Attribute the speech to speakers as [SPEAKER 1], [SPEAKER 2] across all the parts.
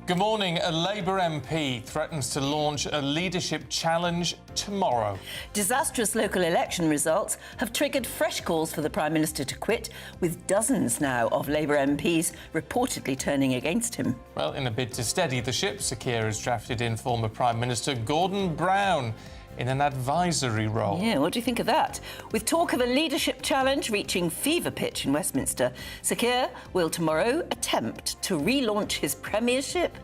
[SPEAKER 1] Good morning. A Labour MP threatens to launch a leadership challenge tomorrow.
[SPEAKER 2] Disastrous local election results have triggered fresh calls for the Prime Minister to quit, with dozens now of Labour MPs reportedly turning against him.
[SPEAKER 1] Well, in a bid to steady the ship, Sir Keir has drafted in former Prime Minister Gordon Brown in an advisory role.
[SPEAKER 2] Yeah, what do you think of that? With talk of a leadership challenge reaching fever pitch in Westminster, Sir Keir will tomorrow attempt to relaunch his premiership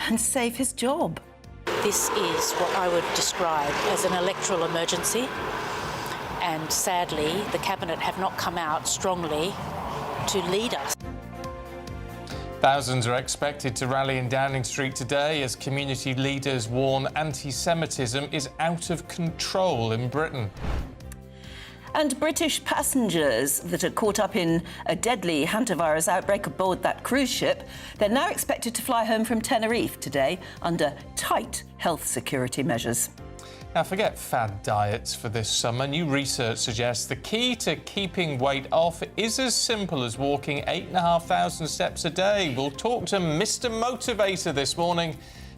[SPEAKER 2] and save his job.
[SPEAKER 3] This is what I would describe as an electoral emergency, and sadly the Cabinet have not come out strongly to lead us.
[SPEAKER 1] Thousands are expected to rally in Downing Street today as community leaders warn anti-Semitism is out of control in Britain.
[SPEAKER 2] And British passengers that are caught up in a deadly hantavirus outbreak aboard that cruise ship, they're now expected to fly home from Tenerife today under tight health security measures.
[SPEAKER 1] Now, forget fad diets for this summer. New research suggests the key to keeping weight off is as simple as walking 8,500 steps a day. We'll talk to Mr. Motivator this morning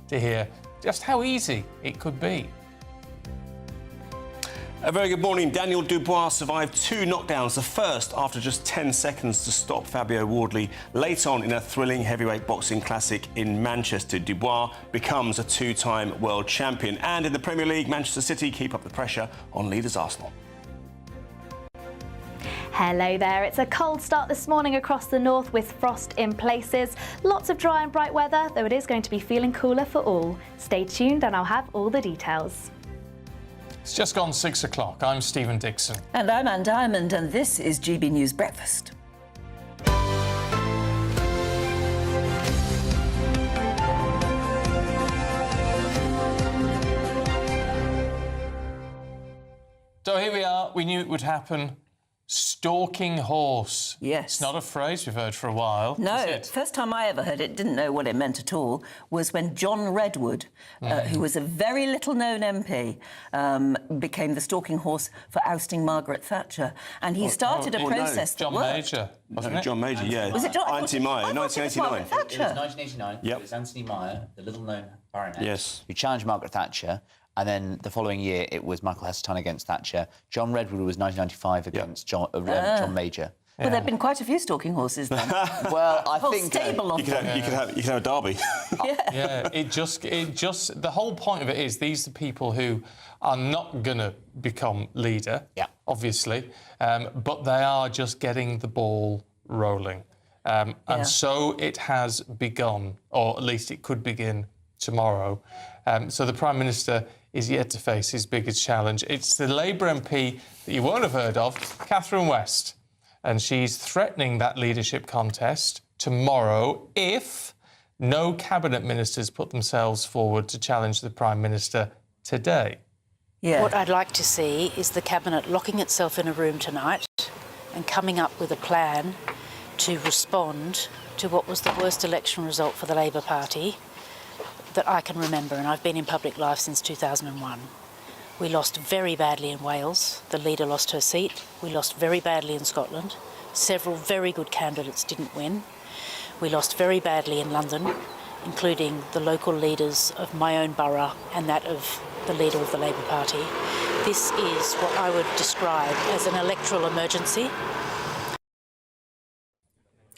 [SPEAKER 1] to hear just how easy it could be.
[SPEAKER 4] A very good morning. Daniel Dubois survived 2 knockdowns, the first after just 10 seconds to stop Dubois-Wardley. Late on in a thrilling heavyweight boxing classic in Manchester, Dubois becomes a 2-time world champion. And in the Premier League, Manchester City keep up the pressure on leaders Arsenal.
[SPEAKER 5] Hello there. It's a cold start this morning across the north with frost in places. Lots of dry and bright weather, though it is going to be feeling cooler for all. Stay tuned and I'll have all the details.
[SPEAKER 1] It's just gone 6 o'clock. I'm Stephen Dixon.
[SPEAKER 2] And I'm Anne Diamond, and this is GB News Breakfast.
[SPEAKER 1] So here we are. We knew it would happen. Stalking horse.
[SPEAKER 2] Yes.
[SPEAKER 1] It's not a phrase we've heard for a while.
[SPEAKER 2] No,
[SPEAKER 1] is it?
[SPEAKER 2] first time I ever heard it, didn't know what it meant at all, was when John Redwood, who was a very little-known MP, became the stalking horse for ousting Margaret Thatcher. And he started a process that
[SPEAKER 1] John
[SPEAKER 2] worked.
[SPEAKER 1] Major, wasn't it?
[SPEAKER 4] John Major, yeah.
[SPEAKER 2] Was it John?
[SPEAKER 4] Auntie Meyer, 1989.
[SPEAKER 6] It was 1989.
[SPEAKER 4] Yep.
[SPEAKER 6] It was Anthony Meyer, the little-known baronet,
[SPEAKER 4] Yes.
[SPEAKER 6] who challenged Margaret Thatcher, and then the following year it was Michael Heseltine against Thatcher. John Redwood was 1995 against John Major.
[SPEAKER 2] Well, there have been quite a few stalking horses then.
[SPEAKER 6] Well, I
[SPEAKER 2] Whole
[SPEAKER 6] think
[SPEAKER 2] stable of
[SPEAKER 4] You could have a derby.
[SPEAKER 1] Yeah, it just the whole point of it is these are people who are not going to become leader, obviously, but they are just getting the ball rolling. And so it has begun, or at least it could begin tomorrow. So the Prime Minister is yet to face his biggest challenge. It's the Labour MP that you won't have heard of, Catherine West. And she's threatening that leadership contest tomorrow if no cabinet ministers put themselves forward to challenge the Prime Minister today.
[SPEAKER 2] Yeah.
[SPEAKER 3] What I'd like to see is the Cabinet locking itself in a room tonight and coming up with a plan to respond to what was the worst election result for the Labour Party that I can remember, and I've been in public life since 2001. We lost very badly in Wales. The leader lost her seat. We lost very badly in Scotland. Several very good candidates didn't win. We lost very badly in London, including the local leaders of my own borough and that of the leader of the Labour Party. This is what I would describe as an electoral emergency.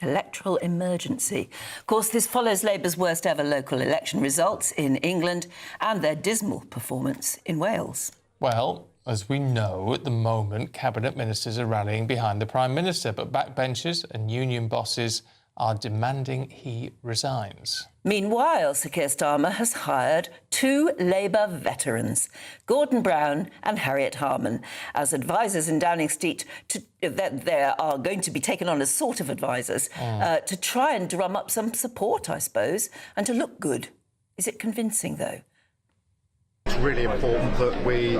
[SPEAKER 2] Electoral emergency. Of course, this follows Labour's worst ever local election results in England and their dismal performance in Wales.
[SPEAKER 1] Well, as we know, at the moment, cabinet ministers are rallying behind the Prime Minister, but backbenchers and union bosses are demanding he resigns.
[SPEAKER 2] Meanwhile, Sir Keir Starmer has hired 2 Labour veterans, Gordon Brown and Harriet Harman, as advisers in Downing Street. They are going to be taken on as sort of advisers to try and drum up some support, I suppose, and to look good. Is it convincing, though?
[SPEAKER 7] It's really important that we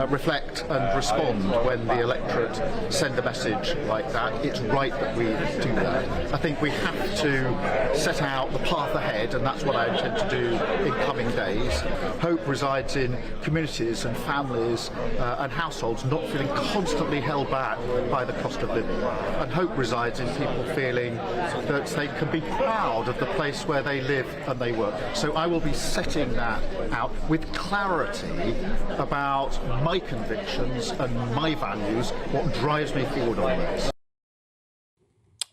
[SPEAKER 7] reflect and respond when the electorate send a message like that. It's right that we do that. I think we have to set out the path ahead, and that's what I intend to do in coming days. Hope resides in communities and families and households not feeling constantly held back by the cost of living. And hope resides in people feeling that they can be proud of the place where they live and they work. So I will be setting that out with clarity about my convictions and my values, what drives me forward on this.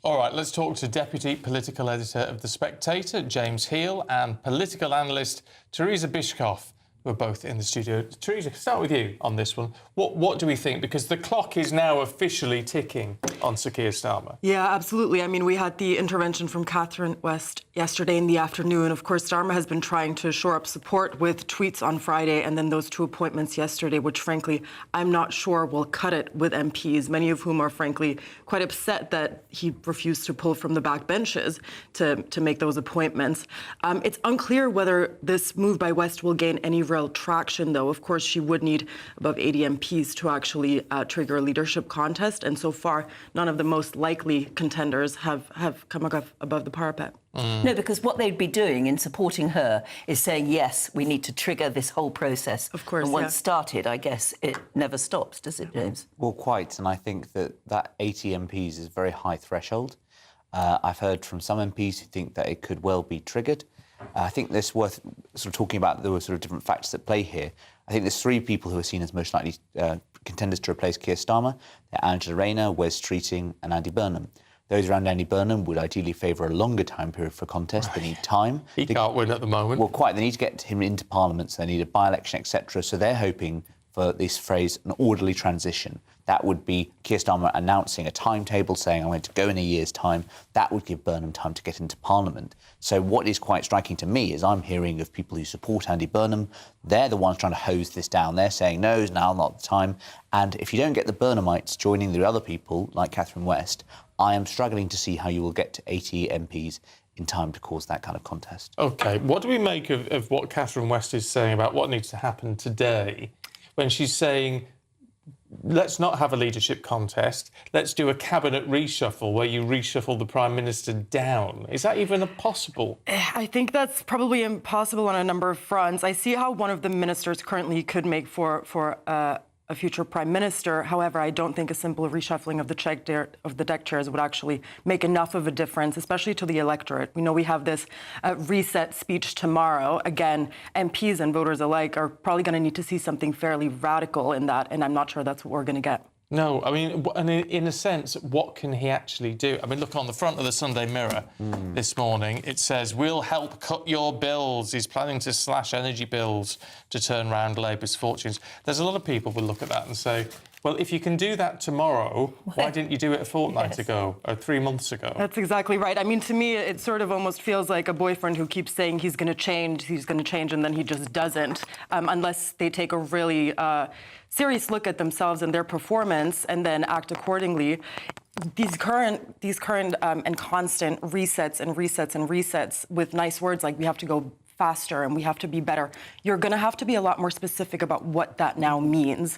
[SPEAKER 1] All right, let's talk to Deputy Political Editor of The Spectator, James Heal, and political analyst Teresa Bishkoff, who are both in the studio. Teresa, start with you on this one. What do we think? Because the clock is now officially ticking on Sir Keir Starmer.
[SPEAKER 8] Yeah, absolutely. I mean, we had the intervention from Catherine West yesterday in the afternoon. Of course, Starmer has been trying to shore up support with tweets on Friday and then those 2 appointments yesterday, which, frankly, I'm not sure will cut it with MPs, many of whom are, frankly, quite upset that he refused to pull from the backbenches to make those appointments. It's unclear whether this move by West will gain any real traction, though. Of course, she would need above 80 MPs to actually trigger a leadership contest, and so far, none of the most likely contenders have come above the parapet.
[SPEAKER 2] No, because what they'd be doing in supporting her is saying, yes, we need to trigger this whole process.
[SPEAKER 8] Of course,
[SPEAKER 2] and once started, I guess it never stops, does it, James?
[SPEAKER 6] Well, quite, and I think that 80 MPs is a very high threshold. I've heard from some MPs who think that it could well be triggered. I think it's worth sort of talking about the sort of different factors at play here. I think there's 3 people who are seen as most likely contenders to replace Keir Starmer. They're Angela Rayner, Wes Streeting and Andy Burnham. Those around Andy Burnham would ideally favour a longer time period for contest. Right. They need time.
[SPEAKER 1] He can't win at the moment.
[SPEAKER 6] Well, quite. They need to get him into Parliament, so they need a by-election, etc. So they're hoping for this phrase, an orderly transition. That would be Keir Starmer announcing a timetable saying, I'm going to go in a year's time. That would give Burnham time to get into Parliament. So what is quite striking to me is I'm hearing of people who support Andy Burnham. They're the ones trying to hose this down. They're saying, no, now not the time. And if you don't get the Burnhamites joining the other people, like Catherine West, I am struggling to see how you will get to 80 MPs in time to cause that kind of contest.
[SPEAKER 1] OK, what do we make of what Catherine West is saying about what needs to happen today when she's saying, let's not have a leadership contest, let's do a cabinet reshuffle where you reshuffle the Prime Minister down? Is that even possible?
[SPEAKER 8] I think that's probably impossible on a number of fronts. I see how one of the ministers currently could make for a future Prime Minister. However, I don't think a simple reshuffling of the deck chairs would actually make enough of a difference, especially to the electorate. We know we have this reset speech tomorrow. Again, MPs and voters alike are probably going to need to see something fairly radical in that, and I'm not sure that's what we're going to get.
[SPEAKER 1] No, I mean, and in a sense, what can he actually do? I mean, look, on the front of the Sunday Mirror this morning, it says, we'll help cut your bills. He's planning to slash energy bills to turn round Labour's fortunes. There's a lot of people who will look at that and say, well, if you can do that tomorrow, why didn't you do it a fortnight ago or 3 months ago?
[SPEAKER 8] That's exactly right. I mean, to me, it sort of almost feels like a boyfriend who keeps saying he's going to change, and then he just doesn't, unless they take a really serious look at themselves and their performance and then act accordingly. These current and constant resets with nice words like we have to go faster and we have to be better. You're going to have to be a lot more specific about what that now means,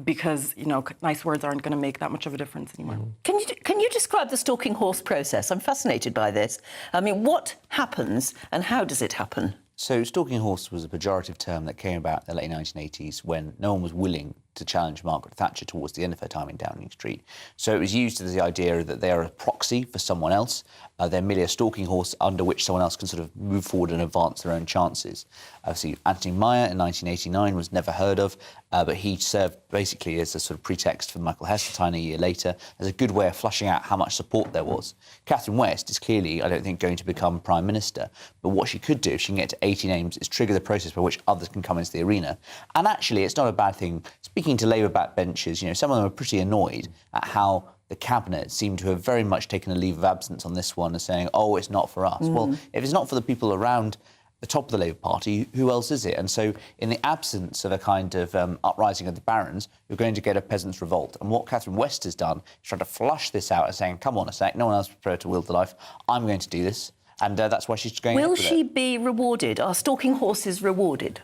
[SPEAKER 8] because nice words aren't going to make that much of a difference anymore.
[SPEAKER 2] Can you describe the stalking horse process? I'm fascinated by this. I mean, what happens and how does it happen?
[SPEAKER 6] So stalking horse was a pejorative term that came about in the late 1980s when no one was willing to challenge Margaret Thatcher towards the end of her time in Downing Street. So it was used as the idea that they are a proxy for someone else. They're merely a stalking horse under which someone else can sort of move forward and advance their own chances. Obviously, Anthony Meyer in 1989 was never heard of, but he served basically as a sort of pretext for Michael Heseltine a year later as a good way of flushing out how much support there was. Catherine West is clearly, I don't think, going to become Prime Minister, but what she could do, if she can get to 80 names, is trigger the process by which others can come into the arena. And actually, it's not a bad thing. Speaking to Labour backbenchers, some of them are pretty annoyed at how the Cabinet seemed to have very much taken a leave of absence on this one and saying, oh, it's not for us. Well, if it's not for the people around the top of the Labour Party, who else is it? And so in the absence of a kind of uprising of the barons, you're going to get a peasants' revolt. And what Catherine West has done is try to flush this out and saying, come on a sec, no one else is prepared to wield the life. I'm going to do this. And that's why she's going
[SPEAKER 2] Will she be rewarded? Are stalking horses rewarded?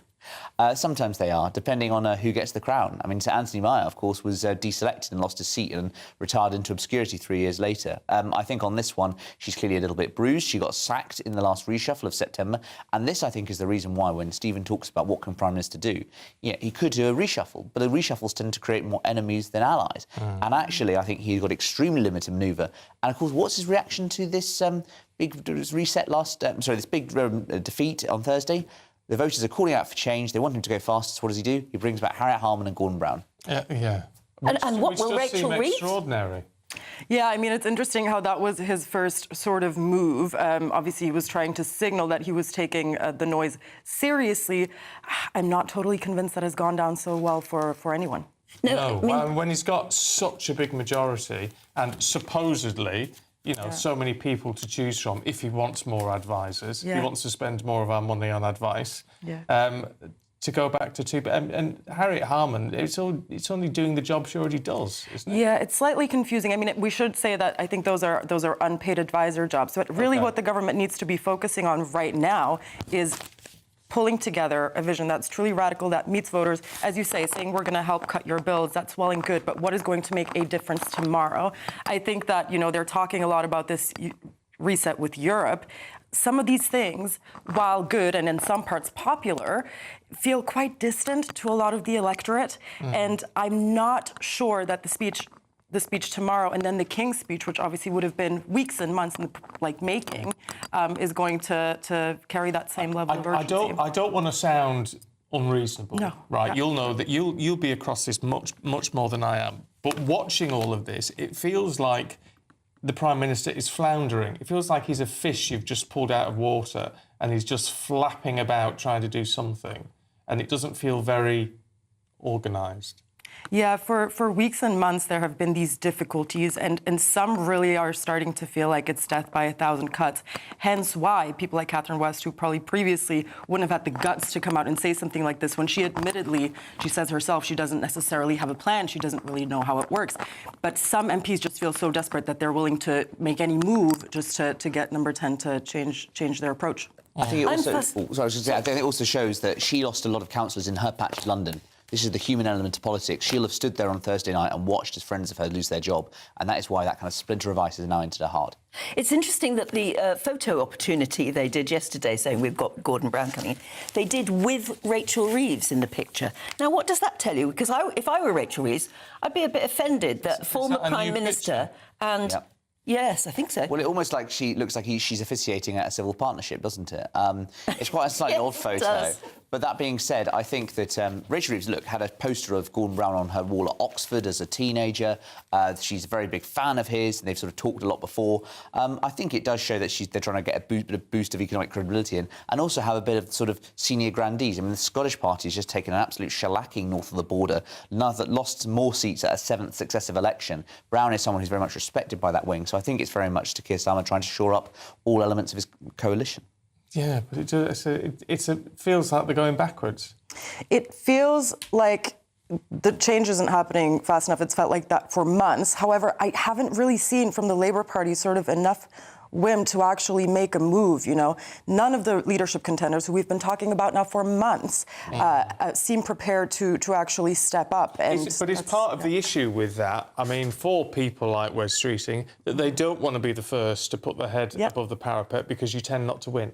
[SPEAKER 6] Sometimes they are, depending on who gets the crown. I mean, Sir Anthony Meyer, of course, was deselected and lost his seat and retired into obscurity 3 years later. I think on this one, she's clearly a little bit bruised. She got sacked in the last reshuffle of September. And this, I think, is the reason why when Stephen talks about what can Prime Minister do, yeah, he could do a reshuffle, but the reshuffles tend to create more enemies than allies. And actually, I think he's got extremely limited manoeuvre. And, of course, what's his reaction to this big reset this big defeat on Thursday? The voters are calling out for change. They want him to go faster. So what does he do? He brings back Harriet Harman and Gordon Brown.
[SPEAKER 1] Yeah.
[SPEAKER 2] And what will Rachel Reeves?
[SPEAKER 1] Extraordinary.
[SPEAKER 8] Yeah, I mean, it's interesting how that was his first sort of move. Obviously, he was trying to signal that he was taking the noise seriously. I'm not totally convinced that has gone down so well for anyone.
[SPEAKER 1] No, I mean, when he's got such a big majority and supposedly, so many people to choose from, if he wants more advisors, he wants to spend more of our money on advice. To go back to two, and Harriet Harman, it's only doing the job she already does, isn't it?
[SPEAKER 8] Yeah, it's slightly confusing. I mean, we should say that I think those are unpaid advisor jobs. But really, what the government needs to be focusing on right now is pulling together a vision that's truly radical, that meets voters. As you say, saying we're going to help cut your bills, that's well and good, but what is going to make a difference tomorrow? I think that, they're talking a lot about this reset with Europe. Some of these things, while good and in some parts popular, feel quite distant to a lot of the electorate. And I'm not sure that the speech tomorrow and then the King's speech, which obviously would have been weeks and months in the making, is going to carry that same level of urgency.
[SPEAKER 1] I don't want to sound unreasonable, right?
[SPEAKER 8] Yeah.
[SPEAKER 1] You'll know that you'll be across this much more than I am. But watching all of this, it feels like the Prime Minister is floundering. It feels like he's a fish you've just pulled out of water and he's just flapping about trying to do something. And it doesn't feel very organised.
[SPEAKER 8] Yeah, for weeks and months there have been these difficulties, and some really are starting to feel like it's death by 1,000 cuts. Hence why people like Catherine West, who probably previously wouldn't have had the guts to come out and say something like this, when she admittedly, she says herself, she doesn't necessarily have a plan, she doesn't really know how it works. But some MPs just feel so desperate that they're willing to make any move just to get Number 10 to change their approach.
[SPEAKER 6] I think it also shows that she lost a lot of councillors in her patch of London. This is the human element of politics. She'll have stood there on Thursday night and watched as friends of her lose their job, and that is why that kind of splinter of ice is now into her heart.
[SPEAKER 2] It's interesting that the photo opportunity they did yesterday, saying we've got Gordon Brown coming, they did with Rachel Reeves in the picture. Now, what does that tell you? Because if I were Rachel Reeves, I'd be a bit offended that former Prime Minister and... Yep. Yes, I think so.
[SPEAKER 6] Well, it almost like she looks like she's officiating at a civil partnership, doesn't it? It's quite a slightly odd photo.
[SPEAKER 2] Does.
[SPEAKER 6] But that being said, I think that Rachel Reeves, had a poster of Gordon Brown on her wall at Oxford as a teenager. She's a very big fan of his, and they've sort of talked a lot before. I think it does show that they're trying to get a boost of economic credibility in, and also have a bit of sort of senior grandees. I mean, the Scottish Party has just taken an absolute shellacking north of the border, lost more seats at a 7th successive election. Brown is someone who's very much respected by that wing, so I think it's very much to Keir Starmer trying to shore up all elements of his coalition.
[SPEAKER 1] Yeah, but it feels like they're going backwards.
[SPEAKER 8] It feels like the change isn't happening fast enough. It's felt like that for months. However, I haven't really seen from the Labour Party sort of enough whim to actually make a move, None of the leadership contenders who we've been talking about now for months seem prepared to actually step up.
[SPEAKER 1] But it's part of the issue with that. I mean, for people like Wes Streeting, that they don't want to be the first to put their head above the parapet because you tend not to win.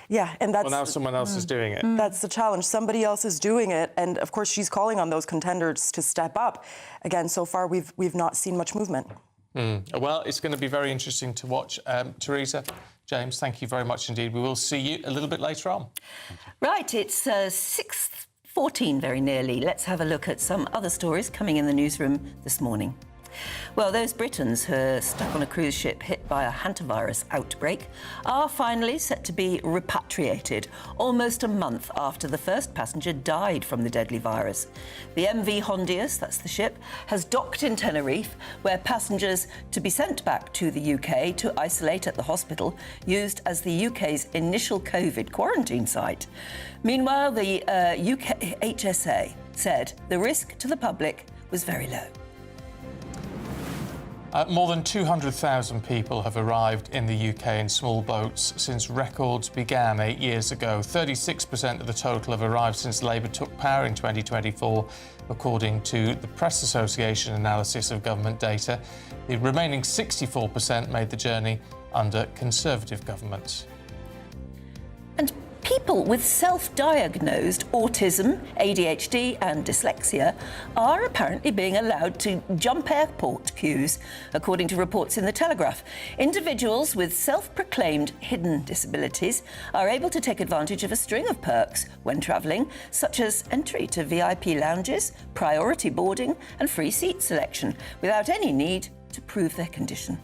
[SPEAKER 8] Yeah, and that's...
[SPEAKER 1] Well, now someone else is doing it.
[SPEAKER 8] That's the challenge. Somebody else is doing it, and of course she's calling on those contenders to step up. Again, so far we've not seen much movement.
[SPEAKER 1] Well, it's going to be very interesting to watch. Theresa, James, thank you very much indeed. We will see you a little bit later on.
[SPEAKER 2] Right, it's 6:14 very nearly. Let's have a look at some other stories coming in the newsroom this morning. Well, those Britons who are stuck on a cruise ship hit by a hantavirus outbreak are finally set to be repatriated almost a month after the first passenger died from the deadly virus. The MV Hondius, that's the ship, has docked in Tenerife, where passengers to be sent back to the UK to isolate at the hospital used as the UK's initial COVID quarantine site. Meanwhile, the UK HSA said the risk to the public was very low.
[SPEAKER 1] More than 200,000 people have arrived in the UK in small boats since records began 8 years ago. 36% of the total have arrived since Labour took power in 2024, according to the Press Association analysis of government data. The remaining 64% made the journey under Conservative governments.
[SPEAKER 2] And people with self-diagnosed autism, ADHD and dyslexia are apparently being allowed to jump airport queues, according to reports in The Telegraph. Individuals with self-proclaimed hidden disabilities are able to take advantage of a string of perks when travelling, such as entry to VIP lounges, priority boarding and free seat selection, without any need to prove their condition.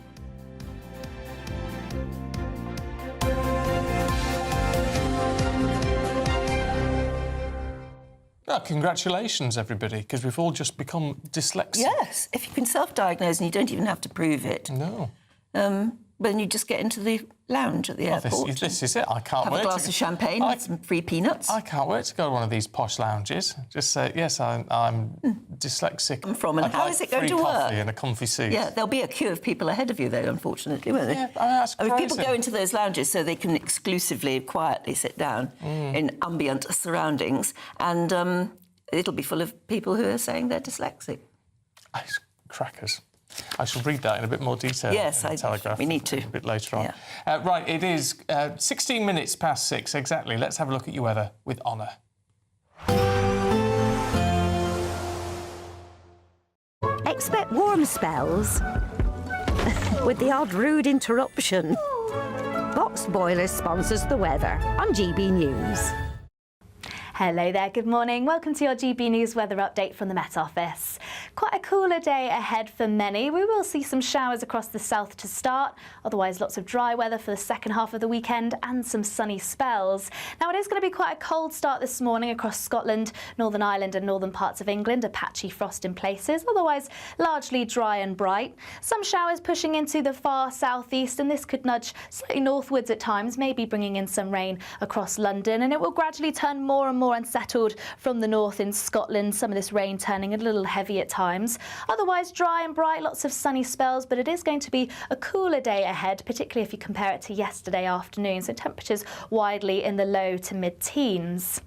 [SPEAKER 1] Well, congratulations, everybody, because we've all just become dyslexic.
[SPEAKER 2] Yes, if you can self-diagnose and you don't even have to prove it.
[SPEAKER 1] No.
[SPEAKER 2] Then you just get into the lounge at the airport.
[SPEAKER 1] This is it. I can't wait.
[SPEAKER 2] Have a glass of champagne with some free peanuts.
[SPEAKER 1] I can't wait to go to one of these posh lounges. Just say, yes, I'm dyslexic.
[SPEAKER 2] I'm from, and how is it going to
[SPEAKER 1] work?
[SPEAKER 2] work?
[SPEAKER 1] Coffee and a comfy seat.
[SPEAKER 2] Yeah, there'll be a queue of people ahead of you, though, unfortunately, won't there?
[SPEAKER 1] Yeah, that's crazy.
[SPEAKER 2] People go into those lounges so they can exclusively, quietly sit down in ambient surroundings, and it'll be full of people who are saying they're dyslexic.
[SPEAKER 1] Crackers. I shall read that in a bit more detail.
[SPEAKER 2] Yes,
[SPEAKER 1] in the Telegraph
[SPEAKER 2] we need to.
[SPEAKER 1] A bit later on.
[SPEAKER 2] Yeah.
[SPEAKER 1] Right, it is 16 minutes past 6 exactly. Let's have a look at your weather with Honor.
[SPEAKER 9] Expect warm spells with the odd rude interruption. Boxed Boilers sponsors the weather on GB News.
[SPEAKER 5] Hello there, good morning. Welcome to your GB News weather update from the Met Office. Quite a cooler day ahead for many. We will see some showers across the south to start, otherwise lots of dry weather for the second half of the weekend and some sunny spells. Now it is going to be quite a cold start this morning across Scotland, Northern Ireland and northern parts of England, a patchy frost in places, otherwise largely dry and bright. Some showers pushing into the far southeast, and this could nudge slightly northwards at times, maybe bringing in some rain across London, and it will gradually turn more and more unsettled from the north in Scotland, some of this rain turning a little heavy at times. Otherwise dry and bright, lots of sunny spells, but it is going to be a cooler day ahead, particularly if you compare it to yesterday afternoon, so temperatures widely in the low to mid-teens.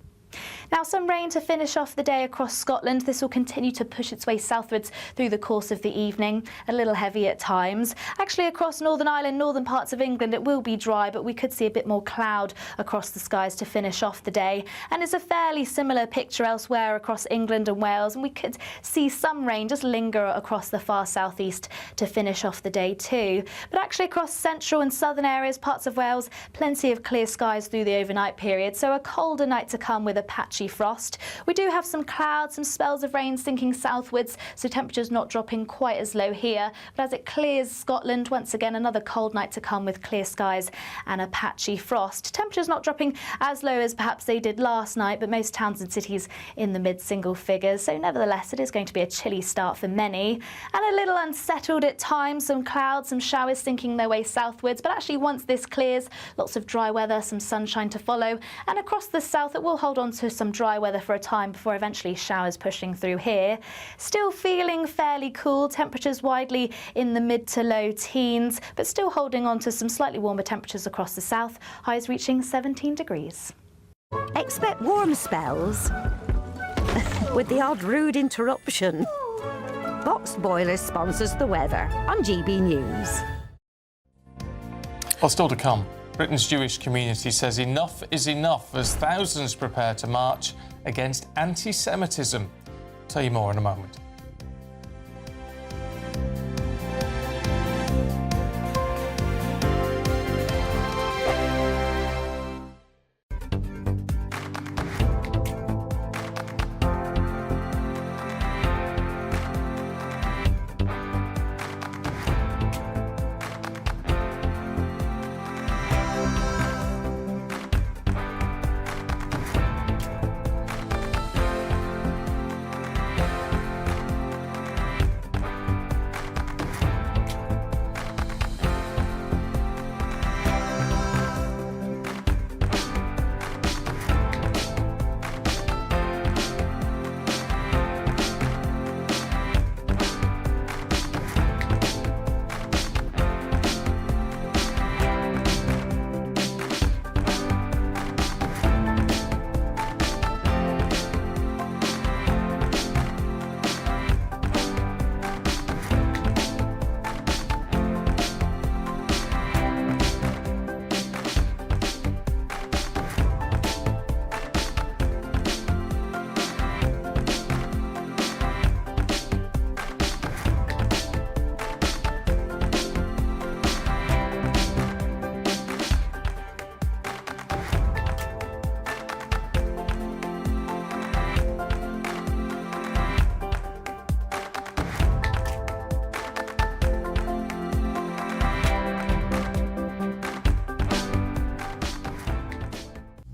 [SPEAKER 5] Now some rain to finish off the day across Scotland. This will continue to push its way southwards through the course of the evening, a little heavy at times. Actually across Northern Ireland, northern parts of England it will be dry, but we could see a bit more cloud across the skies to finish off the day. And it's a fairly similar picture elsewhere across England and Wales, and we could see some rain just linger across the far southeast to finish off the day too. But actually across central and southern areas, parts of Wales, plenty of clear skies through the overnight period, so a colder night to come with a patchy frost. We do have some clouds, some spells of rain sinking southwards, so temperatures not dropping quite as low here. But as it clears Scotland, once again another cold night to come with clear skies and a patchy frost. Temperatures not dropping as low as perhaps they did last night, but most towns and cities in the mid-single figures. So nevertheless, it is going to be a chilly start for many, and a little unsettled at times. Some clouds, some showers sinking their way southwards, but actually once this clears, lots of dry weather, some sunshine to follow, and across the south it will hold on to some dry weather for a time before eventually showers pushing through here. Still feeling fairly cool, temperatures widely in the mid to low teens, but still holding on to some slightly warmer temperatures across the south, highs reaching 17 degrees.
[SPEAKER 9] Expect warm spells with the odd rude interruption. Boxed Boilers sponsors the weather on GB News.
[SPEAKER 1] Well, still to come. Britain's Jewish community says enough is enough as thousands prepare to march against anti-Semitism. I'll tell you more in a moment.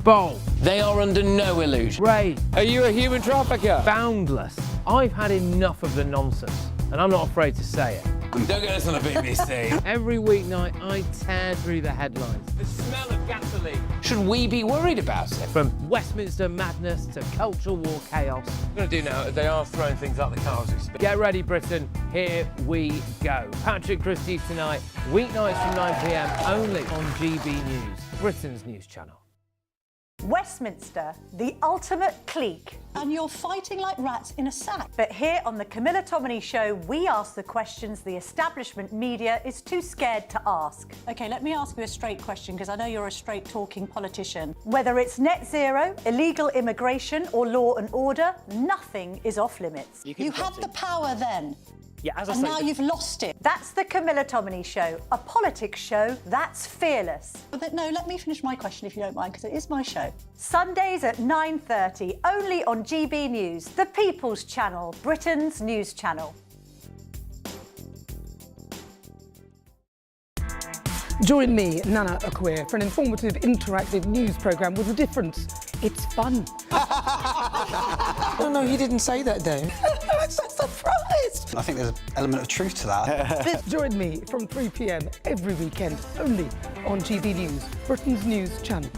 [SPEAKER 10] Bold.
[SPEAKER 11] They are under no illusion.
[SPEAKER 10] Ray. Are you a human trafficker? Boundless. I've had enough of the nonsense, and I'm not afraid to say it.
[SPEAKER 11] Don't get us on the BBC.
[SPEAKER 10] Every weeknight, I tear through the headlines.
[SPEAKER 11] The smell of gasoline. Should we be worried about it?
[SPEAKER 10] From Westminster madness to cultural war chaos.
[SPEAKER 11] What I'm going to do now, they are throwing things out the car as we speak.
[SPEAKER 10] Get ready, Britain. Here we go. Patrick Christie tonight, weeknights from 9 p.m, only on GB News, Britain's news channel.
[SPEAKER 12] Westminster, the ultimate clique. And you're fighting like rats in a sack. But here on the Camilla Tominey Show, we ask the questions the establishment media is too scared to ask. OK, let me ask you a straight question, because I know you're a straight-talking politician. Whether it's net zero, illegal immigration or law and order, nothing is off-limits. You had the power then.
[SPEAKER 13] Yeah, as I
[SPEAKER 12] and
[SPEAKER 13] say,
[SPEAKER 12] now you've lost it. That's the Camilla Tominey Show, a politics show that's fearless. No, let me finish my question if you don't mind, because it is my show. Sundays at 9:30, only on GB News, the People's Channel, Britain's news channel.
[SPEAKER 14] Join me, Nana Akwe, for an informative, interactive news programme with a difference. It's fun.
[SPEAKER 15] No, he didn't say that, Dave.
[SPEAKER 14] I'm so surprised.
[SPEAKER 15] I think there's an element of truth to that.
[SPEAKER 14] Join me from 3 p.m. every weekend, only on GB News, Britain's news channel.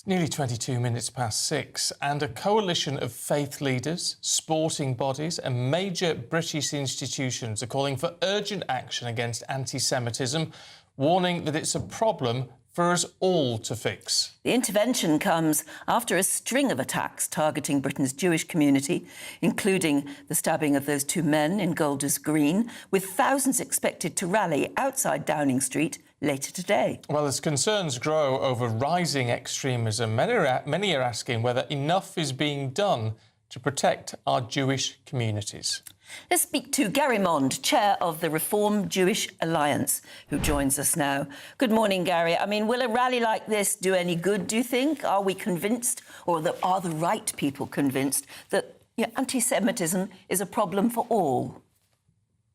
[SPEAKER 1] Nearly 22 minutes past 6, and a coalition of faith leaders, sporting bodies and major British institutions are calling for urgent action against anti-Semitism, warning that it's a problem for us all to fix.
[SPEAKER 2] The intervention comes after a string of attacks targeting Britain's Jewish community, including the stabbing of those two men in Golders Green, with thousands expected to rally outside Downing Street later today.
[SPEAKER 1] Well, as concerns grow over rising extremism, many are asking whether enough is being done to protect our Jewish communities.
[SPEAKER 2] Let's speak to Gary Mond, chair of the Reform Jewish Alliance, who joins us now. Good morning, Gary. I mean, will a rally like this do any good, do you think? Are we convinced, or are the right people convinced, that anti-Semitism is a problem for all?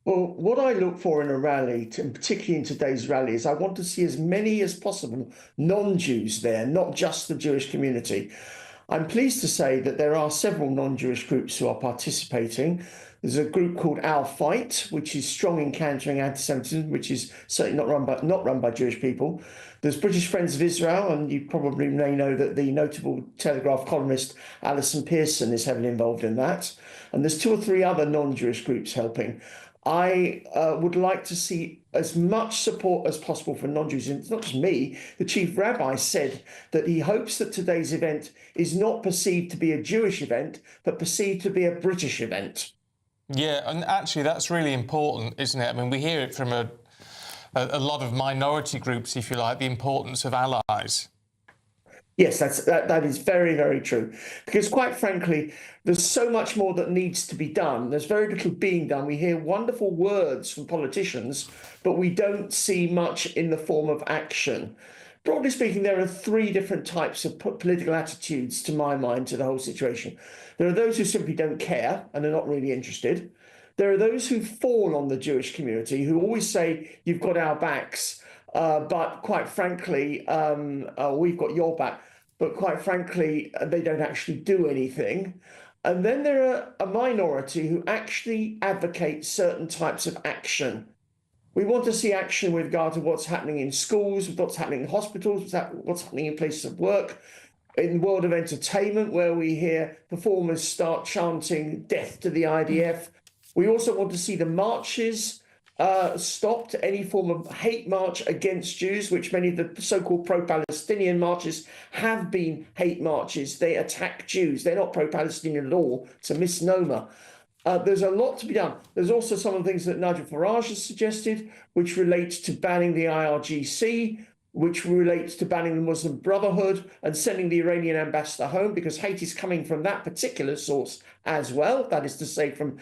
[SPEAKER 16] Well, what I look for in a rally, and particularly in today's rally, is I want to see as many as possible non-Jews there, not just the Jewish community. I'm pleased to say that there are several non-Jewish groups who are participating. There's a group called Our Fight, which is strong in countering anti-Semitism, which is certainly not run by Jewish people. There's British Friends of Israel, and you probably may know that the notable Telegraph columnist Alison Pearson is heavily involved in that. And there's 2 or 3 other non-Jewish groups helping. I would like to see as much support as possible for non-Jews. And it's not just me. The chief rabbi said that he hopes that today's event is not perceived to be a Jewish event, but perceived to be a British event.
[SPEAKER 1] Yeah, and actually that's really important, isn't it? I mean, we hear it from a lot of minority groups, if you like, the importance of allies.
[SPEAKER 16] Yes, that is very, very true. Because quite frankly, there's so much more that needs to be done. There's very little being done. We hear wonderful words from politicians, but we don't see much in the form of action. Broadly speaking, there are 3 different types of political attitudes, to my mind, to the whole situation. There are those who simply don't care and are not really interested. There are those who fall on the Jewish community, who always say, you've got our backs, but quite frankly, we've got your back. But quite frankly, they don't actually do anything. And then there are a minority who actually advocate certain types of action. We want to see action with regard to what's happening in schools, what's happening in hospitals, what's happening in places of work, in the world of entertainment, where we hear performers start chanting death to the IDF. We also want to see the marches stopped, any form of hate march against Jews, which many of the so-called pro-Palestinian marches have been hate marches. They attack Jews. They're not pro-Palestinian law. It's a misnomer. There's a lot to be done. There's also some of the things that Nigel Farage has suggested, which relates to banning the IRGC, which relates to banning the Muslim Brotherhood and sending the Iranian ambassador home, because hate is coming from that particular source as well. That is to say, from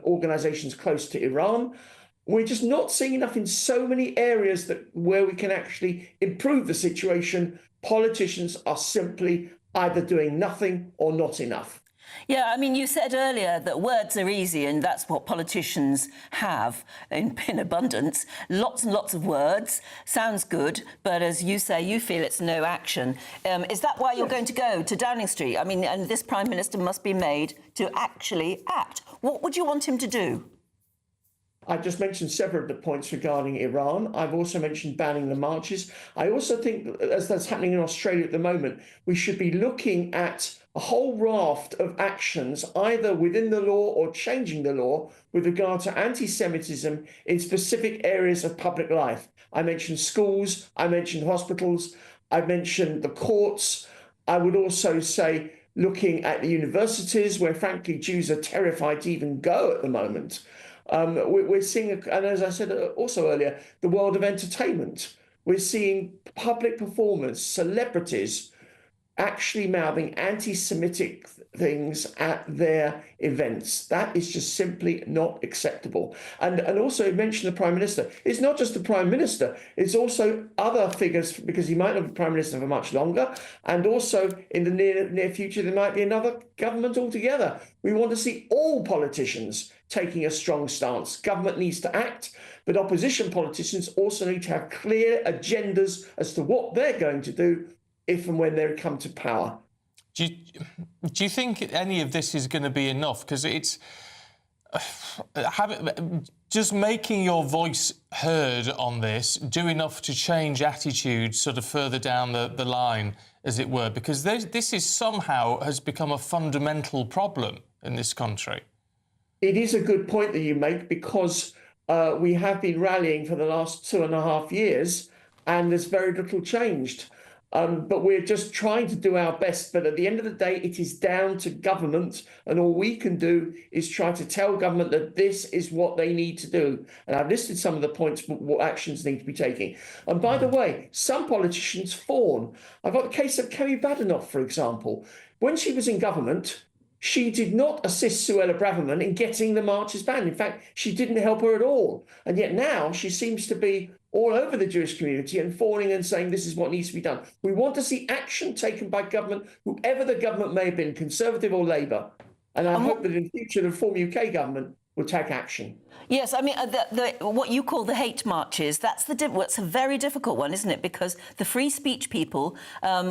[SPEAKER 16] organizations close to Iran. We're just not seeing enough in so many areas where we can actually improve the situation. Politicians are simply either doing nothing or not enough.
[SPEAKER 2] Yeah, I mean, you said earlier that words are easy, and that's what politicians have in abundance. Lots and lots of words. Sounds good, but as you say, you feel it's no action. Is that why you're going to go to Downing Street? I mean, and this Prime Minister must be made to actually act. What would you want him to do?
[SPEAKER 16] I just mentioned several of the points regarding Iran. I've also mentioned banning the marches. I also think, as that's happening in Australia at the moment, we should be looking at a whole raft of actions, either within the law or changing the law, with regard to anti-Semitism in specific areas of public life. I mentioned schools, I mentioned hospitals, I mentioned the courts. I would also say looking at the universities, where frankly Jews are terrified to even go at the moment. We're seeing, and as I said also earlier, the world of entertainment. We're seeing public performers, celebrities, actually mouthing anti-Semitic things at their events. That is just simply not acceptable. And also, you mentioned the Prime Minister. It's not just the Prime Minister, it's also other figures, because he might not be Prime Minister for much longer. And also, in the near future, there might be another government altogether. We want to see all politicians taking a strong stance. Government needs to act, but opposition politicians also need to have clear agendas as to what they're going to do if and when they come to power.
[SPEAKER 1] Do you think any of this is going to be enough? Because it's just making your voice heard on this do enough to change attitudes sort of further down the line, as it were? Because this is somehow has become a fundamental problem in this country.
[SPEAKER 16] It is a good point that you make, because we have been rallying for the last 2.5 years and there's very little changed. But we're just trying to do our best. But at the end of the day, it is down to government. And all we can do is try to tell government that this is what they need to do. And I've listed some of the points, what actions need to be taken. And by the way, some politicians fawn. I've got the case of Kemi Badenoch, for example. When she was in government, she did not assist Suella Braverman in getting the marches banned. In fact, she didn't help her at all. And yet now she seems to be all over the Jewish community and fawning and saying this is what needs to be done. We want to see action taken by government, whoever the government may have been, Conservative or Labour. And I hope that in future the Reform UK government will take action.
[SPEAKER 2] Yes, I mean, what you call the hate marches, that's a very difficult one, isn't it? Because the free speech people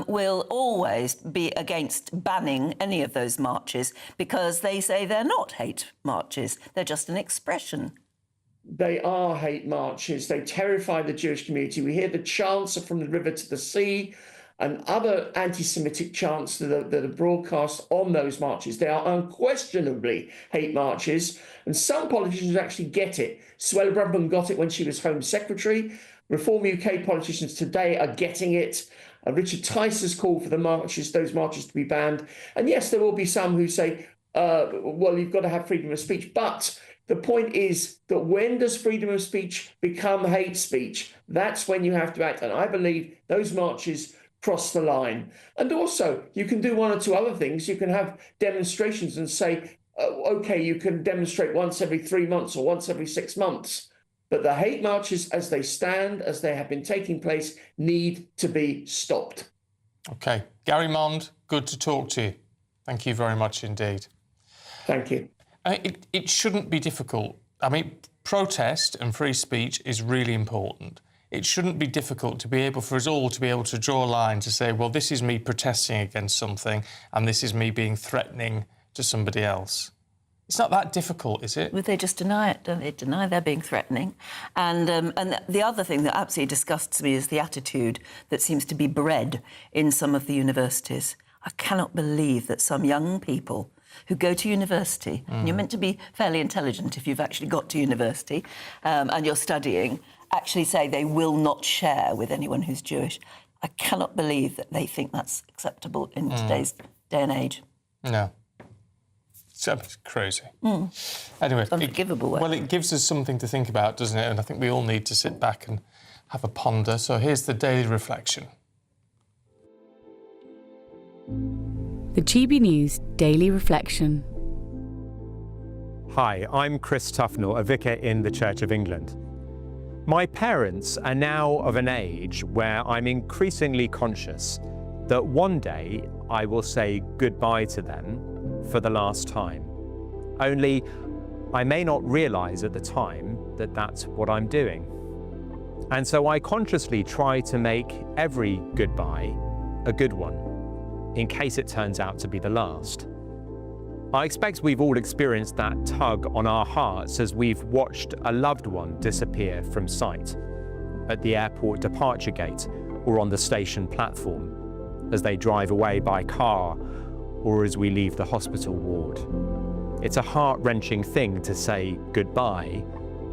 [SPEAKER 2] will always be against banning any of those marches, because they say they're not hate marches, they're just an expression.
[SPEAKER 16] They are hate marches. They terrify the Jewish community. We hear the chants from the river to the sea and other anti-Semitic chants that are broadcast on those marches. They are unquestionably hate marches, and some politicians actually get it. Suella Braverman got it when she was Home Secretary. Reform UK politicians today are getting it. Richard Tice has called for those marches to be banned. And yes, there will be some who say, well, you've got to have freedom of speech. But the point is that when does freedom of speech become hate speech? That's when you have to act. And I believe those marches cross the line. And also, you can do one or two other things. You can have demonstrations and say, OK, you can demonstrate once every 3 months or once every 6 months. But the hate marches, as they stand, as they have been taking place, need to be stopped.
[SPEAKER 1] OK. Gary Mond, good to talk to you. Thank you very much indeed.
[SPEAKER 16] Thank you.
[SPEAKER 1] It shouldn't be difficult. I mean, protest and free speech is really important. It shouldn't be difficult for us all to be able to draw a line to say, well, this is me protesting against something and this is me being threatening to somebody else. It's not that difficult, is it?
[SPEAKER 2] Well, they just deny it, don't they? Deny they're being threatening. And the other thing that absolutely disgusts me is the attitude that seems to be bred in some of the universities. I cannot believe that some young people who go to university, and you're meant to be fairly intelligent if you've actually got to university and you're studying, actually say they will not share with anyone who's Jewish. I cannot believe that they think that's acceptable in today's day and age.
[SPEAKER 1] No. It's crazy. Anyway,
[SPEAKER 2] unforgivable.
[SPEAKER 1] Well, it gives us something to think about, doesn't it? And I think we all need to sit back and have a ponder. So here's the daily reflection.
[SPEAKER 13] The GB News Daily Reflection.
[SPEAKER 17] Hi, I'm Chris Tufnell, a vicar in the Church of England. My parents are now of an age where I'm increasingly conscious that one day I will say goodbye to them for the last time. Only I may not realise at the time that that's what I'm doing. And so I consciously try to make every goodbye a good one, in case it turns out to be the last. I expect we've all experienced that tug on our hearts as we've watched a loved one disappear from sight, at the airport departure gate or on the station platform, as they drive away by car or as we leave the hospital ward. It's a heart-wrenching thing to say goodbye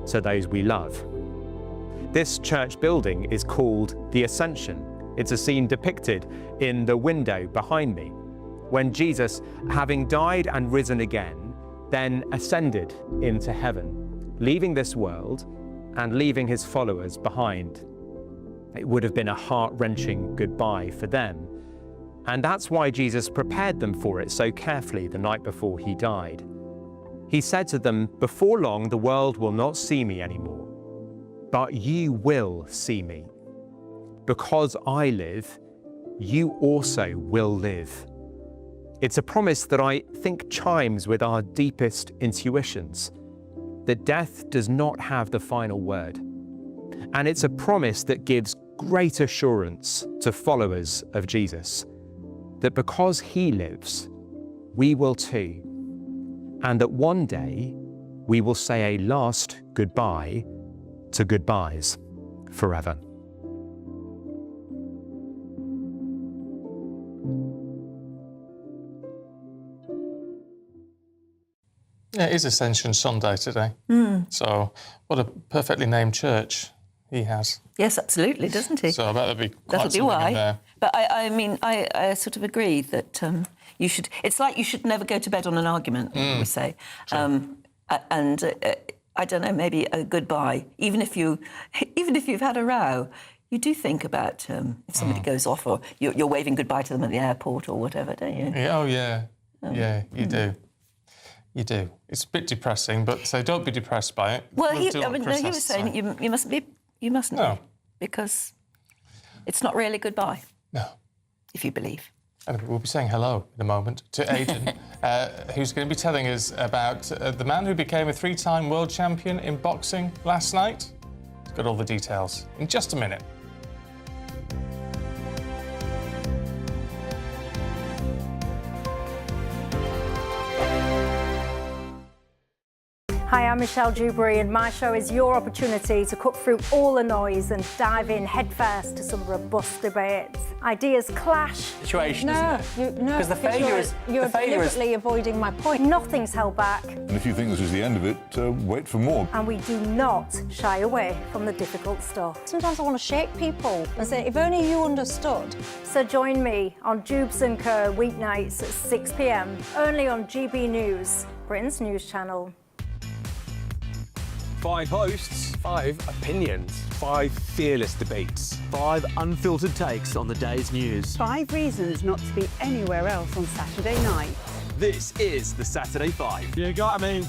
[SPEAKER 17] to those we love. This church building is called the Ascension. It's a scene depicted in the window behind me, when Jesus, having died and risen again, then ascended into heaven, leaving this world and leaving his followers behind. It would have been a heart-wrenching goodbye for them. And that's why Jesus prepared them for it so carefully the night before he died. He said to them, "Before long, the world will not see me anymore, but you will see me. Because I live, you also will live." It's a promise that I think chimes with our deepest intuitions, that death does not have the final word. And it's a promise that gives great assurance to followers of Jesus, that because he lives, we will too, and that one day we will say a last goodbye to goodbyes forever.
[SPEAKER 1] Yeah, it is Ascension Sunday today. So what a perfectly named church he has.
[SPEAKER 2] Yes, absolutely, doesn't he?
[SPEAKER 1] So I bet there'll be quite
[SPEAKER 2] That'll be
[SPEAKER 1] something
[SPEAKER 2] why.
[SPEAKER 1] in there.
[SPEAKER 2] But I sort of agree that you should. It's like you should never go to bed on an argument. We say, I don't know, maybe a goodbye. Even if you've had a row, you do think about if somebody goes off, or you're waving goodbye to them at the airport or whatever, don't you?
[SPEAKER 1] Yeah, yeah, you do. You do. It's a bit depressing, but so don't be depressed by it.
[SPEAKER 2] Well, he
[SPEAKER 1] Chris
[SPEAKER 2] was saying you mustn't be. You mustn't be, because it's not really goodbye.
[SPEAKER 1] No.
[SPEAKER 2] If you believe.
[SPEAKER 1] And we'll be saying hello in a moment to Aidan, who's going to be telling us about the man who became a 3-time world champion in boxing last night. He's got all the details in just a minute.
[SPEAKER 12] Hi, I'm Michelle Dewberry, and my show is your opportunity to cut through all the noise and dive in headfirst to some robust debates. Ideas clash.
[SPEAKER 18] Situation, isn't it?
[SPEAKER 12] Because
[SPEAKER 18] the failure is
[SPEAKER 12] you're deliberately avoiding my point. Nothing's held back,
[SPEAKER 19] And if you think this is the end of it, wait for more.
[SPEAKER 12] and we do not shy away from the difficult stuff. Sometimes I want to shake people and say, if only you understood. So join me on Dubes & Co. weeknights at 6 p.m, only on GB News, Britain's news channel.
[SPEAKER 20] 5 hosts, 5 opinions, 5 fearless debates,
[SPEAKER 21] 5 unfiltered takes on the day's news.
[SPEAKER 22] 5 reasons not to be anywhere else on Saturday night.
[SPEAKER 20] This is the Saturday 5. You got me.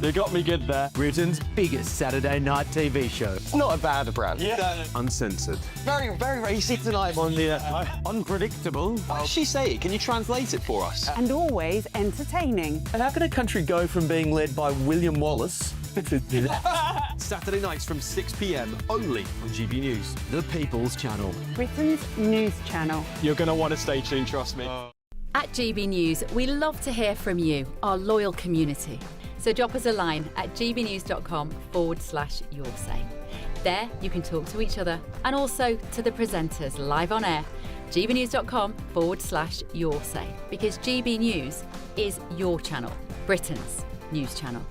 [SPEAKER 20] You got me good there.
[SPEAKER 21] Britain's biggest Saturday night TV show.
[SPEAKER 20] It's not a bad brand.
[SPEAKER 21] Yeah.
[SPEAKER 20] Uncensored.
[SPEAKER 21] Very, very racist tonight on the unpredictable.
[SPEAKER 20] What did she say? Can you translate it for us?
[SPEAKER 22] And always entertaining.
[SPEAKER 20] And how can a country go from being led by William Wallace Saturday nights from 6 p.m. only on GB News.
[SPEAKER 21] The People's Channel.
[SPEAKER 22] Britain's news channel.
[SPEAKER 20] You're going to want to stay tuned, trust me.
[SPEAKER 13] At GB News, we love to hear from you, our loyal community. So drop us a line at gbnews.com/yoursay. There you can talk to each other and also to the presenters live on air. gbnews.com/yoursay, because GB News is your channel, Britain's news channel.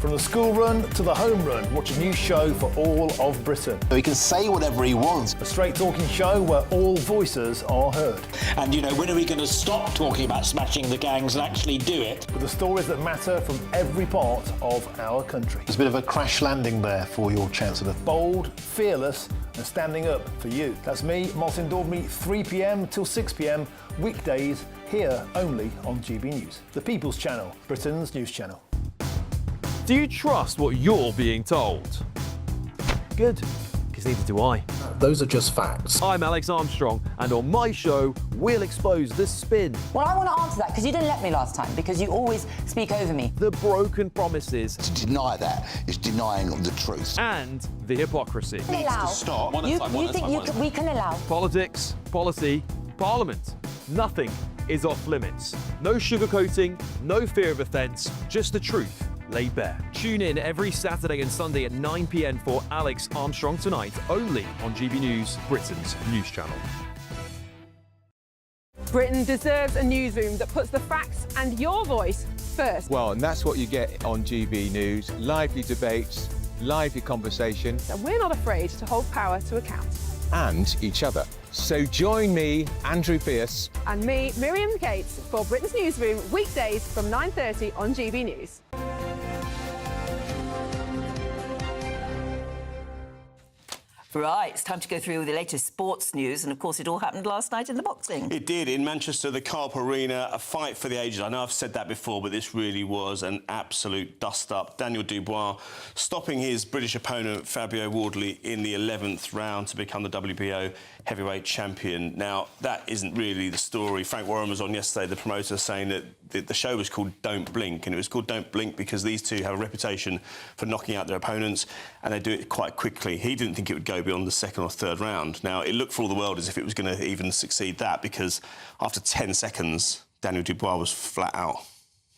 [SPEAKER 23] From the school run to the home run, watch a new show for all of Britain.
[SPEAKER 24] So he can say whatever he wants.
[SPEAKER 23] A straight talking show where all voices are heard.
[SPEAKER 25] And, when are we going to stop talking about smashing the gangs and actually do it?
[SPEAKER 23] With the stories that matter from every part of our country.
[SPEAKER 24] There's a bit of a crash landing there for your Chancellor.
[SPEAKER 23] Bold, fearless and standing up for you. That's me, Martin Daubney, 3 p.m. till 6 p.m, weekdays, here only on GB News. The People's Channel, Britain's news channel.
[SPEAKER 20] Do you trust what you're being told?
[SPEAKER 23] Good, because
[SPEAKER 20] Because neither do I.
[SPEAKER 21] Those are just facts.
[SPEAKER 20] I'm Alex Armstrong, and on my show, we'll expose the spin.
[SPEAKER 3] Well, I want to answer that because you didn't let me last time, because you always speak over me.
[SPEAKER 20] The broken promises.
[SPEAKER 4] To deny that is denying the truth.
[SPEAKER 20] And the hypocrisy.
[SPEAKER 3] Needs to stop. You think we can allow?
[SPEAKER 20] Politics, policy, parliament. Nothing is off limits. No sugarcoating, no fear of offence, just the truth laid bare. Tune in every Saturday and Sunday at 9 p.m. for Alex Armstrong Tonight, only on GB News, Britain's news channel.
[SPEAKER 18] Britain deserves a newsroom that puts the facts and your voice first.
[SPEAKER 6] Well, and that's what you get on GB News. Lively debates, lively conversation.
[SPEAKER 18] And we're not afraid to hold power to account.
[SPEAKER 6] And each other. So join me, Andrew Pearce.
[SPEAKER 18] And me, Miriam Gates, for Britain's Newsroom, weekdays from 9:30 on GB News.
[SPEAKER 2] Right, it's time to go through the latest sports news, and of course it all happened last night in the boxing.
[SPEAKER 7] It did, in Manchester, the Carp Arena, a fight for the ages. I know I've said that before, but this really was an absolute dust-up. Daniel Dubois stopping his British opponent, Dubois-Wardley, in the 11th round to become the WBO heavyweight champion. Now, that isn't really the story. Frank Warren was on yesterday, the promoter, saying that the show was called Don't Blink, and it was called Don't Blink because these two have a reputation for knocking out their opponents, and they do it quite quickly. He didn't think it would go beyond the second or third round. Now, it looked for all the world as if it was going to even succeed that, because after 10 seconds, Daniel Dubois was flat out.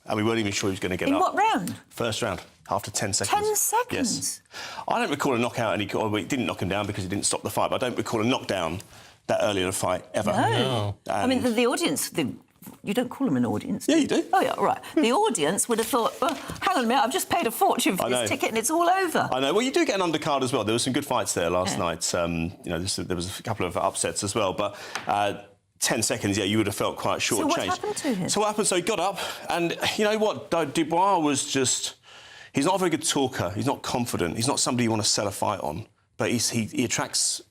[SPEAKER 7] And we weren't even sure he was going to get up.
[SPEAKER 2] In what round?
[SPEAKER 7] First round, after 10 seconds.
[SPEAKER 2] 10 seconds?
[SPEAKER 7] Yes. I don't recall a knockout, and he didn't knock him down because he didn't stop the fight, but I don't recall a knockdown that early in a fight, ever.
[SPEAKER 2] No. I mean, the audience... You don't call them an audience.
[SPEAKER 7] Yeah, you do.
[SPEAKER 2] Oh, yeah, right. The audience would have thought, well, hang on a minute, I've just paid a fortune for this ticket and it's all over.
[SPEAKER 7] I know. Well, you do get an undercard as well. There were some good fights there last night. You know, there was a couple of upsets as well, but 10 seconds, yeah, you would have felt quite shortchanged.
[SPEAKER 2] So what happened to him?
[SPEAKER 7] So what happened? So he got up, and you know what? Dubois was just... He's not a very good talker. He's not confident. He's not somebody you want to sell a fight on, but he attracts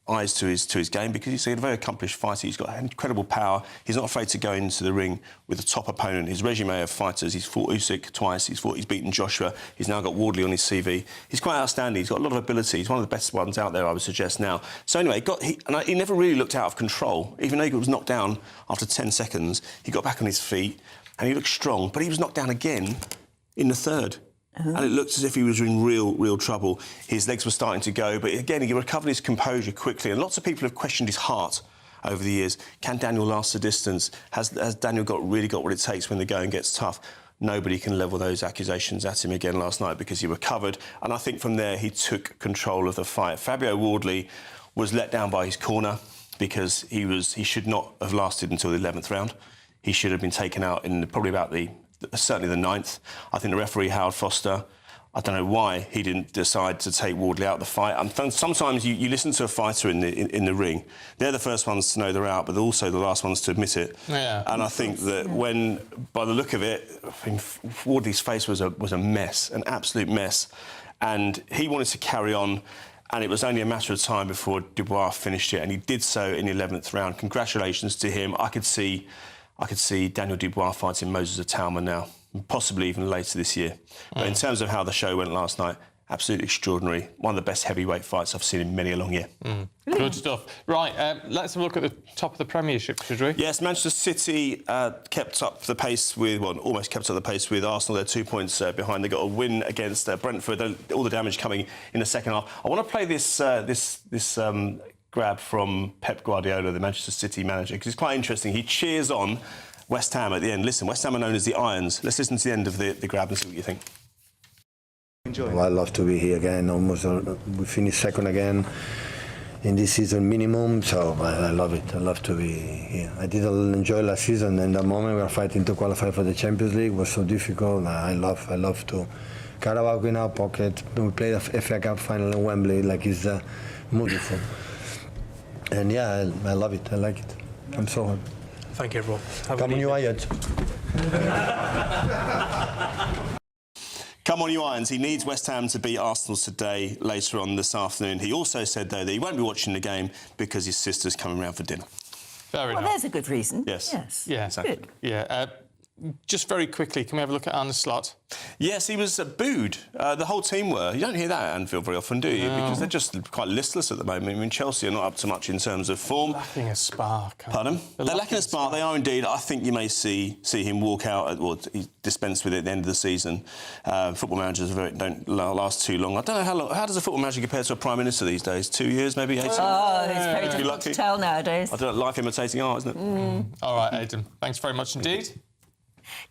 [SPEAKER 7] eyes to his game because he's a very accomplished fighter. He's got incredible power. He's not afraid to go into the ring with a top opponent. His resume of fighters, he's fought Usyk twice, he's beaten Joshua, he's now got Wardley on his CV. He's quite outstanding. He's got a lot of ability. He's one of the best ones out there, I would suggest now. So anyway, he never really looked out of control. Even though he was knocked down after 10 seconds, he got back on his feet and he looked strong, but he was knocked down again in the third. And it looked as if he was in real trouble. His legs were starting to go, but again, he recovered his composure quickly. And lots of people have questioned his heart over the years. Can Daniel last the distance? Has Daniel really got what it takes when the going gets tough? Nobody can level those accusations at him again last night because he recovered. And I think from there, he took control of the fight. Dubois-Wardley was let down by his corner because he should not have lasted until the 11th round. He should have been taken out in probably about certainly the 9th. I think the referee, Howard Foster, I don't know why he didn't decide to take Wardley out of the fight. And sometimes you listen to a fighter in the ring, they're the first ones to know they're out, but they're also the last ones to admit it.
[SPEAKER 1] Yeah.
[SPEAKER 7] And I think that when, by the look of it, Wardley's face was a mess, an absolute mess. And he wanted to carry on, and it was only a matter of time before Dubois finished it, and he did so in the 11th round. Congratulations to him. I could see Daniel Dubois fighting Moses Atalma now, possibly even later this year. But in terms of how the show went last night, absolutely extraordinary. One of the best heavyweight fights I've seen in many a long year.
[SPEAKER 1] Good stuff. Right, let's have a look at the top of the Premiership, should we?
[SPEAKER 7] Yes, Manchester City kept up the pace with, well, almost kept up the pace with Arsenal. They're 2 points behind. They got a win against Brentford. All the damage coming in the second half. I want to play this grab from Pep Guardiola, the Manchester City manager, because it's quite interesting. He cheers on West Ham at the end. Listen, West Ham are known as the Irons. Let's listen to the end of the grab and see what you think.
[SPEAKER 8] Well, I love to be here again. We finished second again in this season minimum, so I love it. I love to be here. I did enjoy last season, and the moment we were fighting to qualify for the Champions League was so difficult. I love to Carabao in our pocket. We played a FA Cup final in Wembley, like it's beautiful. And yeah, I love it. I like it. I'm so happy.
[SPEAKER 20] Thank you, everyone.
[SPEAKER 8] Come on, you Irons.
[SPEAKER 7] Come on, you Irons. He needs West Ham to beat Arsenal today, later on this afternoon. He also said, though, that he won't be watching the game because his sister's coming round for dinner.
[SPEAKER 1] Fair enough.
[SPEAKER 2] Well, there's a good reason.
[SPEAKER 7] Yes.
[SPEAKER 1] Yeah,
[SPEAKER 7] exactly.
[SPEAKER 1] Good. Yeah. just very quickly, can we have a look at Arne Slot?
[SPEAKER 7] Yes, he was booed. The whole team were. You don't hear that at Anfield very often, do you?
[SPEAKER 1] No.
[SPEAKER 7] Because they're just quite listless at the moment. I mean, Chelsea are not up to much in terms of form.
[SPEAKER 1] Lacking a spark.
[SPEAKER 7] Pardon? They're lacking a spark. They are indeed. I think you may see him walk out, or dispense with it at the end of the season. Football managers don't last too long. I don't know how does a football manager compare to a prime minister these days? 2 years, maybe 18?
[SPEAKER 2] Oh, it's very difficult to tell nowadays.
[SPEAKER 7] I don't know, life imitating art, isn't it?
[SPEAKER 1] All right, Aidan. Thanks very much indeed.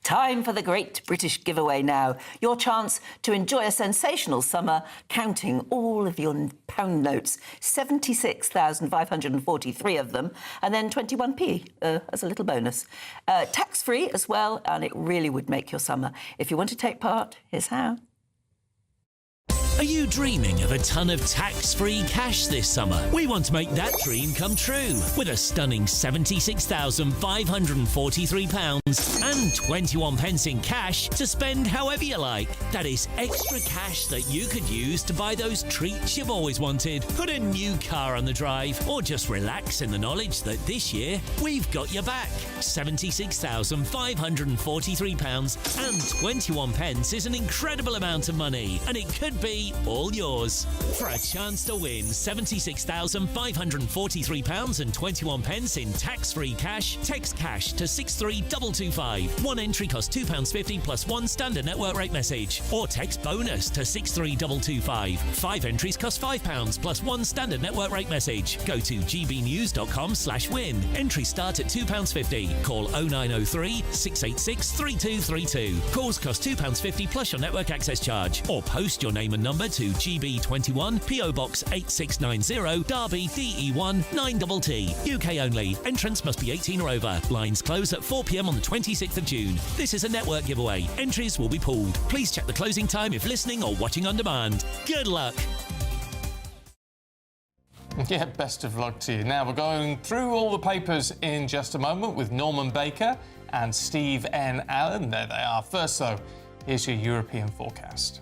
[SPEAKER 2] Time for the Great British Giveaway now. Your chance to enjoy a sensational summer, counting all of your pound notes, 76,543 of them, and then 21p as a little bonus. Tax-free as well, and it really would make your summer. If you want to take part, here's how.
[SPEAKER 5] Are you dreaming of a ton of tax-free cash this summer? We want to make that dream come true with a stunning £76,543 and 21 pence in cash to spend however you like. That is extra cash that you could use to buy those treats you've always wanted, put a new car on the drive, or just relax in the knowledge that this year we've got your back. £76,543 and 21 pence is an incredible amount of money, and it could be all yours. For a chance to win £76,543 and 21 pence in tax-free cash, text cash to 63225. One entry costs £2.50 plus one standard network rate message. Or text bonus to 63225. 5 entries cost £5 plus one standard network rate message. Go to gbnews.com/win. Entries start at £2.50. Call 0903 686 3232. Calls cost £2.50 plus your network access charge. Or post your name and number to GB21 PO Box 8690 Derby DE1 9TT. UK only. Entrance must be 18 or over. Lines close at 4 p.m. on the 26th of June. This is a network giveaway. Entries will be pooled. Please check the closing time if listening or watching on demand. Good luck.
[SPEAKER 1] Yeah, best of luck to you. Now, we're going through all the papers in just a moment with Norman Baker and Steve N. Allen. There they are. First, though, here's your European forecast.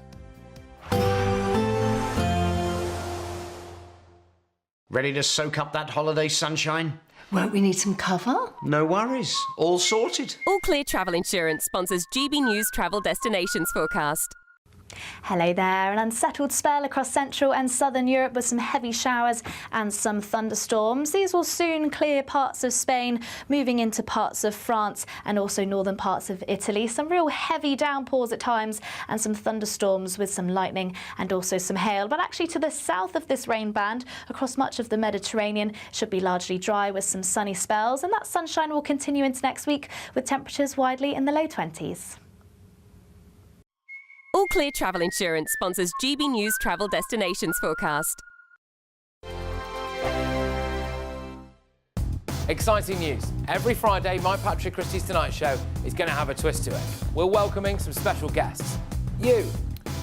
[SPEAKER 9] Ready to soak up that holiday sunshine?
[SPEAKER 10] Won't we need some cover?
[SPEAKER 9] No worries. All sorted.
[SPEAKER 11] All Clear Travel Insurance sponsors GB News Travel Destinations Forecast.
[SPEAKER 15] Hello there. An unsettled spell across central and southern Europe with some heavy showers and some thunderstorms. These will soon clear parts of Spain, moving into parts of France and also northern parts of Italy. Some real heavy downpours at times and some thunderstorms with some lightning and also some hail. But actually to the south of this rain band, across much of the Mediterranean, should be largely dry with some sunny spells. And that sunshine will continue into next week with temperatures widely in the low 20s.
[SPEAKER 11] All Clear Travel Insurance sponsors GB News Travel Destinations Forecast.
[SPEAKER 26] Exciting news. Every Friday, my Patrick Christie's Tonight Show is going to have a twist to it. We're welcoming some special guests. You.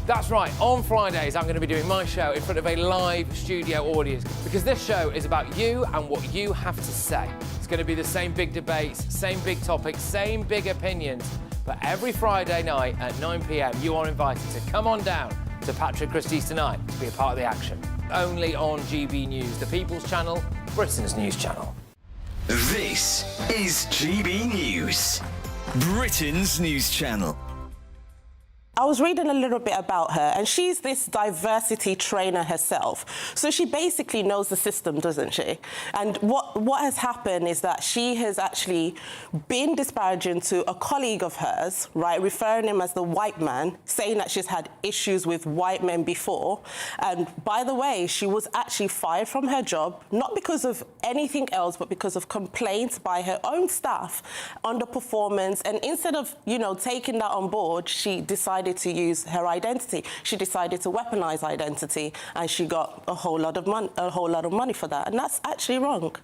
[SPEAKER 26] That's right, on Fridays I'm going to be doing my show in front of a live studio audience because this show is about you and what you have to say. It's going to be the same big debates, same big topics, same big opinions. But every Friday night at 9 p.m, you are invited to come on down to Patrick Christie's Tonight to be a part of the action. Only on GB News, the People's Channel, Britain's news channel.
[SPEAKER 27] This is GB News, Britain's news channel.
[SPEAKER 28] I was reading a little bit about her, and she's this diversity trainer herself. So she basically knows the system, doesn't she? And what has happened is that she has actually been disparaging to a colleague of hers, right, referring him as the white man, saying that she's had issues with white men before. And by the way, she was actually fired from her job, not because of anything else, but because of complaints by her own staff, underperformance. And instead of, taking that on board, she decided to use her identity. She decided to weaponize identity, and she got a whole lot of money for that, and that's actually wrong.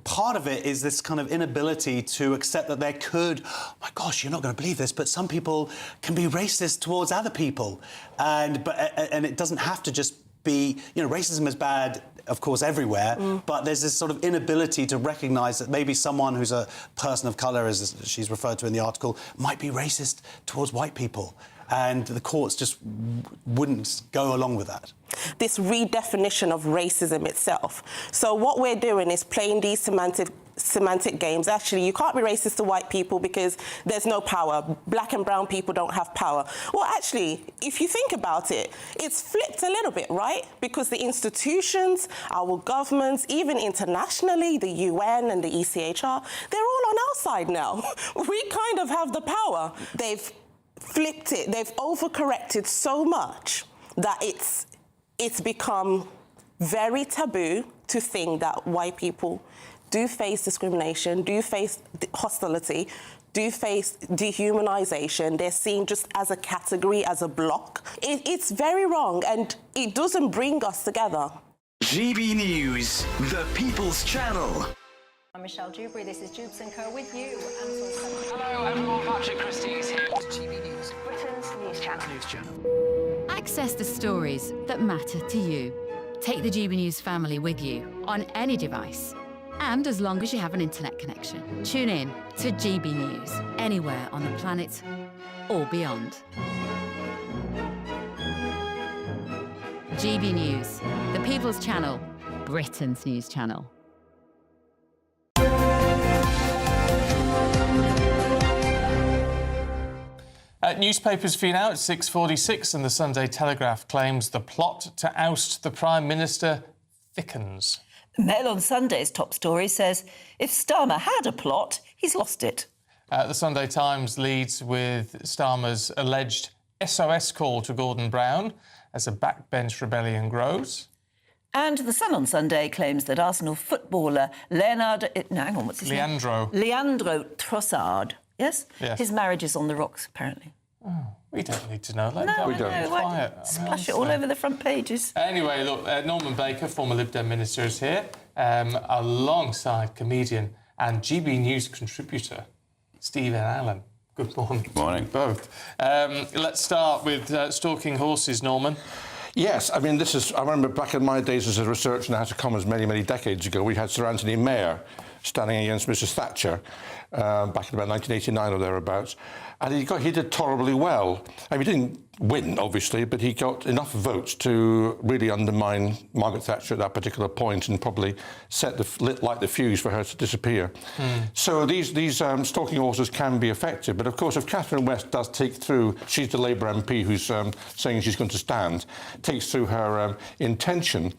[SPEAKER 29] Part of it is this kind of inability to accept that there could, oh my gosh, you're not going to believe this, but some people can be racist towards other people, and it doesn't have to just be, racism is bad, of course, everywhere, but there's this sort of inability to recognise that maybe someone who's a person of colour, as she's referred to in the article, might be racist towards white people. And the courts just wouldn't go along with that. This redefinition of racism itself. So what we're doing is playing these
[SPEAKER 28] semantic games. Actually, you can't be racist to white people because there's no power. Black and brown people don't have power. Well, actually, if you think about it, it's flipped a little bit, right? Because the institutions, our governments, even internationally, the UN and the ECHR, they're all on our side now. We kind of have the power. They've flipped it. They've overcorrected so much that it's become very taboo to think that white people do face discrimination, do face hostility, do face dehumanization. They're seen just as a category, as a block. It's very wrong, and it doesn't bring us together.
[SPEAKER 27] GB News, the People's Channel.
[SPEAKER 10] I'm Michelle Dewberry, this is Jubes & Co with you.
[SPEAKER 27] Hello everyone, Patrick Christie is here. GB News,
[SPEAKER 10] Britain's news channel.
[SPEAKER 12] Access the stories that matter to you. Take the GB News family with you on any device. And as long as you have an internet connection. Tune in to GB News, anywhere on the planet or beyond. GB News, the People's Channel, Britain's news channel.
[SPEAKER 1] Newspapers for you now at 6:46, and the Sunday Telegraph claims the plot to oust the Prime Minister thickens.
[SPEAKER 2] Mail on Sunday's top story says, if Starmer had a plot, he's lost it.
[SPEAKER 1] The Sunday Times leads with Starmer's alleged SOS call to Gordon Brown as a backbench rebellion grows.
[SPEAKER 2] And The Sun on Sunday claims that Arsenal footballer Leandro Trossard, yes? His marriage is on the rocks, apparently.
[SPEAKER 1] Oh, we don't need to know.
[SPEAKER 2] We don't. Quiet. Splash it all over the front pages.
[SPEAKER 1] Anyway, look, Norman Baker, former Lib Dem minister, is here, alongside comedian and GB News contributor Stephen Allen. Good morning.
[SPEAKER 13] Good morning.
[SPEAKER 1] Both. Let's start with stalking horses, Norman.
[SPEAKER 14] Yes, I mean, I remember back in my days as a researcher in the House of Commons many decades ago, we had Sir Anthony Mayer standing against Mrs Thatcher back in about 1989 or thereabouts. And he did tolerably well. I mean, he didn't win, obviously, but he got enough votes to really undermine Margaret Thatcher at that particular point and probably light the fuse for her to disappear. So these stalking horses can be effective. But, of course, if Catherine West does take through, she's the Labour MP who's saying she's going to stand, takes through her intention,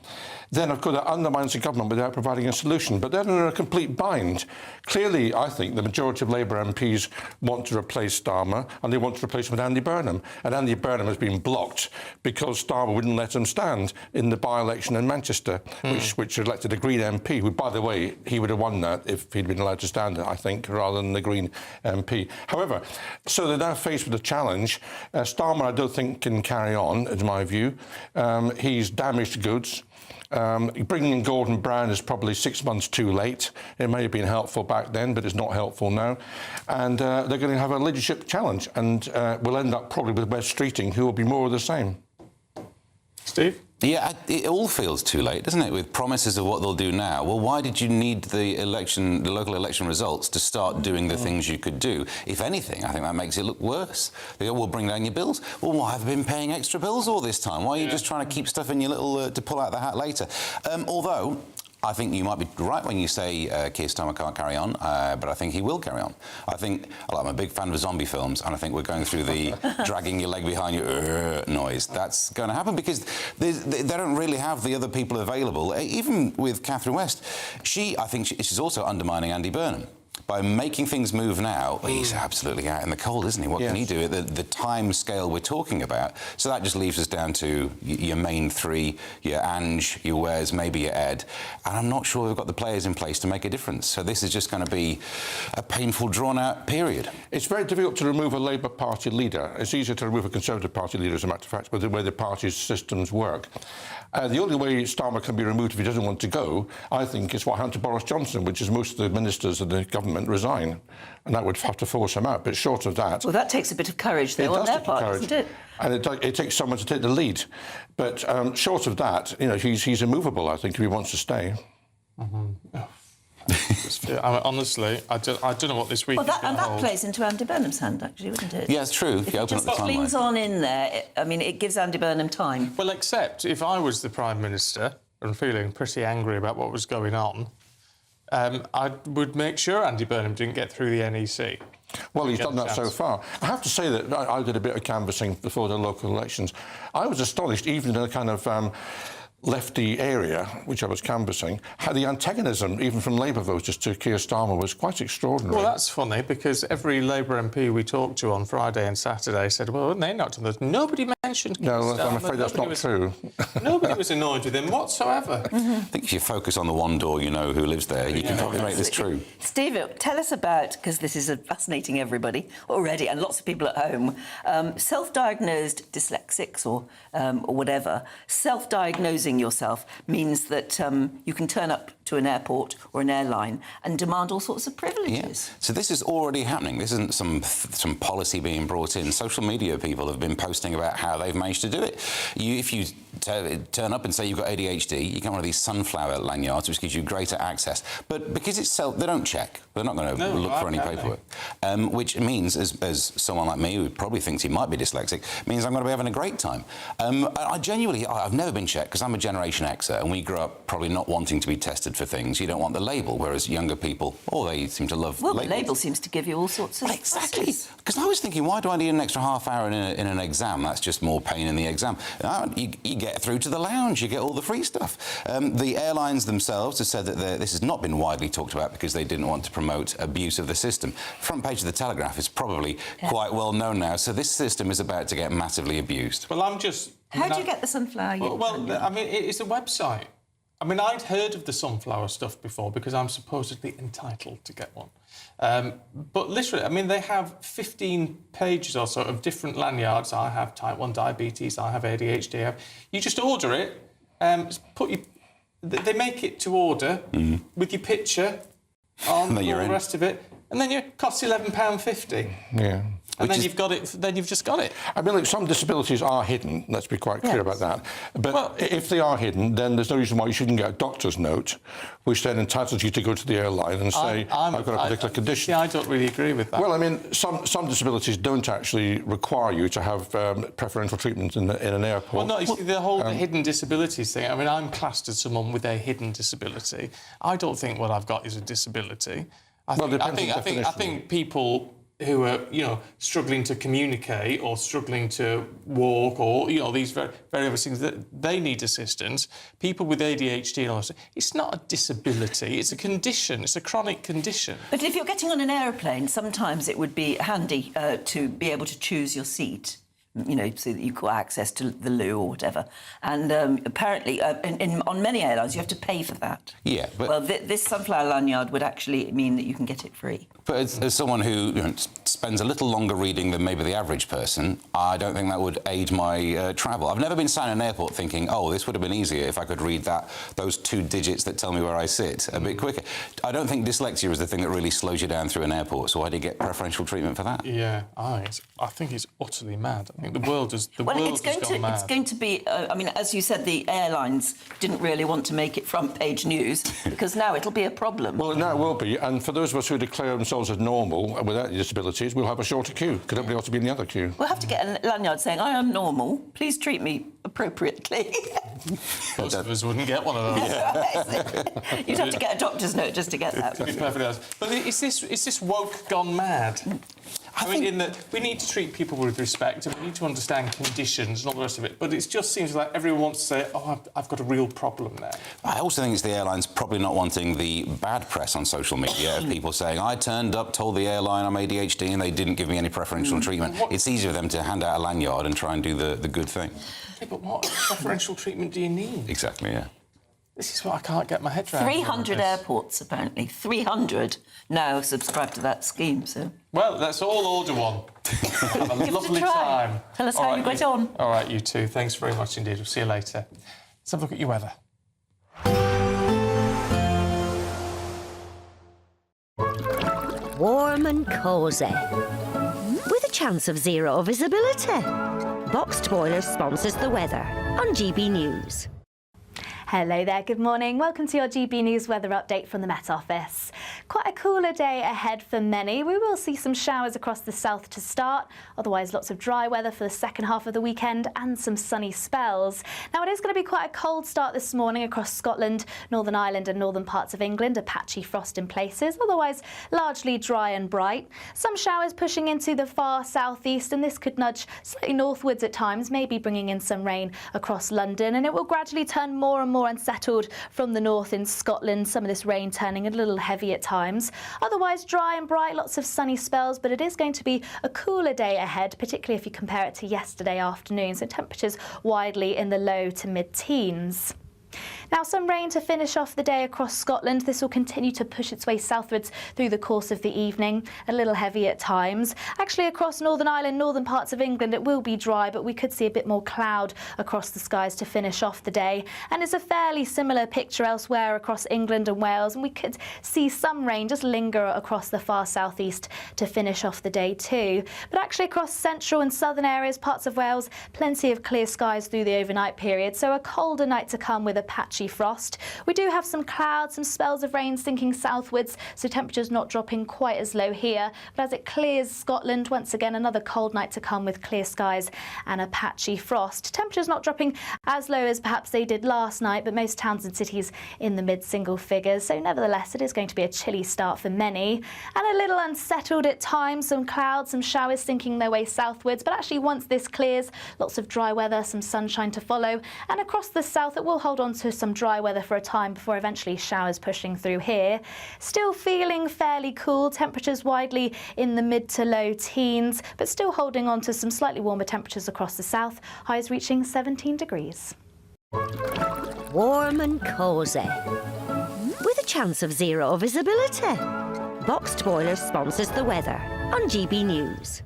[SPEAKER 14] then, of course, that undermines the government without providing a solution. But then in a complete bind. Clearly, I think the majority of Labour MPs want to replace Starmer, and they want to replace him with Andy Burnham. And Andy Burnham has been blocked because Starmer wouldn't let him stand in the by-election in Manchester, which elected a Green MP, who, by the way, he would have won that if he'd been allowed to stand, I think, rather than the Green MP. However, so they're now faced with a challenge. Starmer, I don't think, can carry on, in my view. He's damaged goods. Bringing in Gordon Brown is probably 6 months too late. It may have been helpful back then, but it's not helpful now. And they're going to have a leadership challenge, and we'll end up probably with Wes Streeting, who will be more of the same.
[SPEAKER 1] Steve?
[SPEAKER 13] Yeah, it all feels too late, doesn't it, with promises of what they'll do now? Well, why did you need the local election results to start doing the things you could do? If anything, I think that makes it look worse. They go, we'll bring down your bills. Well, why have you been paying extra bills all this time? Why are you just trying to keep stuff in your little to pull out the hat later? Although I think you might be right when you say Keir Starmer can't carry on, but I think he will carry on. I'm a big fan of zombie films, and I think we're going through the dragging your leg behind you noise. That's going to happen because they don't really have the other people available. Even with Catherine West, I think she's also undermining Andy Burnham. By making things move now, he's absolutely out in the cold, isn't he? What can he do at the time scale we're talking about? So that just leaves us down to your main three, your Ange, your Wes, maybe your Ed. And I'm not sure we've got the players in place to make a difference. So this is just going to be a painful, drawn-out period.
[SPEAKER 14] It's very difficult to remove a Labour Party leader. It's easier to remove a Conservative Party leader, as a matter of fact, with the way the party's systems work. The only way Starmer can be removed if he doesn't want to go, I think, is what happened to Boris Johnson, which is most of the ministers of the government resign, and that would have to force him out. But short of that...
[SPEAKER 2] Well, that takes a bit of courage, though, on their part, doesn't it?
[SPEAKER 14] And it takes someone to take the lead. But short of that, he's immovable, I think, if he wants to stay.
[SPEAKER 1] Honestly, I don't know what this week is going to hold.
[SPEAKER 2] That plays into Andy Burnham's hand, actually, wouldn't it?
[SPEAKER 13] Yeah, it's true. If you open up the timeline.
[SPEAKER 2] Flings on in there, it gives Andy Burnham time.
[SPEAKER 1] Well, except if I was the Prime Minister and feeling pretty angry about what was going on, I would make sure Andy Burnham didn't get through the NEC.
[SPEAKER 14] Well, he's done that so far. I have to say that I did a bit of canvassing before the local elections. I was astonished, even in a kind of lefty area, which I was canvassing, how the antagonism, even from Labour voters, to Keir Starmer was quite extraordinary.
[SPEAKER 1] Well, that's funny, because every Labour MP we talked to on Friday and Saturday said, well, they're not done this. Nobody mentioned Keir Starmer.
[SPEAKER 14] I'm afraid that's not true.
[SPEAKER 1] Nobody was annoyed with him whatsoever.
[SPEAKER 13] I think if you focus on the one door, you know who lives there, you can probably make this true.
[SPEAKER 2] Steve, tell us about, because this is fascinating everybody already, and lots of people at home, self-diagnosed dyslexics or whatever. Self-diagnosing yourself means that you can turn up to an airport or an airline and demand all sorts of privileges.
[SPEAKER 13] Yeah. So this is already happening. This isn't some policy being brought in. Social media people have been posting about how they've managed to do it. If you turn up and say you've got ADHD, you get one of these sunflower lanyards, which gives you greater access. But because it's they don't check. They're not going to look for any paperwork. Which means, as someone like me who probably thinks he might be dyslexic, means I'm going to be having a great time. I've never been checked because I'm a Generation Xer, and we grew up probably not wanting to be tested for things. You don't want the label, whereas younger people, they seem to love labels.
[SPEAKER 2] Well, the label seems to give you all sorts of...
[SPEAKER 13] Exactly. Because I was thinking, why do I need an extra half hour in an exam? That's just more pain in the exam. You get through to the lounge, you get all the free stuff. The airlines themselves have said that this has not been widely talked about because they didn't want to promote abuse of the system. Front page of the Telegraph is probably quite well known now, so this system is about to get massively abused.
[SPEAKER 1] Well, I'm just...
[SPEAKER 2] How do you get the sunflower?
[SPEAKER 1] Well, I mean, it's a website. I mean, I'd heard of the sunflower stuff before because I'm supposedly entitled to get one. But literally, I mean, they have 15 pages or so of different lanyards. I have type 1 diabetes, I have ADHD. You just order it, they make it to order with your picture on, all the rest of it, and then it costs £11.50.
[SPEAKER 14] Yeah.
[SPEAKER 1] And then you've got it. Then you've just got it.
[SPEAKER 14] I mean, look, some disabilities are hidden. Let's be quite clear about that. But if they are hidden, then there's no reason why you shouldn't get a doctor's note, which then entitles you to go to the airline and say, I've got a particular condition.
[SPEAKER 1] Yeah, I don't really agree with that.
[SPEAKER 14] Well, I mean, some disabilities don't actually require you to have preferential treatment in an airport.
[SPEAKER 1] Well, no, you see, the whole hidden disabilities thing. I mean, I'm classed as someone with a hidden disability. I don't think what I've got is a disability. I think people who are, struggling to communicate or struggling to walk or, these very obvious things, that they need assistance. People with ADHD and all that, it's not a disability, it's a condition, it's a chronic condition.
[SPEAKER 2] But if you're getting on an aeroplane, sometimes it would be handy to be able to choose your seat. So that you've got access to the loo or whatever. And apparently, on many airlines, you have to pay for that.
[SPEAKER 13] Yeah, but...
[SPEAKER 2] Well, this sunflower lanyard would actually mean that you can get it free.
[SPEAKER 13] But as someone who spends a little longer reading than maybe the average person, I don't think that would aid my travel. I've never been sat in an airport thinking, this would have been easier if I could read those 2 digits that tell me where I sit a bit quicker. I don't think dyslexia is the thing that really slows you down through an airport, so why do you get preferential treatment for that?
[SPEAKER 1] Yeah, I think it's utterly mad. I think the world has gone mad.
[SPEAKER 2] It's going to be... I mean, as you said, the airlines didn't really want to make it front-page news because now it'll be a problem.
[SPEAKER 14] Well, now it will be, and for those of us who declare themselves as normal and without disabilities, we'll have a shorter queue because everybody ought to be in the other queue.
[SPEAKER 2] We'll have to get a lanyard saying, I am normal, please treat me appropriately.
[SPEAKER 1] Most of us wouldn't get one of those.
[SPEAKER 2] You'd have to get a doctor's note just to get that.
[SPEAKER 1] To be perfectly honest. But is this woke gone mad? I mean, in that we need to treat people with respect and we need to understand conditions and all the rest of it, but it just seems like everyone wants to say, I've got a real problem there.
[SPEAKER 13] I also think it's the airlines probably not wanting the bad press on social media of people saying, I turned up, told the airline I'm ADHD and they didn't give me any preferential treatment. It's easier for them to hand out a lanyard and try and do the good thing.
[SPEAKER 1] Yeah, but what preferential treatment do you need?
[SPEAKER 13] Exactly, yeah.
[SPEAKER 1] This is what I can't get my head around.
[SPEAKER 2] 300 airports, apparently. 300 now subscribe to that scheme, so...
[SPEAKER 1] Well, let's all order one. Have a lovely time.
[SPEAKER 2] Tell us how you get on.
[SPEAKER 1] All right, you two. Thanks very much indeed. We'll see you later. Let's have a look at your weather.
[SPEAKER 4] Warm and cosy, with a chance of zero visibility. Boxed Boilers sponsors the weather on GB News.
[SPEAKER 15] Hello there, good morning. Welcome to your GB News weather update from the Met Office. Quite a cooler day ahead for many. We will see some showers across the south to start, otherwise lots of dry weather for the second half of the weekend and some sunny spells. Now it is going to be quite a cold start this morning across Scotland, Northern Ireland and northern parts of England. A patchy frost in places, otherwise largely dry and bright. Some showers pushing into the far southeast, and this could nudge slightly northwards at times, maybe bringing in some rain across London, and it will gradually turn more and more unsettled from the north in Scotland, some of this rain turning a little heavy at times. Otherwise dry and bright, lots of sunny spells, but it is going to be a cooler day ahead, particularly if you compare it to yesterday afternoon, so temperatures widely in the low to mid-teens. Now some rain to finish off the day across Scotland. This will continue to push its way southwards through the course of the evening, a little heavy at times. Actually across Northern Ireland, northern parts of England, it will be dry, but we could see a bit more cloud across the skies to finish off the day. And it's a fairly similar picture elsewhere across England and Wales, and we could see some rain just linger across the far southeast to finish off the day too. But actually across central and southern areas, parts of Wales, plenty of clear skies through the overnight period, so a colder night to come with a patchy frost. We do have some clouds, some spells of rain sinking southwards, so temperatures not dropping quite as low here. But as it clears Scotland, once again another cold night to come with clear skies and a patchy frost. Temperatures not dropping as low as perhaps they did last night, but most towns and cities in the mid-single figures. So nevertheless, it is going to be a chilly start for many. And a little unsettled at times, some clouds, some showers sinking their way southwards. But actually once this clears, lots of dry weather, some sunshine to follow. And across the south, it will hold on to some dry weather for a time before eventually showers pushing through here. Still feeling fairly cool, temperatures widely in the mid to low teens, but still holding on to some slightly warmer temperatures across the south, highs reaching 17 degrees.
[SPEAKER 4] Warm and cosy, with a chance of zero visibility. Boxed Boilers sponsors the weather on GB News.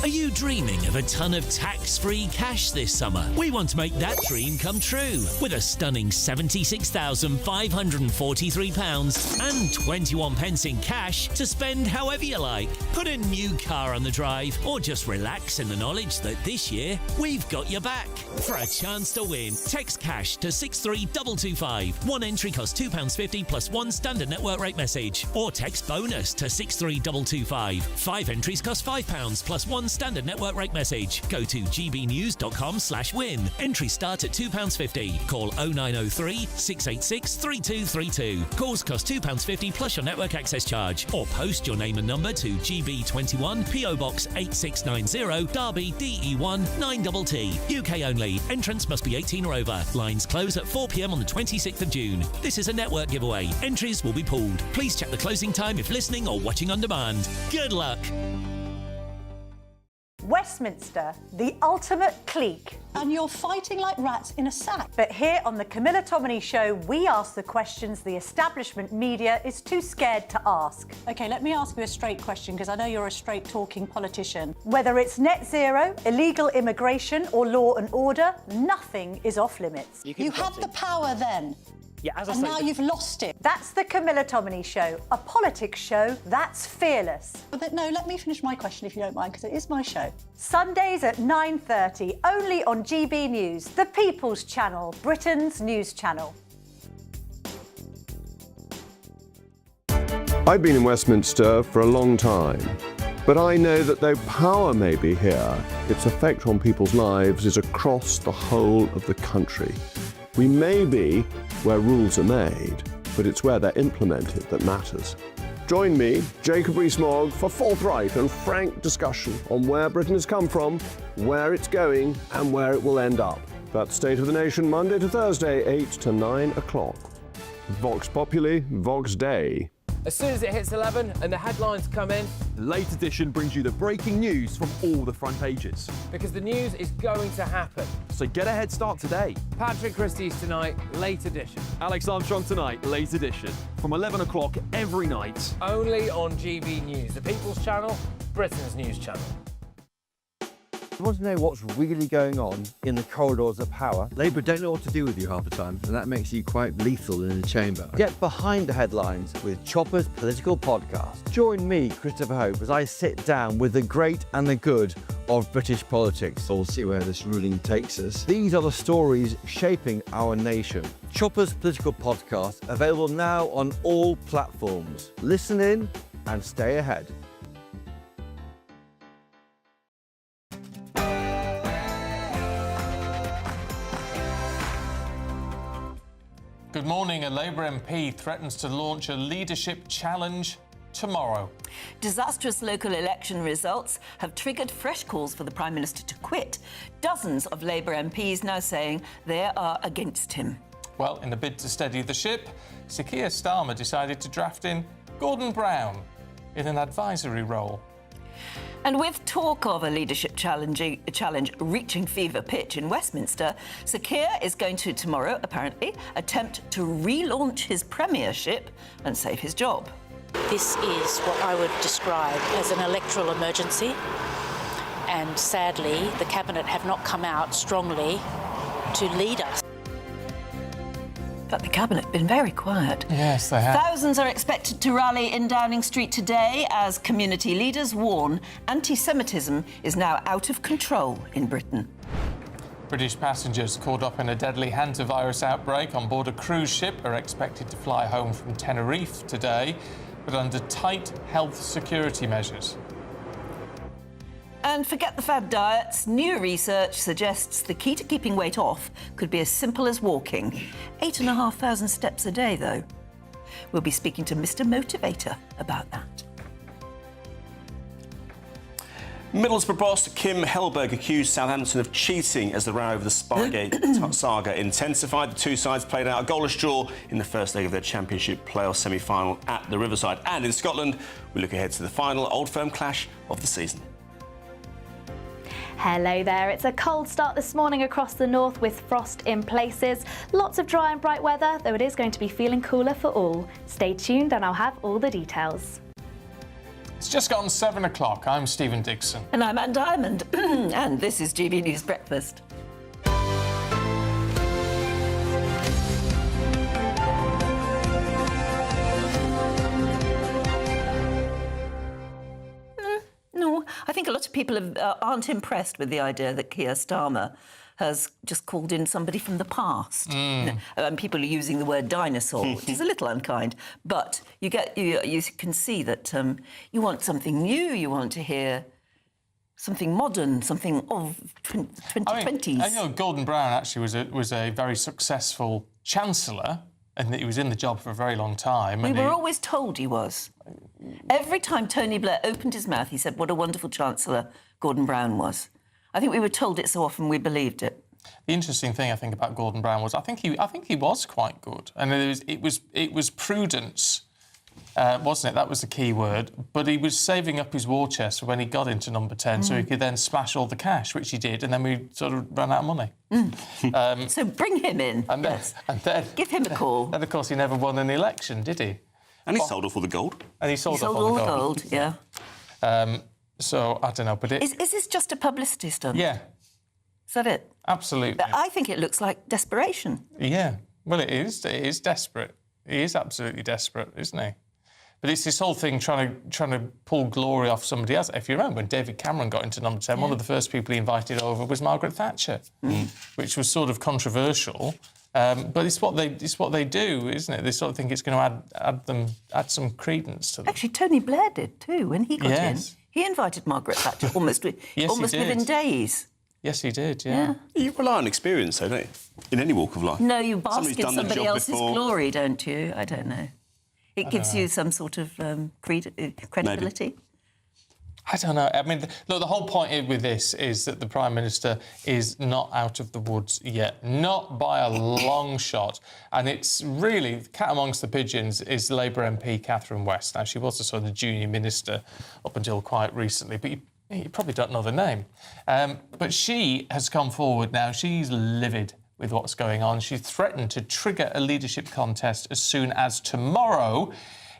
[SPEAKER 5] Are you dreaming of a ton of tax-free cash this summer? We want to make that dream come true with a stunning £76,543 and 21 pence in cash to spend however you like. Put a new car on the drive or just relax in the knowledge that this year we've got your back. For a chance to win, text cash to 63225. One entry costs £2.50 plus one standard network rate message. Or text bonus to 63225. 5 entries cost £5 plus one standard network rate message. Go to gbnews.com/win. Entries start at £2.50. Call 0903 686 3232. Calls cost £2.50 plus your network access charge. Or post your name and number to GB21 PO Box 8690 Derby DE1 9TT. UK only. Entrance must be 18 or over. Lines close at 4 p.m. on the 26th of June. This is a network giveaway. Entries will be pooled. Please check the closing time if listening or watching on demand. Good luck.
[SPEAKER 3] Westminster, the ultimate clique. And you're fighting like rats in a sack. But here on the Camilla Tominey Show, we ask the questions the establishment media is too scared to ask. OK, let me ask you a straight question, because I know you're a straight-talking politician. Whether it's net zero, illegal immigration or law and order, nothing is off limits. You had the power then.
[SPEAKER 16] Yeah, as I
[SPEAKER 3] and
[SPEAKER 16] say,
[SPEAKER 3] now you've lost it. That's the Camilla Tominey Show, a politics show that's fearless. But no, let me finish my question if you don't mind, because it is my show. Sundays at 9:30, only on GB News, the People's Channel, Britain's news channel.
[SPEAKER 17] I've been in Westminster for a long time, but I know that though power may be here, its effect on people's lives is across the whole of the country. We may be where rules are made, but it's where they're implemented that matters. Join me, Jacob Rees-Mogg, for forthright and frank discussion on where Britain has come from, where it's going, and where it will end up. That's State of the Nation, Monday to Thursday, 8 to 9 o'clock. Vox Populi, Vox Dei.
[SPEAKER 26] As soon as it hits 11 and the headlines come in,
[SPEAKER 20] the Late Edition brings you the breaking news from all the front pages.
[SPEAKER 26] Because the news is going to happen.
[SPEAKER 20] So get a head start today.
[SPEAKER 26] Patrick Christie's tonight, Late Edition.
[SPEAKER 20] Alex Armstrong tonight, Late Edition. From 11 o'clock every night.
[SPEAKER 26] Only on GB News, the People's Channel, Britain's news channel.
[SPEAKER 19] You want to know what's really going on in the corridors of power? Labour don't know what to do with you half the time, and that makes you quite lethal in the chamber. Get behind the headlines with Chopper's Political Podcast. Join me, Christopher Hope, as I sit down with the great and the good of British politics. We'll see where this ruling takes us. These are the stories shaping our nation. Chopper's Political Podcast, available now on all platforms. Listen in and stay ahead.
[SPEAKER 1] Good morning. A Labour MP threatens to launch a leadership challenge tomorrow.
[SPEAKER 2] Disastrous local election results have triggered fresh calls for the Prime Minister to quit. Dozens of Labour MPs now saying they are against him.
[SPEAKER 1] Well, in a bid to steady the ship, Sir Keir Starmer decided to draft in Gordon Brown in an advisory role.
[SPEAKER 2] And with talk of a leadership challenge reaching fever pitch in Westminster, Sir Keir is going to, tomorrow, apparently, attempt to relaunch his premiership and save his job.
[SPEAKER 6] This is what I would describe as an electoral emergency, and sadly, the Cabinet have not come out strongly to lead us.
[SPEAKER 2] But the Cabinet have been very quiet.
[SPEAKER 1] Yes, they have.
[SPEAKER 2] Thousands are expected to rally in Downing Street today as community leaders warn anti-Semitism is now out of control in Britain.
[SPEAKER 1] British passengers caught up in a deadly hantavirus outbreak on board a cruise ship are expected to fly home from Tenerife today, but under tight health security measures.
[SPEAKER 2] And forget the fad diets. New research suggests the key to keeping weight off could be as simple as walking. 8,500 steps a day, though. We'll be speaking to Mr. Motivator about that.
[SPEAKER 7] Middlesbrough boss Kim Hellberg accused Southampton of cheating as the row over the Spygate saga intensified. The two sides played out a goalless draw in the first leg of their Championship playoff semi-final at the Riverside. And in Scotland, we look ahead to the final Old Firm clash of the season.
[SPEAKER 15] Hello there. It's a cold start this morning across the north with frost in places. Lots of dry and bright weather, though it is going to be feeling cooler for all. Stay tuned and I'll have all the details.
[SPEAKER 1] It's just gone 7 o'clock. I'm Stephen Dixon.
[SPEAKER 2] And I'm Anne Diamond. And this is GB News Breakfast. No, I think a lot of people aren't impressed with the idea that Keir Starmer has just called in somebody from the past. And people are using the word dinosaur, which is a little unkind. But you can see that you want something new. You want to hear something modern, something of 2020s.
[SPEAKER 1] I know Gordon Brown actually was a very successful chancellor, and he was in the job for a very long time.
[SPEAKER 2] We were always told he was. Every time Tony Blair opened his mouth, he said what a wonderful chancellor Gordon Brown was. I think we were told it so often we believed it.
[SPEAKER 1] The interesting thing I think about Gordon Brown was I think he was quite good, and it was prudence, wasn't it? That was the key word. But he was saving up his war chest for when he got into number 10, so he could then splash all the cash, which he did, and then we sort of ran out of money.
[SPEAKER 2] So bring him in.
[SPEAKER 1] And then
[SPEAKER 2] give him a call.
[SPEAKER 1] And of course, he never won an election, did he?
[SPEAKER 7] And he sold off all the gold.
[SPEAKER 1] And he sold off
[SPEAKER 2] all
[SPEAKER 1] the
[SPEAKER 2] gold. Yeah.
[SPEAKER 1] So I don't know, but
[SPEAKER 2] is this just a publicity stunt?
[SPEAKER 1] Yeah.
[SPEAKER 2] Is that it?
[SPEAKER 1] Absolutely.
[SPEAKER 2] I think it looks like desperation.
[SPEAKER 1] Yeah. Well, it is. It is desperate. He is absolutely desperate, isn't he? But it's this whole thing trying to pull glory off somebody else. If you remember, when David Cameron got into number 10, one of the first people he invited over was Margaret Thatcher, which was sort of controversial. But it's what they do, isn't it? They sort of think it's going to add some credence to them.
[SPEAKER 2] Actually, Tony Blair did too when he got in. He invited Margaret Thatcher almost within days.
[SPEAKER 1] Yes, he did. Yeah.
[SPEAKER 7] You rely on experience, though, don't you? In any walk of life.
[SPEAKER 2] No, you bask in somebody else's glory, don't you? I don't know. It gives you some sort of credibility.
[SPEAKER 7] Maybe.
[SPEAKER 1] I don't know. I mean, look, the whole point with this is that the Prime Minister is not out of the woods yet, not by a long shot. And it's really, cat amongst the pigeons is Labour MP Catherine West. Now, she was a sort of junior minister up until quite recently, but you probably don't know the name. But she has come forward now. She's livid with what's going on. She threatened to trigger a leadership contest as soon as tomorrow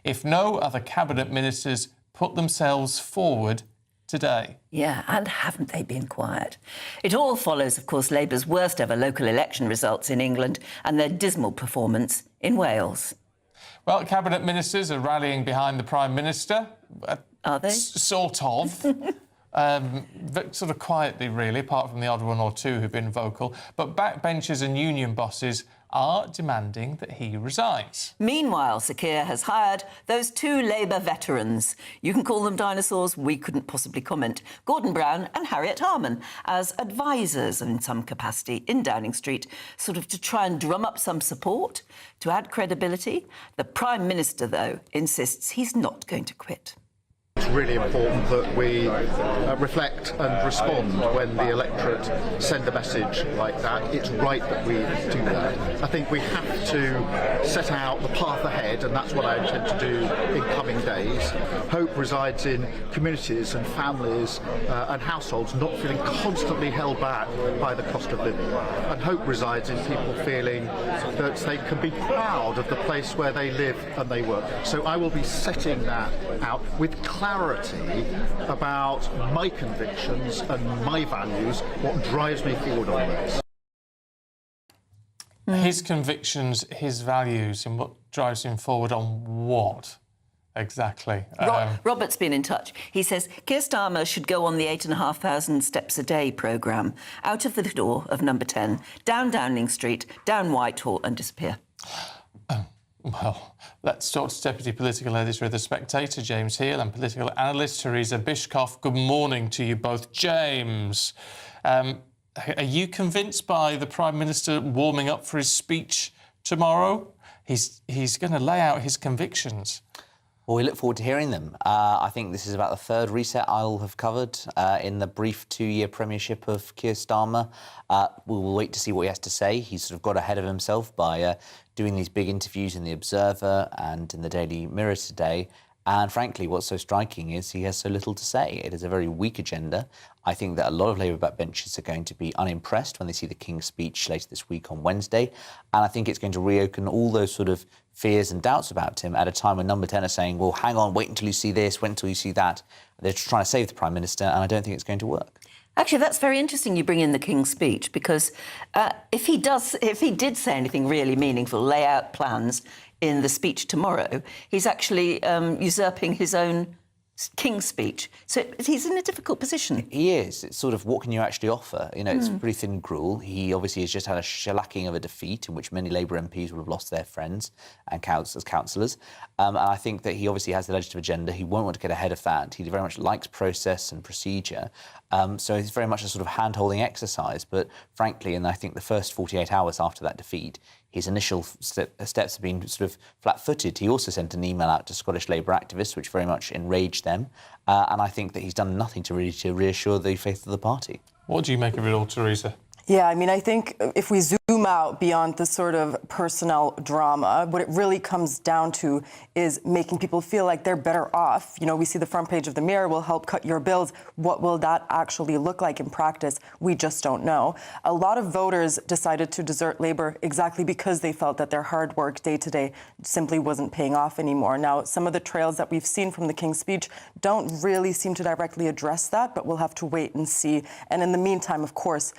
[SPEAKER 1] if no other cabinet ministers put themselves forward today.
[SPEAKER 2] Yeah, and haven't they been quiet? It all follows, of course, Labour's worst ever local election results in England and their dismal performance in Wales.
[SPEAKER 1] Well, cabinet ministers are rallying behind the Prime Minister.
[SPEAKER 2] Are they?
[SPEAKER 1] Sort of. sort of quietly, really, apart from the odd one or two who've been vocal. But backbenchers and union bosses are demanding that he resigns.
[SPEAKER 2] Meanwhile, Sir Keir has hired those 2 Labour veterans. You can call them dinosaurs, we couldn't possibly comment. Gordon Brown and Harriet Harman as advisors in some capacity in Downing Street, sort of to try and drum up some support, to add credibility. The Prime Minister, though, insists he's not going to quit.
[SPEAKER 8] It's really important that we reflect and respond when the electorate send a message like that. It's right that we do that. I think we have to set out the path ahead, and that's what I intend to do in coming days. Hope resides in communities and families and households not feeling constantly held back by the cost of living. And hope resides in people feeling that they can be proud of the place where they live and they work. So I will be setting that out with clarity about my convictions and my values, what drives me forward on this.
[SPEAKER 1] His convictions, his values, and what drives him forward on what? Exactly.
[SPEAKER 2] Robert's been in touch. He says Keir Starmer should go on the 8,500 steps a day programme, out of the door of number 10, down Downing Street, down Whitehall and disappear.
[SPEAKER 1] Well, let's talk to Deputy Political Editor of The Spectator, James Heal, and political analyst Teresa Bishkoff. Good morning to you both. James, are you convinced by the Prime Minister warming up for his speech tomorrow? He's going to lay out his convictions.
[SPEAKER 9] Well, we look forward to hearing them. I think this is about the 3rd reset I'll have covered in the brief 2-year premiership of Keir Starmer. We'll wait to see what he has to say. He's sort of got ahead of himself by doing these big interviews in The Observer and in the Daily Mirror today. And frankly, what's so striking is he has so little to say. It is a very weak agenda. I think that a lot of Labour backbenchers are going to be unimpressed when they see the King's speech later this week on Wednesday. And I think it's going to reopen all those sort of fears and doubts about him at a time when number 10 are saying, well, hang on, wait until you see this, wait until you see that. They're trying to save the Prime Minister, and I don't think it's going to work.
[SPEAKER 2] Actually, that's very interesting you bring in the King's speech, because if he did say anything really meaningful, lay out plans in the speech tomorrow, he's actually usurping his own King's speech. So he's in a difficult position.
[SPEAKER 9] He is. It's sort of, what can you actually offer? You know, it's pretty thin gruel. He obviously has just had a shellacking of a defeat in which many Labour MPs would have lost their friends and as councillors. And I think that he obviously has the legislative agenda. He won't want to get ahead of that. He very much likes process and procedure. So it's very much a sort of hand-holding exercise. But frankly, and I think the first 48 hours after that defeat, his initial steps have been sort of flat-footed. He also sent an email out to Scottish Labour activists, which very much enraged them. And I think that he's done nothing to reassure the faith of the party.
[SPEAKER 1] What do you make of it all, Teresa?
[SPEAKER 16] Yeah, I mean, I think if we zoom out beyond the sort of personnel drama, what it really comes down to is making people feel like they're better off. You know, we see the front page of the Mirror will help cut your bills. What will that actually look like in practice? We just don't know. A lot of voters decided to desert Labour exactly because they felt that their hard work day to day simply wasn't paying off anymore. Now, some of the trails that we've seen from the King's speech don't really seem to directly address that, but we'll have to wait and see. And in the meantime, of course,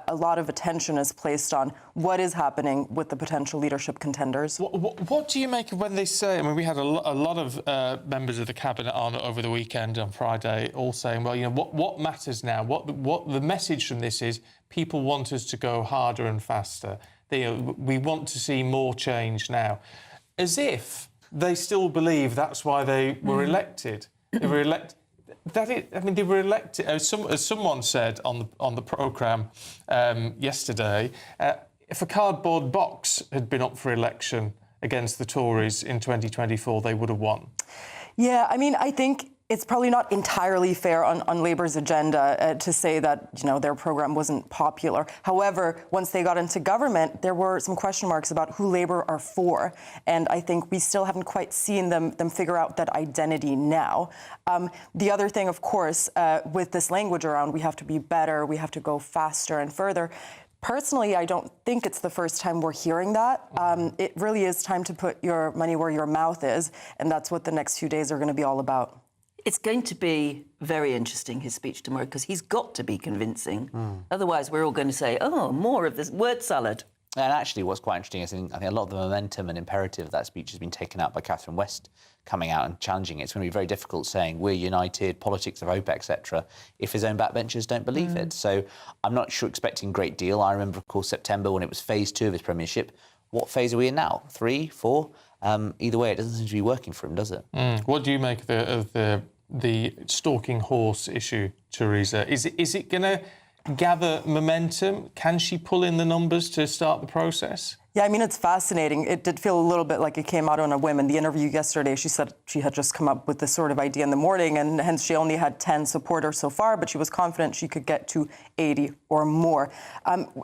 [SPEAKER 16] a lot of attention is placed on what is happening with the potential leadership contenders.
[SPEAKER 1] What do you make of when they say, I mean, we had a lot of members of the Cabinet on over the weekend, on Friday, all saying, well, you know, what matters now? What the message from this is, people want us to go harder and faster. We want to see more change now. As if they still believe that's why they were elected. They were elected. They were elected. As someone said on the programme yesterday, if a cardboard box had been up for election against the Tories in 2024, they would have won.
[SPEAKER 16] Yeah, I mean, I think it's probably not entirely fair on Labour's agenda to say that, you know, their programme wasn't popular. However, once they got into government, there were some question marks about who Labour are for, and I think we still haven't quite seen them figure out that identity now. The other thing, of course, with this language around, we have to be better, we have to go faster and further. Personally, I don't think it's the first time we're hearing that. It really is time to put your money where your mouth is, and that's what the next few days are going to be all about.
[SPEAKER 2] It's going to be very interesting, his speech tomorrow, because he's got to be convincing. Otherwise, we're all going to say, oh, more of this word salad.
[SPEAKER 9] And actually, what's quite interesting is I think a lot of the momentum and imperative of that speech has been taken out by Catherine West coming out and challenging it. It's going to be very difficult saying we're united, politics of hope, etc., if his own backbenchers don't believe it. So I'm not sure expecting a great deal. I remember, of course, September when it was phase 2 of his premiership. What phase are we in now? 3, 4? Either way, it doesn't seem to be working for him, does it?
[SPEAKER 1] What do you make of the stalking horse issue, Theresa? Is it going to gather momentum? Can she pull in the numbers to start the process?
[SPEAKER 16] Yeah, I mean, it's fascinating. It did feel a little bit like it came out on a whim. In the interview yesterday, she said she had just come up with this sort of idea in the morning, and hence she only had 10 supporters so far, but she was confident she could get to 80 or more.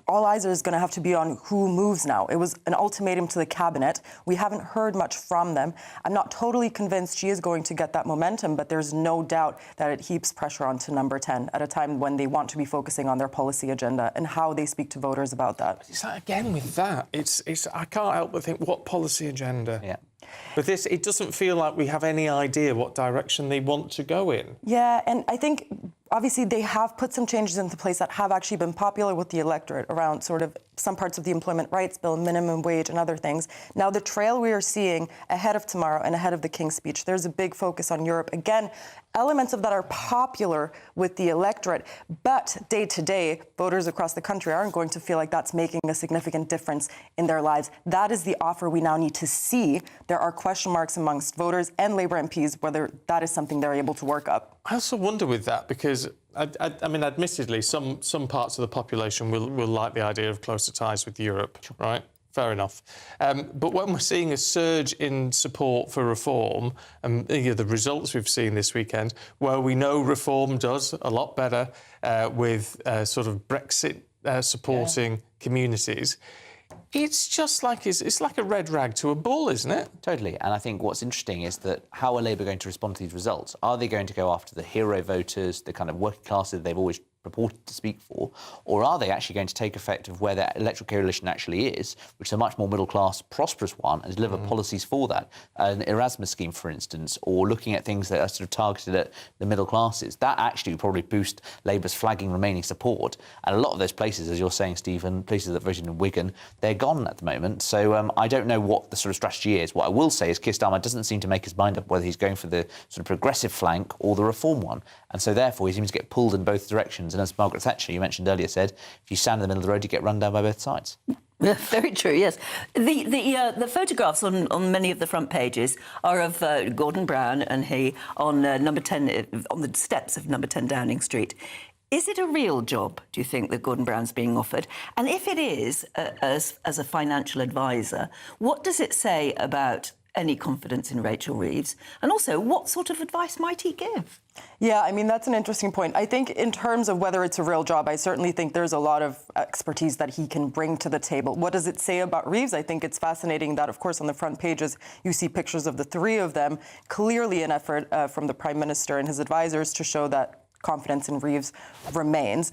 [SPEAKER 16] All eyes is going to have to be on who moves now. It was an ultimatum to the cabinet. We haven't heard much from them. I'm not totally convinced she is going to get that momentum, but there's no doubt that it heaps pressure onto number 10 at a time when they want to be focusing on their policy agenda and how they speak to voters about that.
[SPEAKER 1] It's like, again, with that, I can't help but think, what policy agenda? Yeah. With this, it doesn't feel like we have any idea what direction they want to go in.
[SPEAKER 16] Yeah, and I think, obviously, they have put some changes into place that have actually been popular with the electorate around sort of some parts of the Employment Rights Bill, minimum wage and other things. Now, the trail we are seeing ahead of tomorrow and ahead of the King's speech, there's a big focus on Europe. Again, elements of that are popular with the electorate, but day to day, voters across the country aren't going to feel like that's making a significant difference in their lives. That is the offer we now need to see. There are question marks amongst voters and Labour MPs whether that is something they're able to work up.
[SPEAKER 1] I also wonder with that, because, I mean, admittedly, some parts of the population will like the idea of closer ties with Europe, right? Fair enough. But when we're seeing a surge in support for reform, and the results we've seen this weekend, where we know reform does a lot better with sort of Brexit supporting communities, it's just like it's like a red rag to a bull, isn't it?
[SPEAKER 9] Totally. And I think what's interesting is that how are Labour going to respond to these results? Are they going to go after the hero voters, the kind of working classes they've always purported to speak for, or are they actually going to take effect of where their electoral coalition actually is, which is a much more middle-class, prosperous one, and deliver policies for that? An Erasmus scheme, for instance, or looking at things that are sort of targeted at the middle classes. That actually would probably boost Labour's flagging remaining support. And a lot of those places, as you're saying, Stephen, places that voted in Wigan, they're gone at the moment. So I don't know what the sort of strategy is. What I will say is Keir Starmer doesn't seem to make his mind up whether he's going for the sort of progressive flank or the reform one. And so therefore he seems to get pulled in both directions. And as Margaret Thatcher, you mentioned earlier, said, if you stand in the middle of the road, you get run down by both sides.
[SPEAKER 2] Yeah, very true, yes. The photographs on many of the front pages are of Gordon Brown and he on number 10, on the steps of number 10 Downing Street. Is it a real job, do you think, that Gordon Brown's being offered? And if it is, as a financial advisor, what does it say about any confidence in Rachel Reeves? And also, what sort of advice might he give?
[SPEAKER 16] Yeah, I mean, that's an interesting point. I think in terms of whether it's a real job, I certainly think there's a lot of expertise that he can bring to the table. What does it say about Reeves? I think it's fascinating that, of course, on the front pages, you see pictures of the three of them, clearly an effort from the Prime Minister and his advisors to show that confidence in Reeves remains.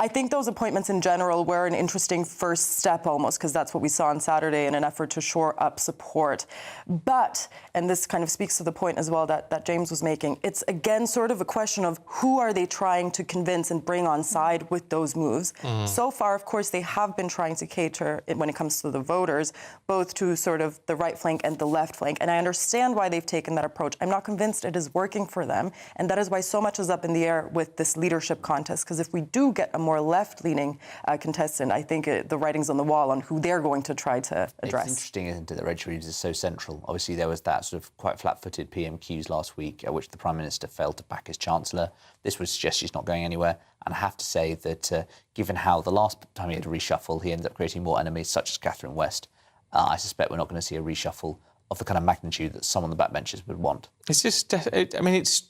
[SPEAKER 16] I think those appointments in general were an interesting first step almost, because that's what we saw on Saturday in an effort to shore up support. But, and this kind of speaks to the point as well that James was making, it's again sort of a question of who are they trying to convince and bring on side with those moves. So far, of course, they have been trying to cater, when it comes to the voters, both to sort of the right flank and the left flank. And I understand why they've taken that approach. I'm not convinced it is working for them. And that is why so much is up in the air with this leadership contest, because if we do get a more left-leaning contestant, I think the writing's on the wall on who they're going to try to address.
[SPEAKER 9] It's interesting, isn't it, that Rachel Reeves is so central. Obviously, there was that sort of quite flat-footed PMQs last week at which the Prime Minister failed to back his Chancellor. This would suggest she's not going anywhere. And I have to say that given how the last time he had a reshuffle, he ended up creating more enemies, such as Catherine West, I suspect we're not going to see a reshuffle of the kind of magnitude that some on the backbenchers would want.
[SPEAKER 1] It's just, I mean, it's...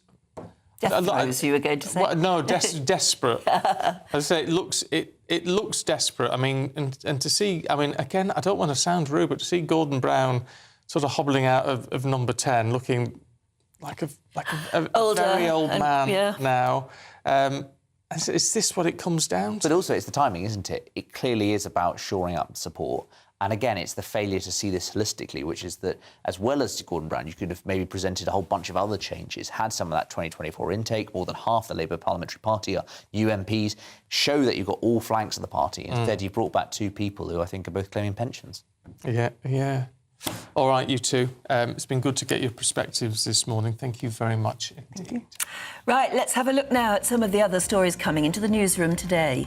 [SPEAKER 2] Death you were going to say?
[SPEAKER 1] Well, no, desperate. As I say, it looks desperate. I mean, and to see, I mean, again, I don't want to sound rude, but to see Gordon Brown sort of hobbling out of number 10, looking like a very old man now. Is this what it comes down to?
[SPEAKER 9] But also, it's the timing, isn't it? It clearly is about shoring up support. And again, it's the failure to see this holistically, which is that as well as Gordon Brown, you could have maybe presented a whole bunch of other changes, had some of that 2024 intake, more than half the Labour Parliamentary Party are UMPs, show that you've got all flanks of the party. Instead, you've brought back two people who I think are both claiming pensions.
[SPEAKER 1] Yeah. All right, you two. It's been good to get your perspectives this morning. Thank you very much indeed.
[SPEAKER 2] Right, let's have a look now at some of the other stories coming into the newsroom today.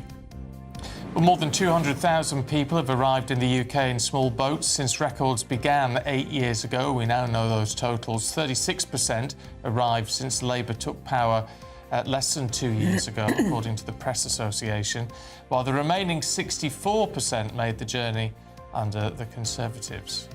[SPEAKER 1] Well, more than 200,000 people have arrived in the UK in small boats since records began 8 years ago. We now know those totals. 36% arrived since Labour took power less than 2 years ago, according to the Press Association, while the remaining 64% made the journey under the Conservatives.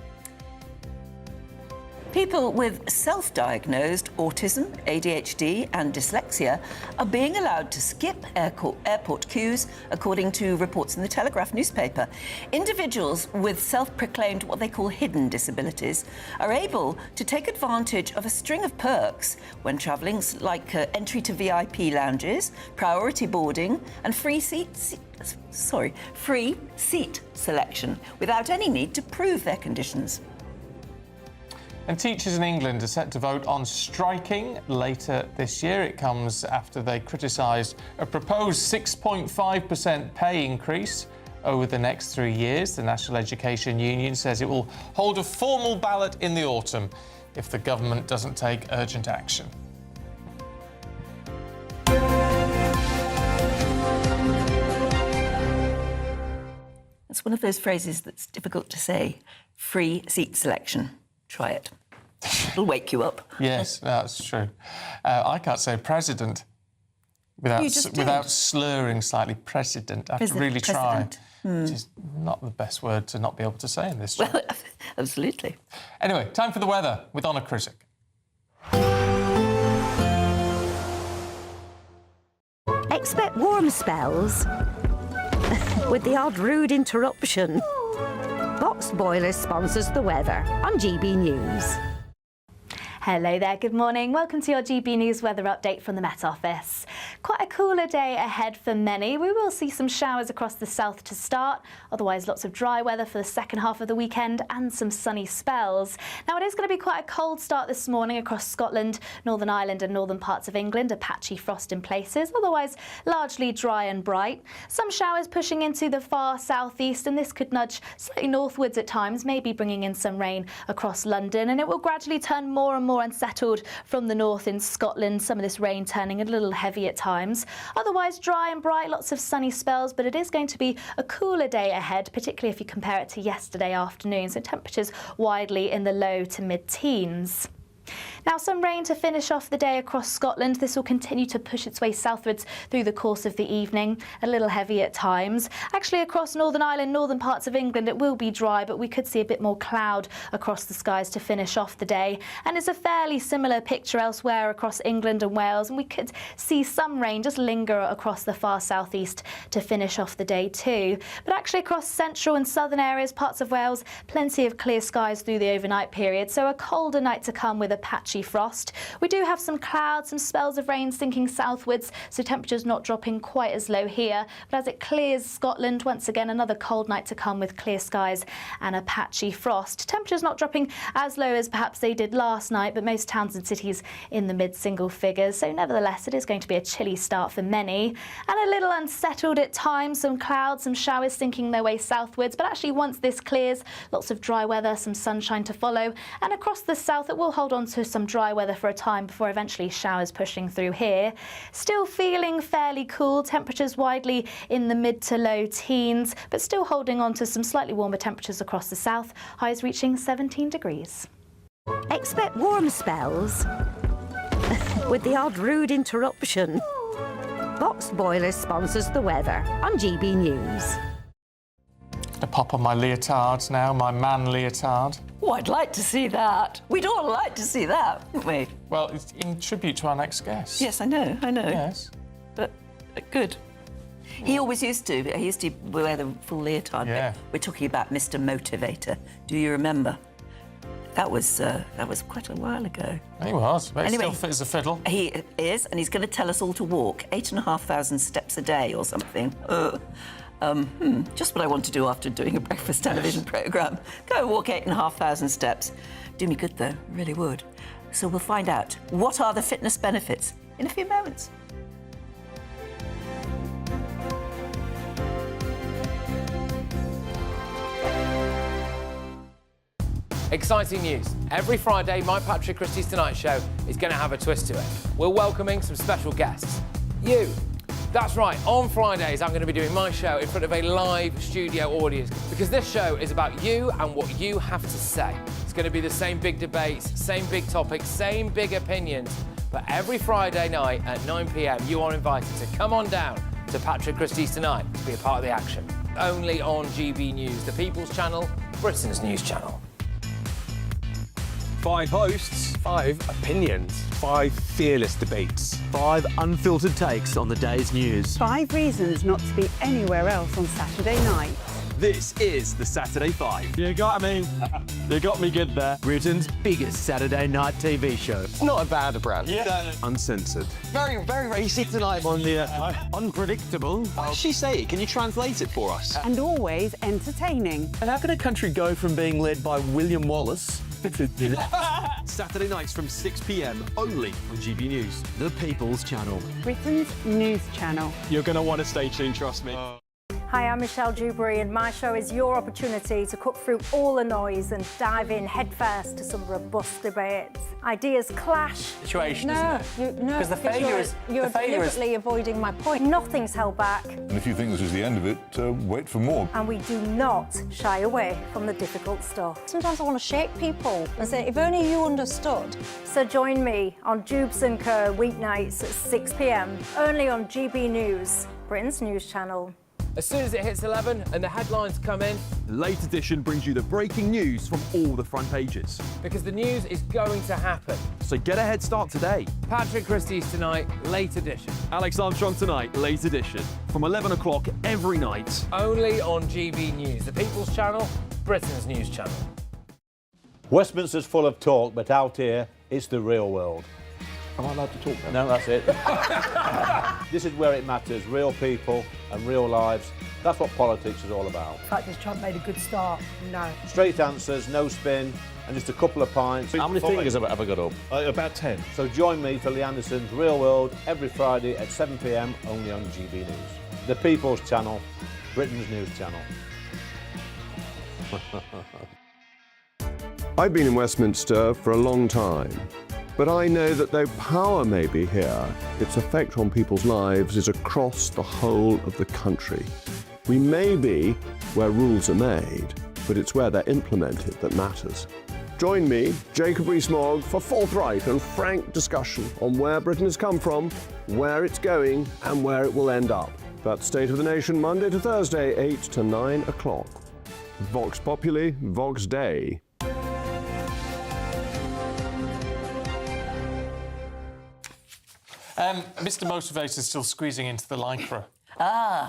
[SPEAKER 2] People with self-diagnosed autism, ADHD and dyslexia are being allowed to skip airport queues, according to reports in the Telegraph newspaper. Individuals with self-proclaimed what they call hidden disabilities are able to take advantage of a string of perks when travelling, like entry to VIP lounges, priority boarding and free seat selection without any need to prove their conditions.
[SPEAKER 1] And teachers in England are set to vote on striking later this year. It comes after they criticised a proposed 6.5% pay increase over the next 3 years. The National Education Union says it will hold a formal ballot in the autumn if the government doesn't take urgent action.
[SPEAKER 2] It's one of those phrases that's difficult to say. Free seat selection. Try it. It'll wake you up.
[SPEAKER 1] Yes, that's true. I can't say president without slurring slightly. President. I have to really try. Which is not the best word to not be able to say in this job.
[SPEAKER 2] Well, absolutely.
[SPEAKER 1] Anyway, time for the weather with Honor Krizik.
[SPEAKER 4] Expect warm spells with the odd rude interruption. Boxed Boiler sponsors the weather on GB News.
[SPEAKER 15] Hello there, good morning. Welcome to your GB News weather update from the Met Office. Quite a cooler day ahead for many. We will see some showers across the south to start, otherwise lots of dry weather for the second half of the weekend and some sunny spells. Now it is going to be quite a cold start this morning across Scotland, Northern Ireland and northern parts of England, a patchy frost in places, otherwise largely dry and bright. Some showers pushing into the far southeast and this could nudge slightly northwards at times, maybe bringing in some rain across London, and it will gradually turn more and more unsettled from the north in Scotland, some of this rain turning a little heavy at times. Otherwise dry and bright, lots of sunny spells, but it is going to be a cooler day ahead, particularly if you compare it to yesterday afternoon, so temperatures widely in the low to mid-teens. Now some rain to finish off the day across Scotland. This will continue to push its way southwards through the course of the evening, a little heavy at times. Actually across Northern Ireland, northern parts of England, it will be dry, but we could see a bit more cloud across the skies to finish off the day. And it's a fairly similar picture elsewhere across England and Wales, and we could see some rain just linger across the far southeast to finish off the day too. But actually across central and southern areas, parts of Wales, plenty of clear skies through the overnight period, so a colder night to come with a patchy frost. We do have some clouds, some spells of rain sinking southwards, so temperatures not dropping quite as low here. But as it clears Scotland, once again another cold night to come with clear skies and a patchy frost. Temperatures not dropping as low as perhaps they did last night, but most towns and cities in the mid-single figures. So nevertheless, it is going to be a chilly start for many. And a little unsettled at times, some clouds, some showers sinking their way southwards. But actually once this clears, lots of dry weather, some sunshine to follow. And across the south, it will hold on to some dry weather for a time before eventually showers pushing through here. Still feeling fairly cool, temperatures widely in the mid to low teens, but still holding on to some slightly warmer temperatures across the south, highs reaching 17 degrees.
[SPEAKER 4] Expect warm spells with the odd rude interruption. Boxed Boiler sponsors the weather on GB News.
[SPEAKER 1] I pop on my leotards now, my man leotard.
[SPEAKER 2] Oh, I'd like to see that. We'd all like to see that, wouldn't we?
[SPEAKER 1] Well, it's in tribute to our next guest.
[SPEAKER 2] Yes, I know.
[SPEAKER 1] Yes.
[SPEAKER 2] But good. He always used to. He used to wear the full leotard.
[SPEAKER 1] Yeah.
[SPEAKER 2] We're talking about Mr. Motivator. Do you remember? That was quite a while ago.
[SPEAKER 1] He was, but
[SPEAKER 2] anyway,
[SPEAKER 1] he still fit as a fiddle.
[SPEAKER 2] He is, and he's going to tell us all to walk 8,500 steps a day or something. Just what I want to do after doing a breakfast television programme. Go and walk 8,500 steps. Do me good, though, really would. So we'll find out what are the fitness benefits in a few moments.
[SPEAKER 26] Exciting news. Every Friday, my Patrick Christie's Tonight Show is going to have a twist to it. We're welcoming some special guests. You. That's right, on Fridays I'm going to be doing my show in front of a live studio audience because this show is about you and what you have to say. It's going to be the same big debates, same big topics, same big opinions. But every Friday night at 9 p.m, you are invited to come on down to Patrick Christie's Tonight to be a part of the action. Only on GB News, the People's Channel, Britain's news channel.
[SPEAKER 20] 5 hosts, 5 opinions, 5 fearless debates, 5 unfiltered takes on the day's news.
[SPEAKER 11] 5 reasons not to be anywhere else on Saturday night.
[SPEAKER 20] This is the Saturday 5. You got me. You got me good there. Britain's biggest Saturday night TV show.
[SPEAKER 18] It's not a bad brand.
[SPEAKER 20] Yeah. Uncensored.
[SPEAKER 18] Very, very racy tonight.
[SPEAKER 20] On the unpredictable.
[SPEAKER 18] What did she say? Can you translate it for us?
[SPEAKER 11] And always entertaining.
[SPEAKER 20] And how can a country go from being led by William Wallace Saturday nights from 6 p.m. only on GB News, the People's Channel.
[SPEAKER 11] Britain's news channel.
[SPEAKER 20] You're going to want to stay tuned, trust me.
[SPEAKER 3] Hi, I'm Michelle Dubois, and my show is your opportunity to cut through all the noise and dive in headfirst to some robust debates. Ideas clash.
[SPEAKER 18] Situation,
[SPEAKER 3] No,
[SPEAKER 18] isn't it?
[SPEAKER 3] no,
[SPEAKER 18] Because the failure is...
[SPEAKER 3] You're deliberately avoiding my point. Nothing's held back.
[SPEAKER 21] And if you think this is the end of it, wait for more.
[SPEAKER 3] And we do not shy away from the difficult stuff. Sometimes I want to shake people and say, if only you understood. So join me on Dubes & Co. weeknights at 6 p.m, only on GB News, Britain's news channel.
[SPEAKER 26] As soon as it hits 11 and the headlines come in,
[SPEAKER 20] The Late Edition brings you the breaking news from all the front pages.
[SPEAKER 26] because the news is going to happen.
[SPEAKER 20] So get a head start today.
[SPEAKER 26] Patrick Christie's Tonight, Late Edition.
[SPEAKER 20] Alex Armstrong Tonight, Late Edition. From 11 o'clock every night.
[SPEAKER 26] Only on GB News, the People's Channel, Britain's news channel.
[SPEAKER 22] Westminster's full of talk, but out here, it's the real world.
[SPEAKER 21] Am I allowed to talk now?
[SPEAKER 22] No, that's it. This is where it matters, real people and real lives. That's what politics is all about.
[SPEAKER 11] In fact, has Trump made a good start? No.
[SPEAKER 22] Straight answers, no spin, and just a couple of pints. How many fingers have I got up?
[SPEAKER 21] About 10.
[SPEAKER 22] So join me for Lee Anderson's Real World every Friday at 7 p.m, only on GB News. The People's Channel, Britain's news channel.
[SPEAKER 17] I've been in Westminster for a long time, but I know that though power may be here, its effect on people's lives is across the whole of the country. We may be where rules are made, but it's where they're implemented that matters. Join me, Jacob Rees-Mogg, for forthright and frank discussion on where Britain has come from, where it's going, and where it will end up. That's State of the Nation, Monday to Thursday, 8 to 9 o'clock. Vox Populi, Vox Dei.
[SPEAKER 1] Mr. Motivator's still squeezing into the lycra.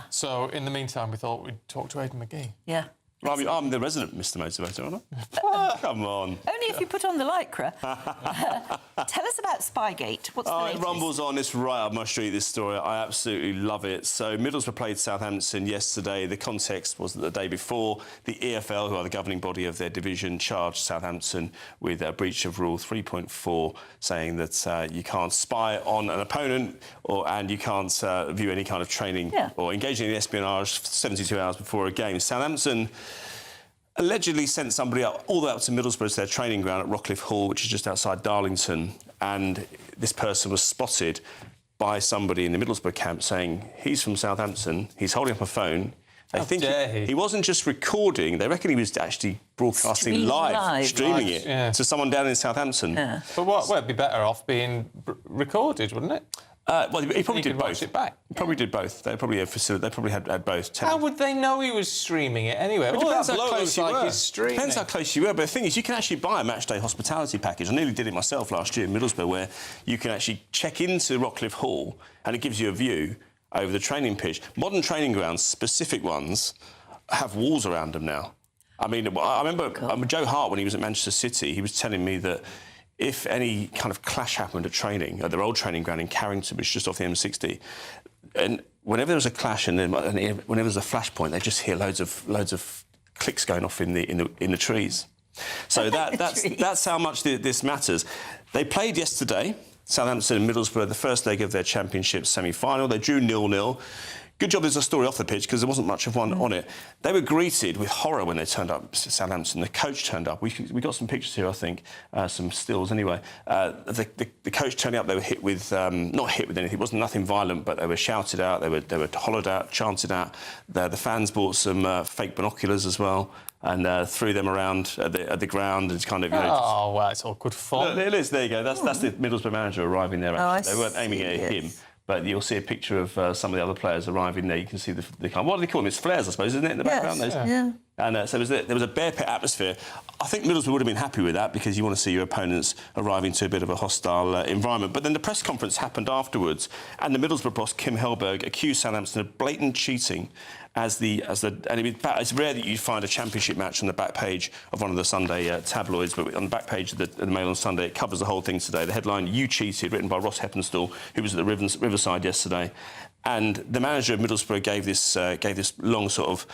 [SPEAKER 1] So, in the meantime, we thought we'd talk to Aidan McGee.
[SPEAKER 2] Yeah.
[SPEAKER 7] Well, I mean, I'm the resident Mr. Motivator, aren't I? Come on.
[SPEAKER 2] Only if you put on the lycra. Tell us about Spygate. What's the latest?
[SPEAKER 7] It rumbles on. It's right up my street, this story. I absolutely love it. So Middlesbrough played Southampton yesterday. The context was that the day before, the EFL, who are the governing body of their division, charged Southampton with a breach of Rule 3.4, saying that you can't spy on an opponent and you can't view any kind of training or engage in espionage 72 hours before a game. Southampton allegedly sent somebody all the way up to Middlesbrough to their training ground at Rockcliffe Hall, which is just outside Darlington, and this person was spotted by somebody in the Middlesbrough camp saying he's from Southampton, he's holding up a phone. They think he wasn't just recording, they reckon he was actually broadcasting streaming it to someone down in Southampton.
[SPEAKER 1] Yeah. But well, it'd be better off being recorded, wouldn't it?
[SPEAKER 7] Well, he probably did both.
[SPEAKER 1] It back.
[SPEAKER 7] He probably did both. They probably had both.
[SPEAKER 1] How would they know he was streaming it anyway?
[SPEAKER 7] It depends how
[SPEAKER 1] close you were.
[SPEAKER 7] Depends how close you were. But the thing is, you can actually buy a matchday hospitality package. I nearly did it myself last year in Middlesbrough, where you can actually check into Rockcliffe Hall and it gives you a view over the training pitch. Modern training grounds, specific ones, have walls around them now. I mean, I remember Joe Hart, when he was at Manchester City, he was telling me that if any kind of clash happened at training, at their old training ground in Carrington, which is just off the M60, and whenever there's a clash and whenever there's a flashpoint, they just hear loads of clicks going off in the trees. So that's how much this matters. They played yesterday, Southampton and Middlesbrough, the first leg of their Championship semi-final. They drew 0-0. Good job there's a story off the pitch because there wasn't much of one on it. They were greeted with horror when they turned up, Southampton. The coach turned up. We got some pictures here, I think, some stills anyway. The coach turning up, they were hit with, not hit with anything, it wasn't nothing violent, but they were shouted out, they were hollered out, chanted out. The fans bought some fake binoculars as well and threw them around at the ground and kind of, you know...
[SPEAKER 1] Oh, well, it's all good fun.
[SPEAKER 7] Look, it is, there you go. That's the Middlesbrough manager arriving there, actually. They weren't aiming at him. But you'll see a picture of some of the other players arriving there. You can see the what do they call them? It's flares, I suppose, isn't it, in the background?
[SPEAKER 2] Yeah.
[SPEAKER 7] And so there was a bear pit atmosphere. I think Middlesbrough would have been happy with that because you want to see your opponents arriving to a bit of a hostile environment. But then the press conference happened afterwards, and the Middlesbrough boss, Kim Hellberg, accused Southampton of blatant cheating it's rare that you find a Championship match on the back page of one of the Sunday tabloids, but on the back page of the Mail on Sunday, it covers the whole thing today. The headline, "You Cheated," written by Ross Heppenstall, who was at the Riverside yesterday. And the manager of Middlesbrough gave this long sort of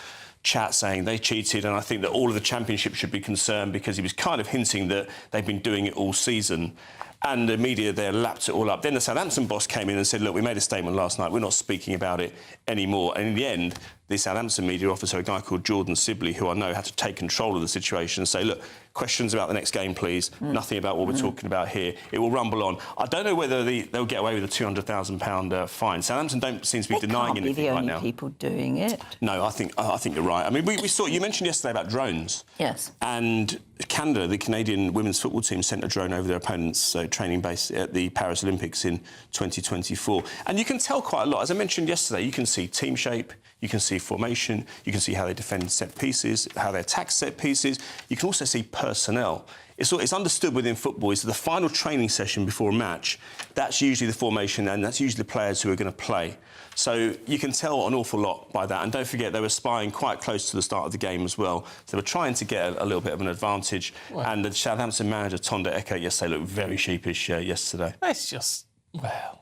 [SPEAKER 7] chat saying they cheated, and I think that all of the Championship should be concerned because he was kind of hinting that they've been doing it all season. And the media there lapped it all up. Then the Southampton boss came in and said, look, we made a statement last night, we're not speaking about it anymore. And in the end, the Southampton media officer, a guy called Jordan Sibley, who I know had to take control of the situation and say, look, questions about the next game, please. Nothing about what we're talking about here. It will rumble on. I don't know whether they'll get away with a £200,000 fine. Southampton don't seem to be denying anything right now.
[SPEAKER 2] They can't be the only people doing it.
[SPEAKER 7] No, I think you're right. I mean, we saw, you mentioned yesterday about drones.
[SPEAKER 2] Yes.
[SPEAKER 7] And Canada, the Canadian women's football team, sent a drone over their opponents' training base at the Paris Olympics in 2024. And you can tell quite a lot. As I mentioned yesterday, you can see team shape, you can see formation, you can see how they defend set pieces, how they attack set pieces. You can also see personnel. It's understood within football is the final training session before a match, that's usually the formation and that's usually the players who are going to play. So you can tell an awful lot by that. And don't forget, they were spying quite close to the start of the game as well. So they were trying to get a little bit of an advantage. Well, and the Southampton manager, Tonda Eke, yesterday looked very sheepish yesterday.
[SPEAKER 1] It's just, well...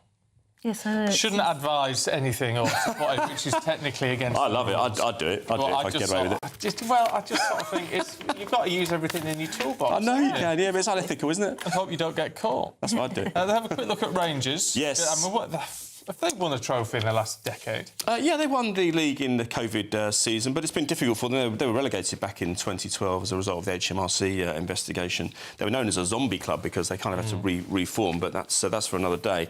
[SPEAKER 2] Yes, I know.
[SPEAKER 1] Shouldn't advise anything or support it, which is technically against...
[SPEAKER 7] I love it. I'd do it. I'd do it if I could get away with it.
[SPEAKER 1] I just sort of think you've got to use everything in your toolbox.
[SPEAKER 7] I know you can, yeah, but it's unethical, isn't it?
[SPEAKER 1] And hope you don't get caught.
[SPEAKER 7] That's what I'd do.
[SPEAKER 1] They have a quick look at Rangers.
[SPEAKER 7] Yes.
[SPEAKER 1] I mean, have they won a trophy in the last decade?
[SPEAKER 7] Yeah, they won the league in the COVID season, but it's been difficult for them. They were relegated back in 2012 as a result of the HMRC investigation. They were known as a zombie club because they kind of had to reform, but that's for another day.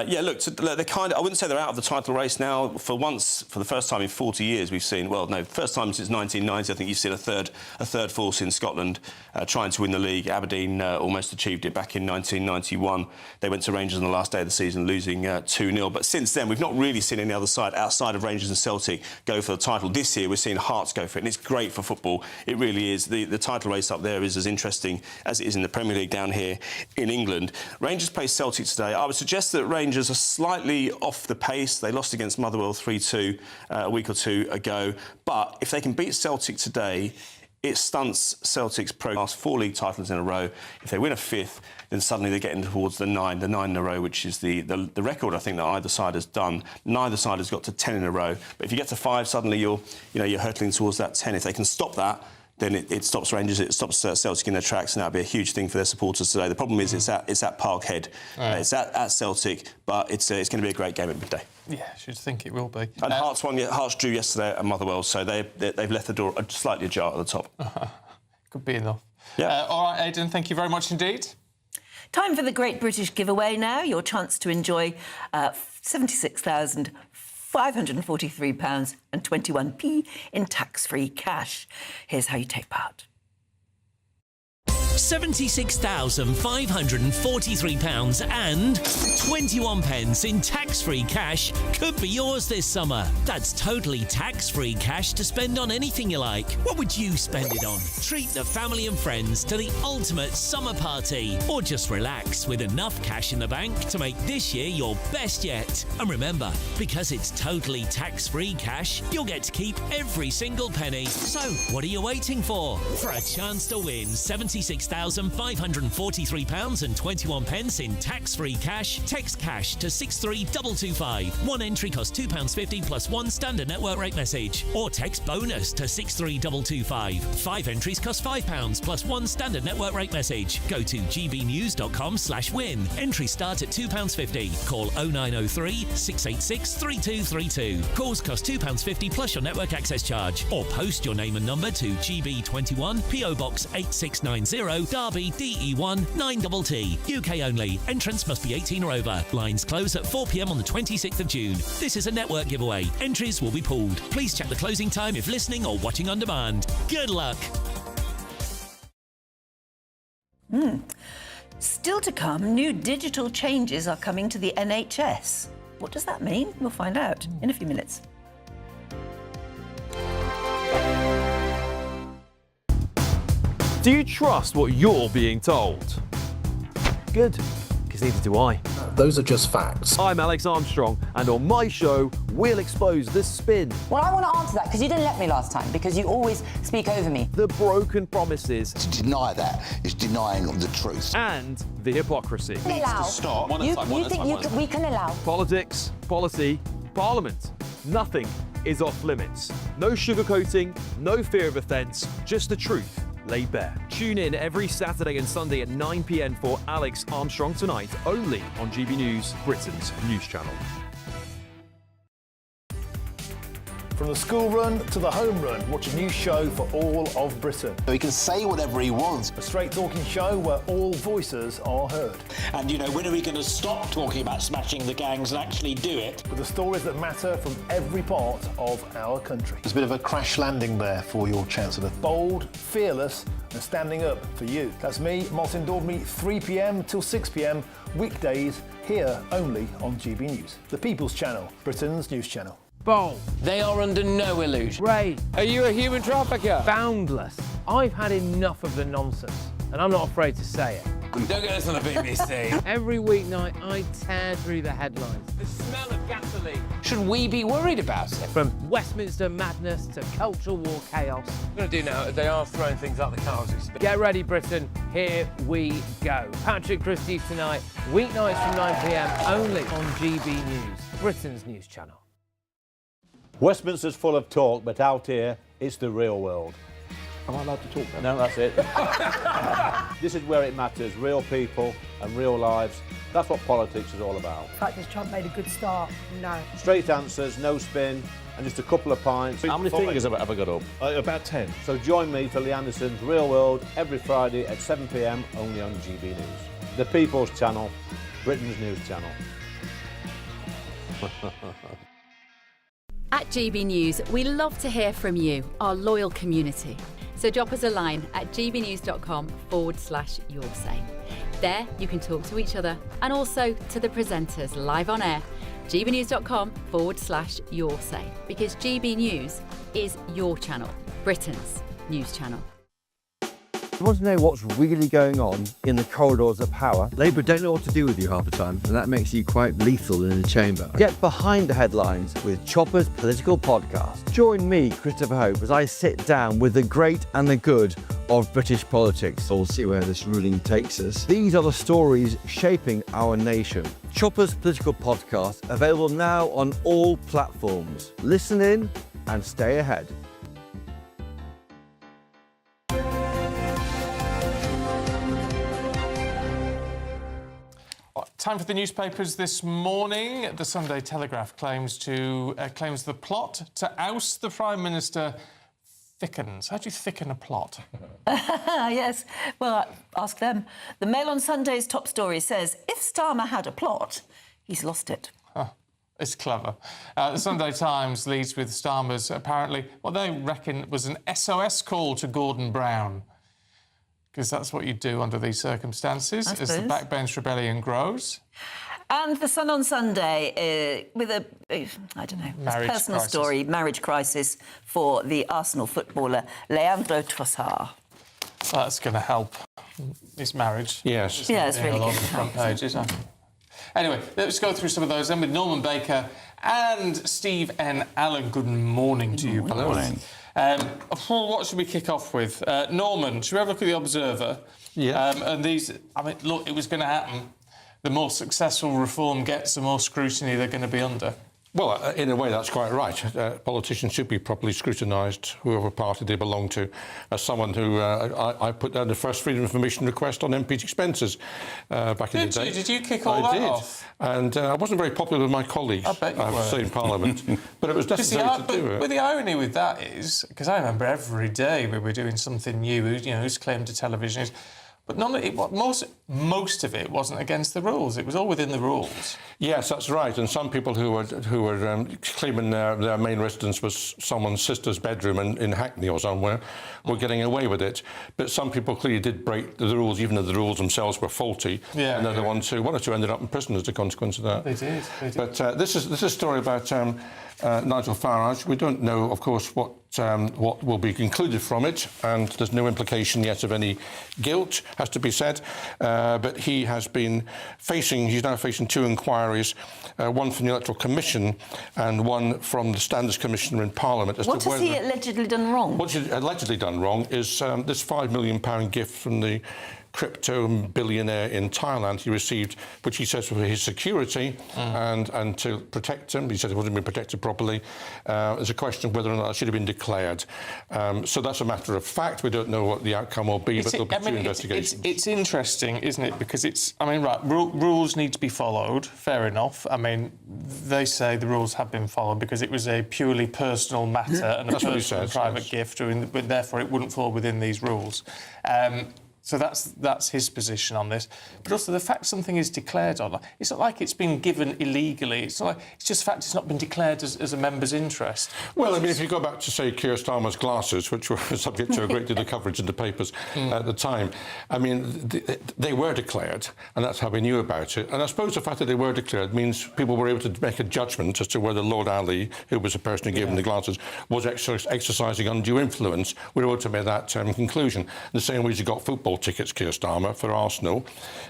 [SPEAKER 7] Yeah, look, they're kind of, I wouldn't say they're out of the title race now. For the first time in 40 years, we've seen, first time since 1990, I think you've seen a third force in Scotland trying to win the league. Aberdeen almost achieved it back in 1991. They went to Rangers on the last day of the season, losing 2-0. But since then, we've not really seen any other side outside of Rangers and Celtic go for the title. This year, we're seeing Hearts go for it, and it's great for football. It really is. The title race up there is as interesting as it is in the Premier League down here in England. Rangers play Celtic today. I would suggest that Rangers are slightly off the pace. They lost against Motherwell 3-2 a week or two ago. But if they can beat Celtic today, it stunts Celtic's last 4 league titles in a row. If they win a fifth, then suddenly they're getting towards the nine in a row, which is the record I think that either side has done. Neither side has got to 10 in a row. But if you get to 5, suddenly you're hurtling towards that 10. If they can stop that, then it stops Rangers, it stops Celtic in their tracks, and that'll be a huge thing for their supporters today. The problem is it's at Parkhead. Right. It's at Celtic, but it's going to be a great game at midday.
[SPEAKER 1] Yeah, I should think it will be.
[SPEAKER 7] And Hearts drew yesterday at Motherwell, so they've left the door slightly ajar at the top.
[SPEAKER 1] Could be enough.
[SPEAKER 7] Yeah.
[SPEAKER 1] All right, Aidan, thank you very much indeed.
[SPEAKER 2] Time for the Great British Giveaway now. Your chance to enjoy £76,543.21 in tax-free cash. Here's how you take part.
[SPEAKER 5] £76,543.21 in tax-free cash could be yours this summer. That's totally tax-free cash to spend on anything you like. What would you spend it on? Treat the family and friends to the ultimate summer party, or just relax with enough cash in the bank to make this year your best yet. And remember, because it's totally tax-free cash, you'll get to keep every single penny. So, what are you waiting for? For a chance to win £76,543 £6,543.21 in tax-free cash. Text cash to 63225. One entry costs £2.50 plus one standard network rate message. Or text bonus to 63225. 5 entries cost £5 plus one standard network rate message. Go to gbnews.com/win. Entries start at £2.50. Call 0903 686 3232. Calls cost £2.50 plus your network access charge. Or post your name and number to GB21 PO Box 8690 Derby DE1 9TT. UK only. Entrance must be 18 or over. Lines close at 4 p.m. on the 26th of June. This is a network giveaway. Entries will be pulled. Please check the closing time if listening or watching on demand. Good luck.
[SPEAKER 2] Still to come, new digital changes are coming to the NHS. What does that mean? We'll find out in a few minutes.
[SPEAKER 20] Do you trust what you're being told? Good, because neither do I.
[SPEAKER 10] Those are just facts.
[SPEAKER 20] I'm Alex Armstrong, and on my show, we'll expose the spin.
[SPEAKER 12] Well, I want to answer that, because you didn't let me last time, because you always speak over me.
[SPEAKER 20] The broken promises.
[SPEAKER 10] To deny that is denying the truth.
[SPEAKER 20] And the hypocrisy.
[SPEAKER 12] Needs to stop. You think we can allow?
[SPEAKER 20] Politics, policy, parliament. Nothing is off limits. No sugarcoating, no fear of offence, just the truth laid bare. Tune in every Saturday and Sunday at 9 p.m. for Alex Armstrong Tonight, only on GB News, Britain's news channel.
[SPEAKER 14] From the school run to the home run, watch a new show for all of Britain.
[SPEAKER 10] He can say whatever he wants.
[SPEAKER 14] A straight-talking show where all voices are heard.
[SPEAKER 23] And, you know, when are we going to stop talking about smashing the gangs and actually do it?
[SPEAKER 14] With the stories that matter from every part of our country. There's a bit of a crash landing there for your Chancellor. Bold, fearless and standing up for you. That's me, Martin Dawdley, 3 p.m. till 6 p.m, weekdays, here only on GB News. The People's Channel, Britain's news channel.
[SPEAKER 26] Bold. They are under no illusion.
[SPEAKER 24] Ray.
[SPEAKER 26] Are you a human trafficker?
[SPEAKER 24] Boundless. I've had enough of the nonsense, and I'm not afraid to say it.
[SPEAKER 26] Don't get this on the BBC.
[SPEAKER 24] Every weeknight, I tear through the headlines.
[SPEAKER 26] The smell of gasoline. Should we be worried about it?
[SPEAKER 24] From Westminster madness to cultural war chaos.
[SPEAKER 26] What I'm going to do now is they are throwing things out the car as we speak.
[SPEAKER 24] Get ready, Britain. Here we go. Patrick Christie's Tonight, weeknights from 9 p.m, only on GB News, Britain's news channel.
[SPEAKER 22] Westminster's full of talk, but out here, it's the real world.
[SPEAKER 21] Am I allowed to talk now?
[SPEAKER 22] No, that's it. This is where it matters, real people and real lives. That's what politics is all about.
[SPEAKER 25] In fact, has Trump made a good start? No.
[SPEAKER 22] Straight answers, no spin, and just a couple of pints.
[SPEAKER 21] How many fingers have I got up? About 10.
[SPEAKER 22] So join me for Lee Anderson's Real World every Friday at 7 p.m, only on GB News. The People's Channel, Britain's news channel.
[SPEAKER 27] At GB News, we love to hear from you, our loyal community. So drop us a line at gbnews.com/yoursay. There you can talk to each other and also to the presenters live on air. gbnews.com/yoursay, because GB News is your channel, Britain's news channel.
[SPEAKER 19] You want to know what's really going on in the corridors of power? Labour don't know what to do with you half the time, and that makes you quite lethal in the chamber. Get behind the headlines with Chopper's political podcast. Join me, Christopher Hope, as I sit down with the great and the good of British politics. We'll see where this ruling takes us. These are the stories shaping our nation. Chopper's political podcast, available now on all platforms. Listen in and stay ahead.
[SPEAKER 1] Time for the newspapers this morning. The Sunday Telegraph claims the plot to oust the Prime Minister thickens. How do you thicken a plot?
[SPEAKER 2] Yes, well, ask them. The Mail on Sunday's top story says, if Starmer had a plot, he's lost it.
[SPEAKER 1] Oh, it's clever. The Sunday Times leads with Starmer's apparently what they reckon was an SOS call to Gordon Brown. Because that's what you do under these circumstances as the backbench rebellion grows.
[SPEAKER 2] And the Sun on Sunday with a personal story, marriage crisis for the Arsenal footballer Leandro Trossard.
[SPEAKER 1] Well, that's going to help his marriage.
[SPEAKER 2] Yes. Yeah, it's really
[SPEAKER 1] on
[SPEAKER 2] good.
[SPEAKER 1] the front pages, I think. Anyway, let's go through some of those then with Norman Baker and Steve N. Allen. Good morning to you both. What should we kick off with? Norman, should we have a look at the Observer?
[SPEAKER 21] Yeah.
[SPEAKER 1] And these, I mean, look, it was going to happen. The more successful reform gets, the more scrutiny they're going to be under.
[SPEAKER 21] Well, in a way, that's quite right. Politicians should be properly scrutinised, whoever party they belong to. As someone who... I put down the first Freedom of Information request on MPs' expenses back in the day.
[SPEAKER 1] Did you kick all that off?
[SPEAKER 21] And I wasn't very popular with my colleagues,
[SPEAKER 1] I bet you were.
[SPEAKER 21] say, in Parliament. But it was necessary to do it.
[SPEAKER 1] But the irony with that is, because I remember every day we were doing something new, who's claimed to television is... But most of it wasn't against the rules. It was all within the rules.
[SPEAKER 21] Yes, that's right. And some people who were claiming their main residence was someone's sister's bedroom in Hackney or somewhere were getting away with it. But some people clearly did break the rules, even though the rules themselves were faulty.
[SPEAKER 1] Yeah.
[SPEAKER 21] And they're the ones who, one or two ended up in prison as a consequence of that.
[SPEAKER 1] They did.
[SPEAKER 21] But this is a story about Nigel Farage. We don't know, of course, what will be concluded from it, and there's no implication yet of any guilt, has to be said. But he has been he's now facing two inquiries, one from the Electoral Commission and one from the Standards Commissioner in Parliament.
[SPEAKER 2] What has he allegedly done wrong?
[SPEAKER 21] What he's allegedly done wrong is this £5 million gift from the crypto billionaire in Thailand he received, which he says for his security and to protect him. He said it wasn't being protected properly. There's a question of whether or not it should have been declared. So that's a matter of fact. We don't know what the outcome will be, but there'll be two investigations.
[SPEAKER 1] It's interesting, isn't it? Because rules need to be followed, fair enough. I mean, they say the rules have been followed because it was a purely personal matter and a personal private gift, and therefore it wouldn't fall within these rules. So that's his position on this. But also the fact something is declared on, it's not like it's been given illegally. It's just the fact it's not been declared as a member's interest.
[SPEAKER 21] Well, I mean, if you go back to, say, Keir Starmer's glasses, which were subject to a great deal of coverage in the papers at the time, I mean, they were declared, and that's how we knew about it. And I suppose the fact that they were declared means people were able to make a judgment as to whether Lord Ali, who was the person who gave him the glasses, was exercising undue influence. We were able to make that conclusion. The same way as you got football tickets, Keir Starmer, for Arsenal.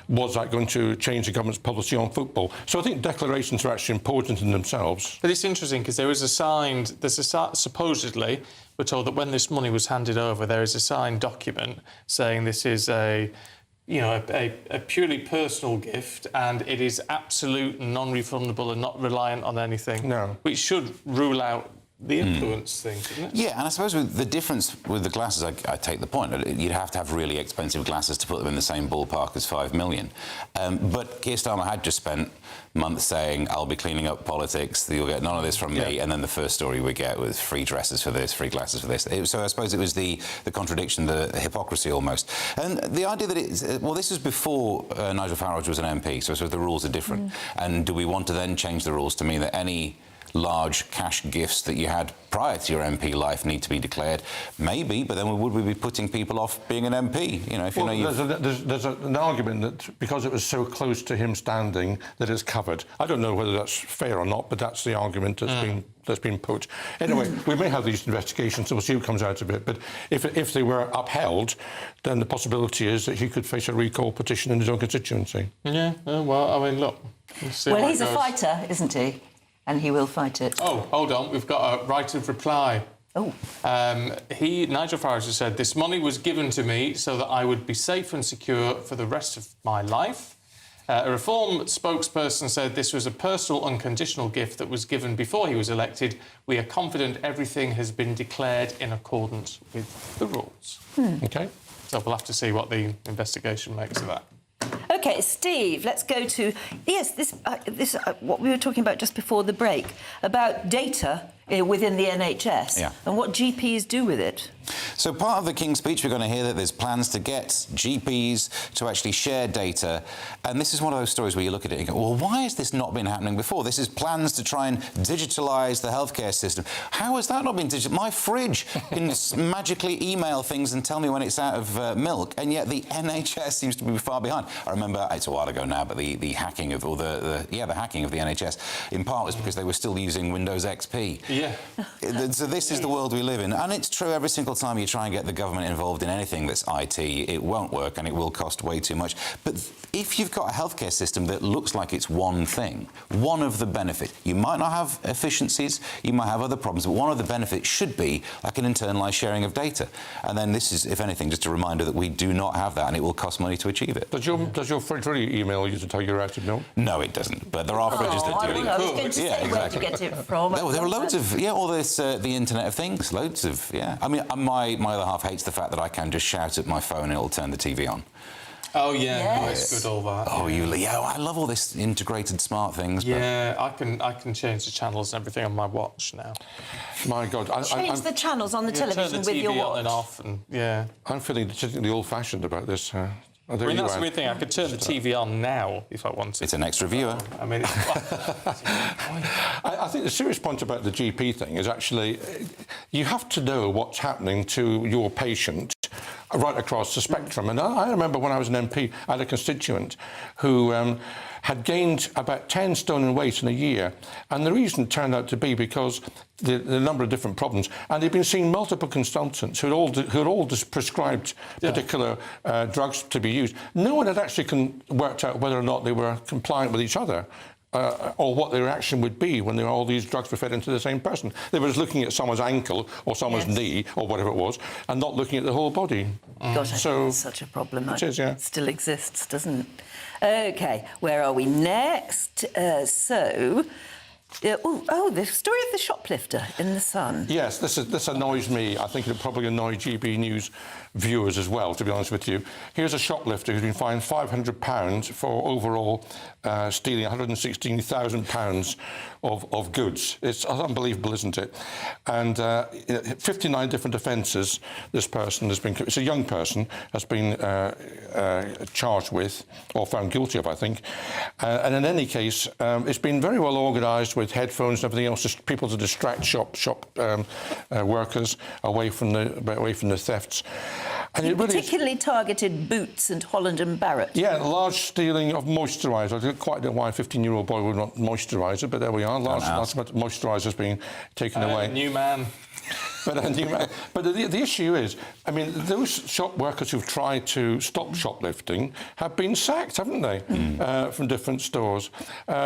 [SPEAKER 21] Was that going to change the government's policy on football? So I think declarations are actually important in themselves.
[SPEAKER 1] But it's interesting because supposedly, we're told that when this money was handed over, there is a signed document saying this is a purely personal gift and it is absolute and non-refundable and not reliant on anything.
[SPEAKER 21] No.
[SPEAKER 1] Which should rule out the influence thing, isn't it?
[SPEAKER 4] Yeah, and I suppose the difference with the glasses, I take the point. You'd have to have really expensive glasses to put them in the same ballpark as $5 million. But Keir Starmer had just spent months saying, I'll be cleaning up politics, you'll get none of this from me, and then the first story we get was free dresses for this, free glasses for this. So I suppose it was the contradiction, the hypocrisy almost. And the idea that this was before Nigel Farage was an MP, so I suppose the rules are different. And do we want to then change the rules to mean that any large cash gifts that you had prior to your MP life need to be declared? Maybe, but then would we be putting people off being an MP?
[SPEAKER 21] There's an argument that because it was so close to him standing that it's covered. I don't know whether that's fair or not, but that's the argument that's been put. Anyway, we may have these investigations, so we'll see what comes out of it. But if they were upheld, then the possibility is that he could face a recall petition in his own constituency.
[SPEAKER 1] Yeah, well, I mean, look.
[SPEAKER 2] Well, he's a fighter, isn't he? And he will fight it.
[SPEAKER 1] Oh, hold on. We've got a right of reply.
[SPEAKER 2] Oh.
[SPEAKER 1] Nigel Farage has said, this money was given to me so that I would be safe and secure for the rest of my life. A Reform spokesperson said this was a personal unconditional gift that was given before he was elected. We are confident everything has been declared in accordance with the rules.
[SPEAKER 21] OK.
[SPEAKER 1] So we'll have to see what the investigation makes of that.
[SPEAKER 2] OK, Steve, let's go to... Yes, this what we were talking about just before the break, about data within the NHS and what GPs do with it.
[SPEAKER 4] So part of the King's speech, we're going to hear that there's plans to get GPs to actually share data. And this is one of those stories where you look at it and go, well, why has this not been happening before? This is plans to try and digitalise the healthcare system. How has that not been digital? My fridge can magically email things and tell me when it's out of milk, and yet the NHS seems to be far behind. I remember, it's a while ago now, but the hacking of, the hacking of the NHS, in part was because they were still using Windows XP.
[SPEAKER 1] Yeah.
[SPEAKER 4] So this is the world we live in. And it's true, every single time you try and get the government involved in anything that's IT, it won't work and it will cost way too much. But if you've got a healthcare system that looks like it's one thing, one of the benefits, you might not have efficiencies, you might have other problems, but one of the benefits should be like an internalised sharing of data. And then this is, if anything, just a reminder that we do not have that and it will cost money to achieve it.
[SPEAKER 21] Does your fridge really email you to tell you're out of milk?
[SPEAKER 4] No, it doesn't. But there are fridges that do it.
[SPEAKER 2] I was going to say, where to get it from?
[SPEAKER 4] There are loads of, all this, the Internet of Things, loads of, I mean, my other half hates the fact that I can just shout at my phone and it'll turn the TV on.
[SPEAKER 1] Oh, yeah, no, it's good, all that.
[SPEAKER 4] Oh, I love all this integrated smart things.
[SPEAKER 1] Yeah, I can change the channels and everything on my watch now.
[SPEAKER 21] My God.
[SPEAKER 2] Change the channels on the television with your watch.
[SPEAKER 1] Turn the TV on and off, and
[SPEAKER 21] I'm feeling particularly old-fashioned about this.
[SPEAKER 1] I mean, that's the weird thing. I could turn the TV on now if I wanted.
[SPEAKER 4] It's an extra viewer.
[SPEAKER 21] I mean, I think the serious point about the GP thing is actually you have to know what's happening to your patient right across the spectrum. And I remember when I was an MP, I had a constituent who had gained about 10 stone in weight in a year. And the reason turned out to be because the number of different problems. And they'd been seeing multiple consultants who had all prescribed particular drugs to be used. No one had actually worked out whether or not they were compliant with each other. Or what their reaction would be when all these drugs were fed into the same person. They were just looking at someone's ankle or someone's knee or whatever it was and not looking at the whole body.
[SPEAKER 2] Gosh, I think that's such a problem.
[SPEAKER 21] It is, yeah.
[SPEAKER 2] It still exists, doesn't it? OK, where are we next? The story of the shoplifter in the Sun.
[SPEAKER 21] Yes, this annoys me. I think it'll probably annoy GB News viewers as well, to be honest with you. Here's a shoplifter who's been fined £500 for overall stealing £116,000 of goods. It's unbelievable, isn't it? And 59 different offences this person has been... It's a young person, has been charged with, or found guilty of, I think. And in any case, it's been very well organised with headphones and everything else, just people to distract shop workers away from the thefts. And
[SPEAKER 2] He
[SPEAKER 21] it really
[SPEAKER 2] particularly targeted Boots and Holland and Barrett.
[SPEAKER 21] Yeah, large stealing of moisturiser. I don't quite know why a 15-year-old boy would want moisturiser, but there we are. Large moisturiser's being taken away.
[SPEAKER 1] New man.
[SPEAKER 21] But the issue is, I mean, those shop workers who've tried to stop shoplifting have been sacked, haven't they, from different stores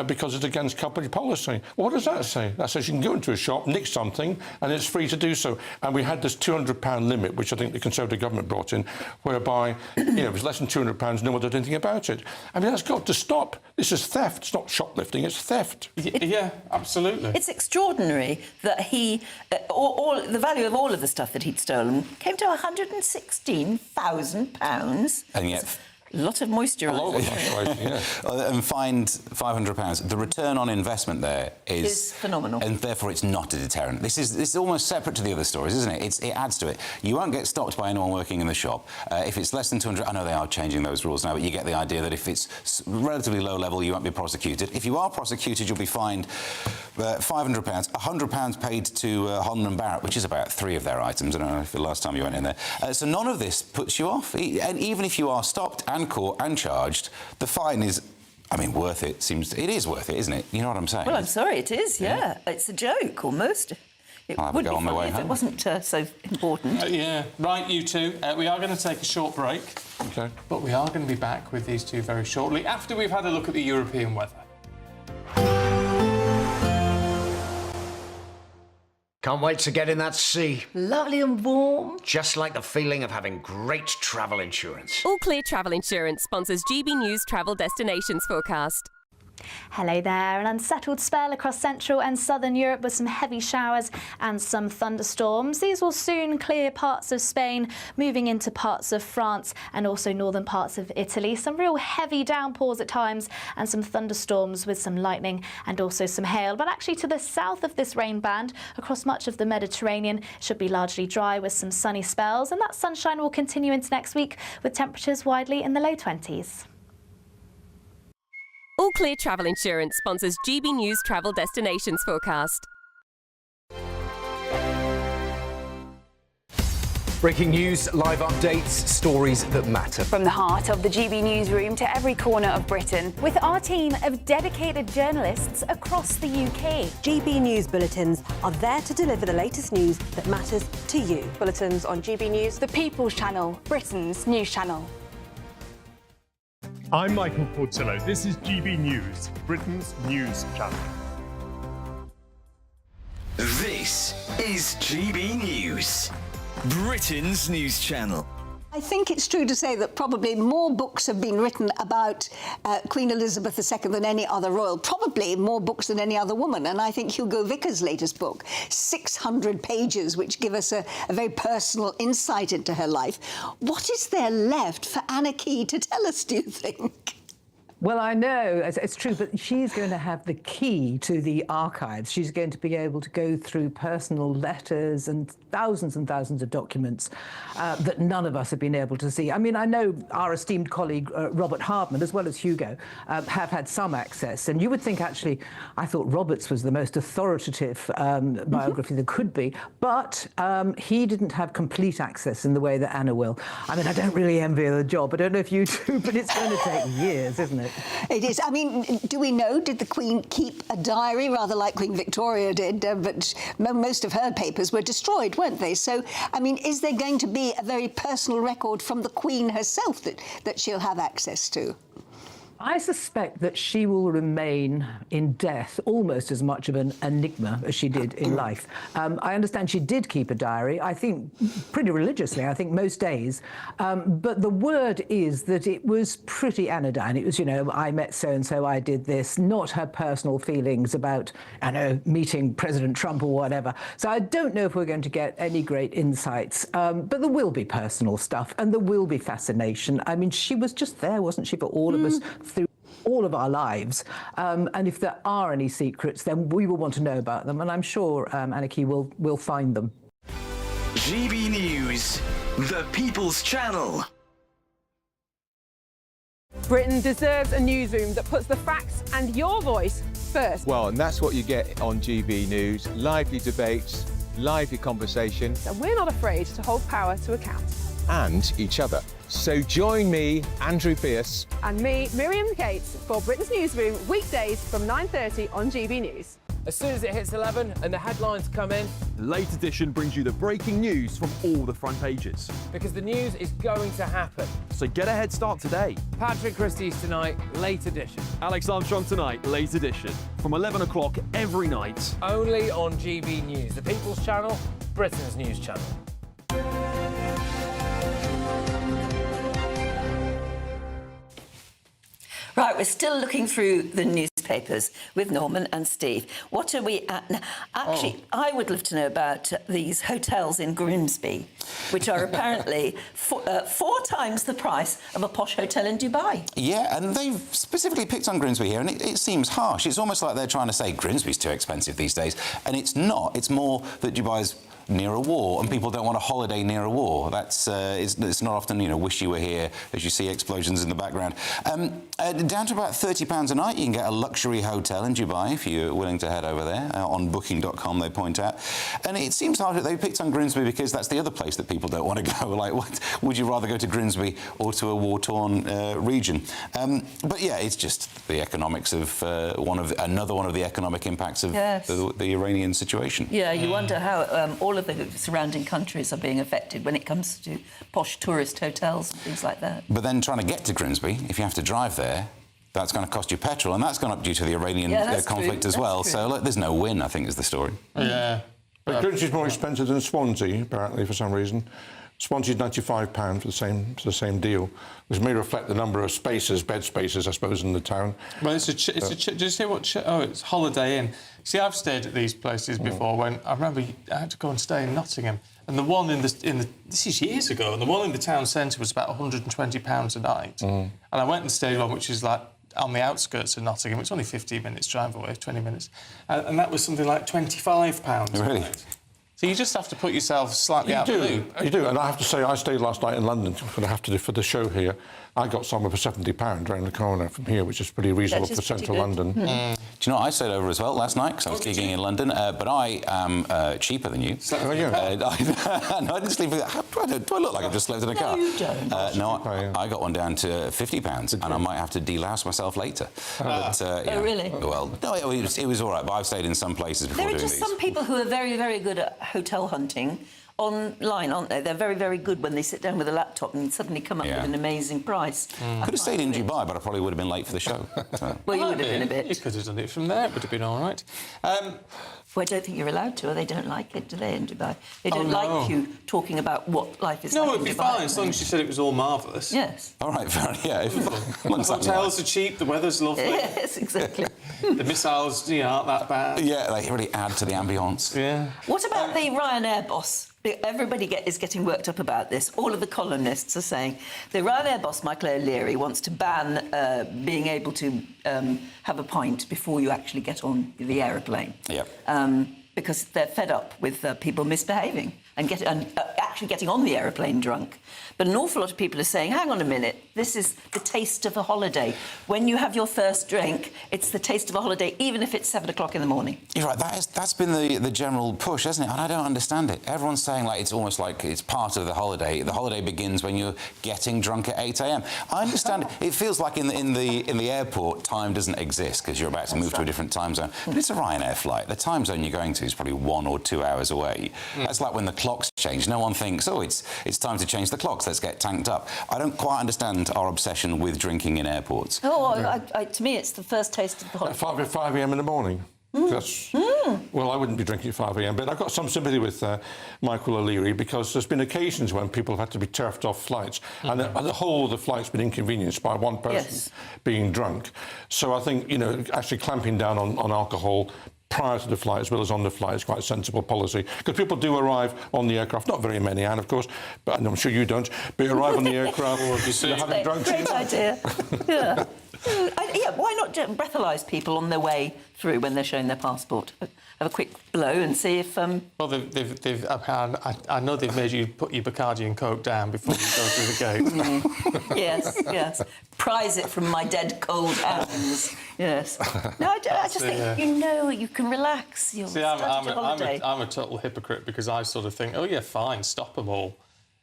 [SPEAKER 21] because it's against company policy. Well, what does that say? That says you can go into a shop, nick something, and it's free to do so. And we had this £200 limit, which I think the Conservative government brought in, whereby it was less than £200, no one did anything about it. I mean, that's got to stop. This is theft. It's not shoplifting, it's theft.
[SPEAKER 1] Yeah, absolutely.
[SPEAKER 2] It's extraordinary that he... the value of all of the stuff that he'd stolen came to £116,000.
[SPEAKER 4] And yet...
[SPEAKER 2] A lot of moisturiser.
[SPEAKER 4] And fined £500. The return on investment there is
[SPEAKER 2] phenomenal.
[SPEAKER 4] And therefore it's not a deterrent. This is almost separate to the other stories, isn't it? It adds to it. You won't get stopped by anyone working in the shop. If it's less than 200, I know they are changing those rules now, but you get the idea that if it's relatively low level, you won't be prosecuted. If you are prosecuted, you'll be fined £500, £100 paid to Holland and Barrett, which is about 3 of their items. I don't know if the last time you went in there. So none of this puts you off. And even if you are stopped and caught and charged, the fine is, I mean, worth it. It is worth it, isn't it? You know what I'm saying?
[SPEAKER 2] Well, I'm sorry, it is, yeah. It's a joke, almost. It would be funny if it wasn't so important.
[SPEAKER 1] Yeah. Right, you two, we are going to take a short break.
[SPEAKER 21] OK.
[SPEAKER 1] But we are going to be back with these two very shortly, after we've had a look at the European weather.
[SPEAKER 6] Can't wait to get in that sea.
[SPEAKER 2] Lovely and warm.
[SPEAKER 6] Just like the feeling of having great travel insurance.
[SPEAKER 8] All Clear Travel Insurance sponsors GB News Travel Destinations Forecast.
[SPEAKER 9] Hello there. An unsettled spell across central and southern Europe with some heavy showers and some thunderstorms. These will soon clear parts of Spain, moving into parts of France and also northern parts of Italy. Some real heavy downpours at times and some thunderstorms with some lightning and also some hail. But actually to the south of this rain band, across much of the Mediterranean, should be largely dry with some sunny spells. And that sunshine will continue into next week with temperatures widely in the low 20s.
[SPEAKER 8] All Clear Travel Insurance sponsors GB News Travel Destinations Forecast.
[SPEAKER 3] Breaking news, live updates, stories that matter.
[SPEAKER 11] From the heart of the GB newsroom to every corner of Britain, with our team of dedicated journalists across the UK.
[SPEAKER 13] GB News Bulletins are there to deliver the latest news that matters to you.
[SPEAKER 11] Bulletins on GB News, the People's Channel, Britain's news channel.
[SPEAKER 15] I'm Michael Portillo. This is GB News, Britain's news channel.
[SPEAKER 16] This is GB News, Britain's news channel.
[SPEAKER 17] I think it's true to say that probably more books have been written about Queen Elizabeth II than any other royal, probably more books than any other woman. And I think Hugo Vickers' latest book, 600 pages, which give us a very personal insight into her life. What is there left for Anna Key to tell us, do you think?
[SPEAKER 18] Well, I know it's true, but she's going to have the key to the archives. She's going to be able to go through personal letters and thousands of documents that none of us have been able to see. I mean, I know our esteemed colleague Robert Hardman, as well as Hugo, have had some access. And you would think, actually, I thought Robert's was the most authoritative biography there could be, but he didn't have complete access in the way that Anna will. I mean, I don't really envy her the job. I don't know if you do, but it's going to take years, isn't it?
[SPEAKER 17] It is. I mean, do we know, did the Queen keep a diary, rather like Queen Victoria did? But most of her papers were destroyed, weren't they? So, I mean, is there going to be a very personal record from the Queen herself that she'll have access to?
[SPEAKER 18] I suspect that she will remain in death almost as much of an enigma as she did in life. I understand she did keep a diary, I think pretty religiously, I think most days. But the word is that it was pretty anodyne. It was, you know, I met so-and-so, I did this, not her personal feelings about, I know, meeting President Trump or whatever. So I don't know if we're going to get any great insights. But there will be personal stuff and there will be fascination. I mean, she was just there, wasn't she, for all of us through all of our lives. And if there are any secrets, then we will want to know about them. And I'm sure Anna Key will find them.
[SPEAKER 16] GB News, the People's Channel.
[SPEAKER 11] Britain deserves a newsroom that puts the facts and your voice first.
[SPEAKER 28] Well, and that's what you get on GB News. Lively debates, lively conversation.
[SPEAKER 11] And we're not afraid to hold power to account.
[SPEAKER 28] And each other. So join me, Andrew Pearce.
[SPEAKER 11] And me, Miriam Gates, for Britain's Newsroom, weekdays from 9:30 on GB News.
[SPEAKER 26] As soon as it hits 11 and the headlines come in,
[SPEAKER 20] the Late Edition brings you the breaking news from all the front pages.
[SPEAKER 26] Because the news is going to happen.
[SPEAKER 20] So get a head start today.
[SPEAKER 26] Patrick Christie's tonight, Late Edition.
[SPEAKER 20] Alex Armstrong tonight, Late Edition. From 11 o'clock every night.
[SPEAKER 26] Only on GB News, the People's Channel, Britain's news channel.
[SPEAKER 2] Right, we're still looking through the newspapers with Norman and Steve. What are we at now? Actually, I would love to know about these hotels in Grimsby, which are apparently four times the price of a posh hotel in Dubai.
[SPEAKER 4] Yeah, and they've specifically picked on Grimsby here, and it seems harsh. It's almost like they're trying to say Grimsby's too expensive these days, and it's not. It's more that Dubai's near a war, and people don't want a holiday near a war. That's it's not often, you know, wish you were here as you see explosions in the background. Down to about £30 a night, you can get a luxury hotel in Dubai if you're willing to head over there. On Booking.com, they point out. And it seems hard that they picked on Grimsby because that's the other place that people don't want to go. Like, what, would you rather go to Grimsby or to a war-torn region? But yeah, it's just the economics of another one of the economic impacts of the Iranian situation.
[SPEAKER 2] Yeah, you wonder how all of the surrounding countries are being affected when it comes to posh tourist hotels and things like that.
[SPEAKER 4] But then trying to get to Grimsby, if you have to drive there, that's going to cost you petrol, and that's gone up due to the Iranian conflict as well. So look, there's no win, I think, is the story.
[SPEAKER 21] Yeah. But Grimsby's more expensive than Swansea, apparently, for some reason. Swansea's £95 for the same deal, which may reflect the number of spaces, bed spaces, I suppose, in the town.
[SPEAKER 1] Well, did you see what? It's Holiday Inn. See, I've stayed at these places before. When I remember I had to go and stay in Nottingham, and the one in the this is years ago, and the one in the town centre was about £120 a night. And I went and stayed one which is like on the outskirts of Nottingham. It's only 15 minutes drive away, 20 minutes, and that was something like £25 a night. So you just have to put yourself slightly out of the loop.
[SPEAKER 21] You do, and I have to say, I stayed last night in London, what I have to do for the show here, I got somewhere for £70 around the corner from here, which is pretty reasonable for central London.
[SPEAKER 4] Do you know what? I stayed over as well last night because I was gigging in London, but I am cheaper than you.
[SPEAKER 21] Oh, yeah.
[SPEAKER 4] No, I didn't sleep. Do I look like I've just slept in a car?
[SPEAKER 2] No, you don't.
[SPEAKER 4] No, I got one down to £50, and I might have to delouse myself later.
[SPEAKER 2] Oh, really?
[SPEAKER 4] Well, no, it was all right, but I've stayed in some places before
[SPEAKER 2] There are
[SPEAKER 4] doing
[SPEAKER 2] just
[SPEAKER 4] these.
[SPEAKER 2] some people who are very, very good at hotel hunting online, aren't they? They're very, very good when they sit down with a laptop and suddenly come up with an amazing price.
[SPEAKER 4] I could have stayed in Dubai, but I probably would have been late for the show. So.
[SPEAKER 2] Well, you would have been a bit.
[SPEAKER 1] You could have done it from there. It would have been all right.
[SPEAKER 2] Well, I don't think you're allowed to, or they don't like it, do they, in Dubai? They don't like you talking about what life is like
[SPEAKER 1] No, it'd be
[SPEAKER 2] in Dubai.
[SPEAKER 1] fine, as long as you said it was all marvellous.
[SPEAKER 2] Yes.
[SPEAKER 4] All right, fair enough, yeah.
[SPEAKER 1] Hotels are cheap, the weather's lovely.
[SPEAKER 2] Yes, exactly.
[SPEAKER 1] The missiles, aren't that bad.
[SPEAKER 4] Yeah, they really add to the ambience.
[SPEAKER 1] Yeah.
[SPEAKER 2] What about the Ryanair boss? Everybody is getting worked up about this. All of the columnists are saying the Ryanair boss, Michael O'Leary, wants to ban being able to have a pint before you actually get on the aeroplane.
[SPEAKER 4] Yep.
[SPEAKER 2] Because they're fed up with people misbehaving and actually getting on the aeroplane drunk. But an awful lot of people are saying, hang on a minute, this is the taste of a holiday. When you have your first drink, it's the taste of a holiday, even if it's 7 o'clock in the morning.
[SPEAKER 4] You're right, that's been the general push, hasn't it? And I don't understand it. Everyone's saying it's almost like it's part of the holiday. The holiday begins when you're getting drunk at 8 a.m. I understand it feels like in the airport time doesn't exist because you're about to move to a different time zone. But it's a Ryanair flight. The time zone you're going to is probably 1 or 2 hours away. That's like when the clocks change. No one thinks, it's time to change the clocks. Let's get tanked up. I don't quite understand our obsession with drinking in airports.
[SPEAKER 2] Oh, to me, it's the first taste of the holiday.
[SPEAKER 21] At 5 a.m. in the morning. Well, I wouldn't be drinking at 5 a.m, but I've got some sympathy with Michael O'Leary because there's been occasions when people have had to be turfed off flights and the whole of the flight's been inconvenienced by one person being drunk. So I think, actually clamping down on alcohol prior to the flight as well as on the flight is quite a sensible policy. Because people do arrive on the aircraft, not very many, Anne, of course, but I'm sure you don't, but you arrive on the aircraft you're having drunk.
[SPEAKER 2] Great idea. Yeah. Why not breathalyse people on their way through when they're showing their passport? Have a quick blow and see if... Well,
[SPEAKER 1] I know they've made you put your Bacardi and Coke down before you go through the gate.
[SPEAKER 2] Yes. Prize it from my dead, cold hands. Yes. No, I just think, you can relax. You're
[SPEAKER 1] I'm a total hypocrite because I sort of think, oh, yeah, fine, stop them all.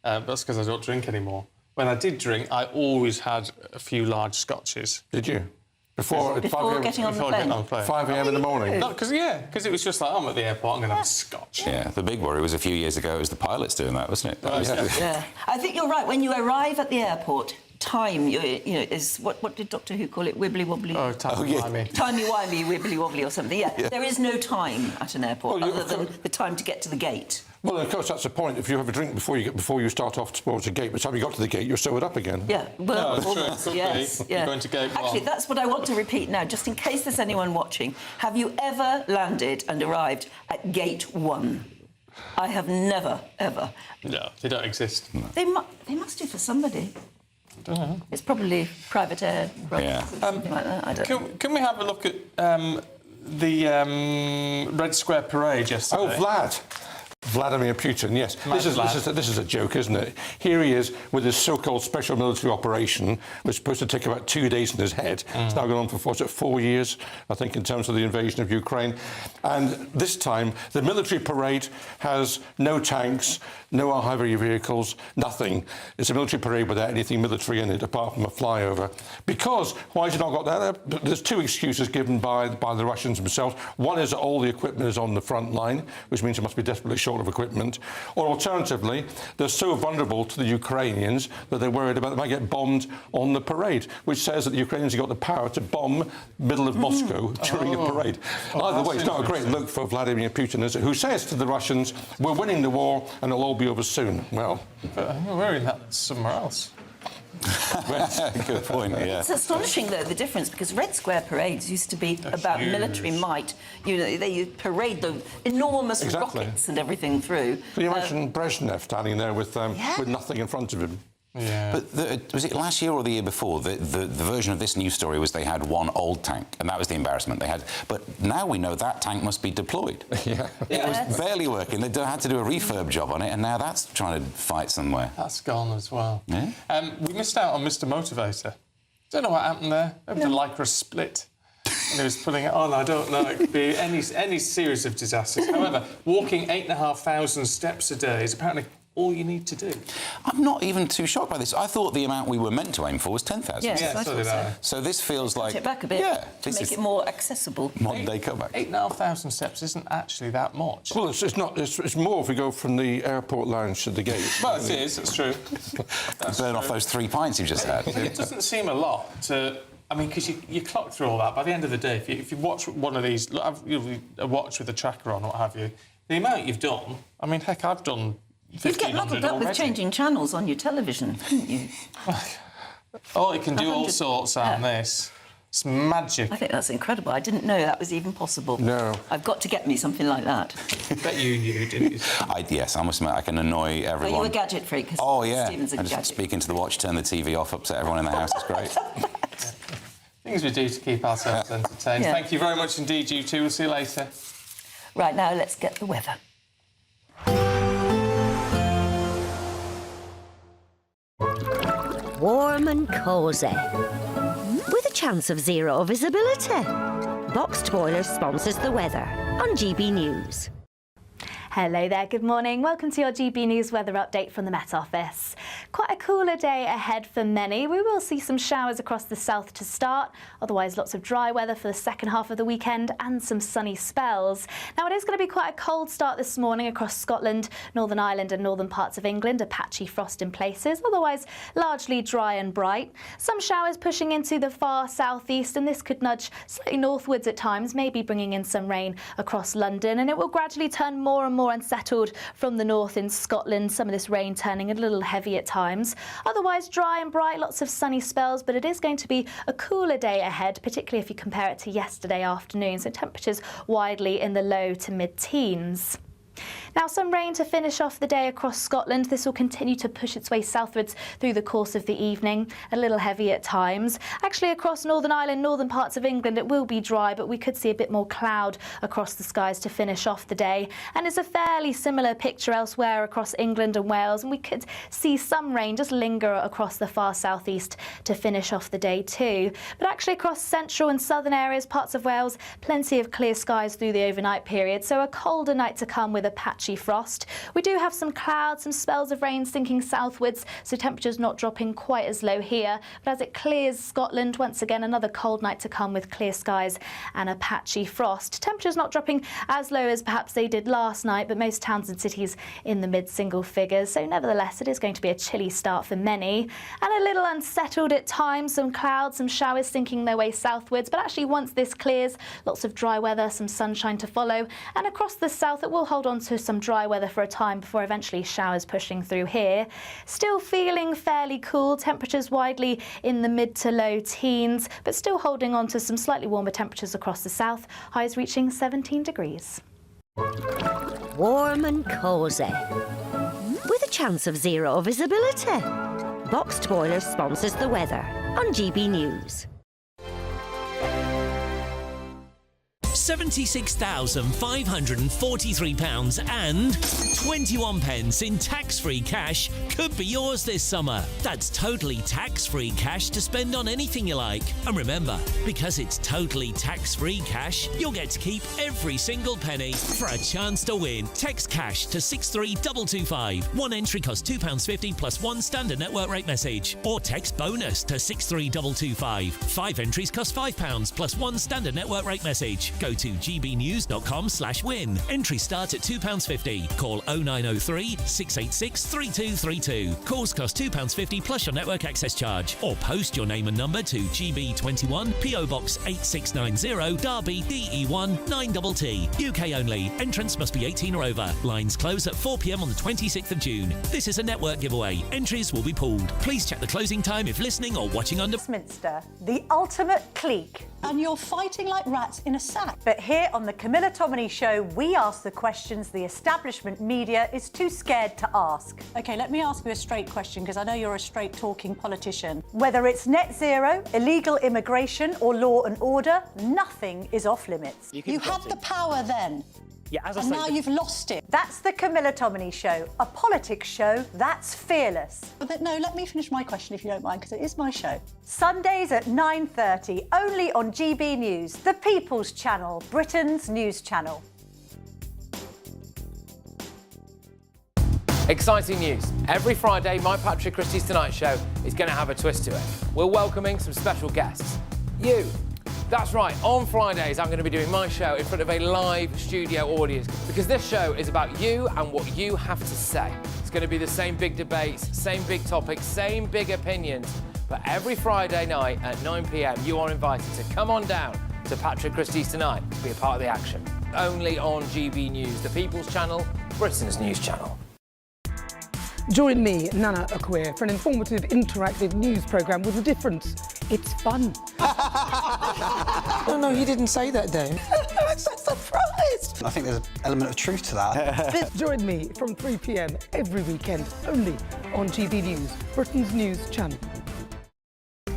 [SPEAKER 1] That's because I don't drink anymore. When I did drink, I always had a few large scotches.
[SPEAKER 21] Did you? Before
[SPEAKER 2] getting on the plane?
[SPEAKER 21] 5 a.m. in the morning?
[SPEAKER 1] No, because it was just like, I'm at the airport, I'm going to have a scotch.
[SPEAKER 4] Yeah, the big worry was a few years ago, it was the pilots doing that, wasn't it?
[SPEAKER 2] Yeah. I think you're right. When you arrive at the airport, time, is... What did Doctor Who call it? Wibbly wobbly?
[SPEAKER 1] Oh, timey-wimey.
[SPEAKER 2] Timey-wimey, wibbly wobbly or something, yeah. There is no time at an airport other than the time to get to the gate.
[SPEAKER 21] Well, of course, that's the point. If you have a drink before you start off towards the gate, by the time you got to the gate, you're sobered up again.
[SPEAKER 2] Yeah, well,
[SPEAKER 1] yes.
[SPEAKER 2] Yeah.
[SPEAKER 1] You're going to gate
[SPEAKER 2] Actually, that's what I want to repeat now, just in case there's anyone watching. Have you ever landed and arrived at gate 1? I have never, ever.
[SPEAKER 1] No, they don't exist. No.
[SPEAKER 2] They must do for somebody.
[SPEAKER 1] I don't know.
[SPEAKER 2] It's probably private air, something like that. I don't know.
[SPEAKER 1] Can we have a look at the Red Square Parade yesterday?
[SPEAKER 21] Oh, Vladimir Putin, yes. This is a joke, isn't it? Here he is with his so-called special military operation, which was supposed to take about 2 days in his head. It's now gone on for, 4 years, I think, in terms of the invasion of Ukraine. And this time, the military parade has no tanks, no artillery vehicles, nothing. It's a military parade without anything military in it, apart from a flyover. Because, why has he not got that? There's two excuses given by the Russians themselves. One is that all the equipment is on the front line, which means it must be desperately short of equipment, or alternatively, they're so vulnerable to the Ukrainians that they're worried about they might get bombed on the parade, which says that the Ukrainians have got the power to bomb middle of Moscow during a parade. Either way, it's not a great look for Vladimir Putin, is it? Who says to the Russians, we're winning the war and it'll all be over soon. Well,
[SPEAKER 1] we're in that somewhere else.
[SPEAKER 4] Good point, yeah.
[SPEAKER 2] It's astonishing, though, the difference, because Red Square parades used to be about military might. They parade the enormous rockets and everything through.
[SPEAKER 21] Can you imagine Brezhnev standing there with nothing in front of him?
[SPEAKER 1] Yeah.
[SPEAKER 4] But was it last year or the year before? The version of this news story was they had one old tank, and that was the embarrassment they had. But now we know that tank must be deployed.
[SPEAKER 21] Yeah.
[SPEAKER 4] It was barely working. They had to do a refurb job on it, and now that's trying to fight somewhere.
[SPEAKER 1] That's gone as well.
[SPEAKER 4] Yeah.
[SPEAKER 1] We missed out on Mr. Motivator. Don't know what happened there. Maybe the Lycra split. And he was putting it on. I don't know. It could be any series of disasters. However, walking 8,500 steps a day is apparently all you need to do.
[SPEAKER 4] I'm not even too shocked by this. I thought the amount we were meant to aim for was 10,000.
[SPEAKER 2] Yes, I
[SPEAKER 1] so
[SPEAKER 2] thought
[SPEAKER 1] did I.
[SPEAKER 4] So this feels like...
[SPEAKER 2] Take it back a bit to make it more accessible.
[SPEAKER 4] Modern day comeback.
[SPEAKER 1] 8,500 steps isn't actually that much.
[SPEAKER 21] Well, it's not. It's more if we go from the airport lounge to the gate.
[SPEAKER 1] Well, it is. It's true.
[SPEAKER 4] Burn off those 3 pints you've just had.
[SPEAKER 1] It doesn't seem a lot to... I mean, because you clock through all that. By the end of the day, if you watch one of these, a watch with a tracker on, what have you, the amount you've done... I mean, heck, I've done...
[SPEAKER 2] You'd get muddled up with changing channels on your television, wouldn't you?
[SPEAKER 1] Oh, it can do all sorts on this. It's magic.
[SPEAKER 2] I think that's incredible. I didn't know that was even possible.
[SPEAKER 21] No.
[SPEAKER 2] I've got to get me something like that.
[SPEAKER 1] Bet you knew, didn't you?
[SPEAKER 4] Yes, I must admit, I can annoy everyone.
[SPEAKER 2] Are you a gadget freak?
[SPEAKER 4] Oh, yeah.
[SPEAKER 2] Stephen's a
[SPEAKER 4] I just
[SPEAKER 2] gadget.
[SPEAKER 4] speak into the watch, turn the TV off, upset everyone in the house. It's great.
[SPEAKER 1] Things we do to keep ourselves entertained.
[SPEAKER 2] Yeah.
[SPEAKER 1] Thank you very much indeed, you two. We'll see you later.
[SPEAKER 2] Right, now let's get the weather.
[SPEAKER 5] Warm and cosy, with a chance of zero visibility. Boxed Boilers sponsors the weather on GB News.
[SPEAKER 9] Hello there, good morning. Welcome to your GB News weather update from the Met Office. Quite a cooler day ahead for many. We will see some showers across the south to start, otherwise lots of dry weather for the second half of the weekend and some sunny spells. Now it is going to be quite a cold start this morning across Scotland, Northern Ireland and northern parts of England, a patchy frost in places, otherwise largely dry and bright. Some showers pushing into the far southeast, and this could nudge slightly northwards at times, maybe bringing in some rain across London, and it will gradually turn more and more unsettled from the north in Scotland, some of this rain turning a little heavy at times. Otherwise dry and bright, lots of sunny spells, but it is going to be a cooler day ahead, particularly if you compare it to yesterday afternoon, so temperatures widely in the low to mid-teens. Now some rain to finish off the day across Scotland. This will continue to push its way southwards through the course of the evening, a little heavy at times. Actually across Northern Ireland, northern parts of England, it will be dry, but we could see a bit more cloud across the skies to finish off the day. And it's a fairly similar picture elsewhere across England and Wales, and we could see some rain just linger across the far southeast to finish off the day too. But actually across central and southern areas, parts of Wales, plenty of clear skies through the overnight period, so a colder night to come with a patchy frost. We do have some clouds, some spells of rain sinking southwards, so temperatures not dropping quite as low here. But as it clears Scotland, once again another cold night to come with clear skies and a patchy frost. Temperatures not dropping as low as perhaps they did last night, but most towns and cities in the mid-single figures. So nevertheless, it is going to be a chilly start for many. And a little unsettled at times, some clouds, some showers sinking their way southwards. But actually once this clears, lots of dry weather, some sunshine to follow. And across the south, it will hold on to some dry weather for a time before eventually showers pushing through here. Still feeling fairly cool, temperatures widely in the mid to low teens, but still holding on to some slightly warmer temperatures across the south, highs reaching 17 degrees.
[SPEAKER 5] Warm and cosy, with a chance of zero visibility. Boxed Boilers sponsors the weather on GB News.
[SPEAKER 7] £76,543 and 21 pence in tax-free cash could be yours this summer. That's totally tax-free cash to spend on anything you like. And remember, because it's totally tax-free cash, you'll get to keep every single penny. For a chance to win, text cash to 63225. One entry costs £2.50 plus one standard network rate message. Or text bonus to 63225. 5 entries cost £5 plus one standard network rate message. Go to gbnews.com/win. Entry start at £2.50. Call 0903 686 3232. Calls cost £2.50 plus your network access charge. Or post your name and number to GB21 PO Box 8690 Derby DE1 9TT. UK only. Entrance must be 18 or over. Lines close at 4 p.m. on the 26th of June. This is a network giveaway. Entries will be pooled. Please check the closing time if listening or watching under
[SPEAKER 13] Westminster, the ultimate clique.
[SPEAKER 10] And you're fighting like rats in a sack.
[SPEAKER 12] But here on the Camilla Tominey Show, we ask the questions the establishment media is too scared to ask.
[SPEAKER 10] OK, let me ask you a straight question, because I know you're a straight-talking politician.
[SPEAKER 12] Whether it's net zero, illegal immigration or law and order, nothing is off limits.
[SPEAKER 10] You had the power then.
[SPEAKER 14] Yeah, as I
[SPEAKER 10] and
[SPEAKER 14] say,
[SPEAKER 10] now you've lost it.
[SPEAKER 12] That's the Camilla Tominey Show, a politics show that's fearless.
[SPEAKER 10] But no, let me finish my question if you don't mind, because it is my show.
[SPEAKER 12] Sundays at 9:30, only on GB News, the People's Channel, Britain's news channel.
[SPEAKER 26] Exciting news. Every Friday, my Patrick Christie's Tonight Show is going to have a twist to it. We're welcoming some special guests. You. That's right, on Fridays I'm going to be doing my show in front of a live studio audience, because this show is about you and what you have to say. It's going to be the same big debates, same big topics, same big opinions. But every Friday night at 9 p.m, you are invited to come on down to Patrick Christie's Tonight to be a part of the action. Only on GB News, the People's Channel, Britain's news channel.
[SPEAKER 22] Join me, Nana Akwe, for an informative, interactive news programme with a difference. It's fun.
[SPEAKER 23] No, you didn't say that, Dave.
[SPEAKER 22] I'm so surprised.
[SPEAKER 23] I think there's an element of truth to that.
[SPEAKER 22] Join me from 3 p.m. every weekend, only on GB News, Britain's news channel.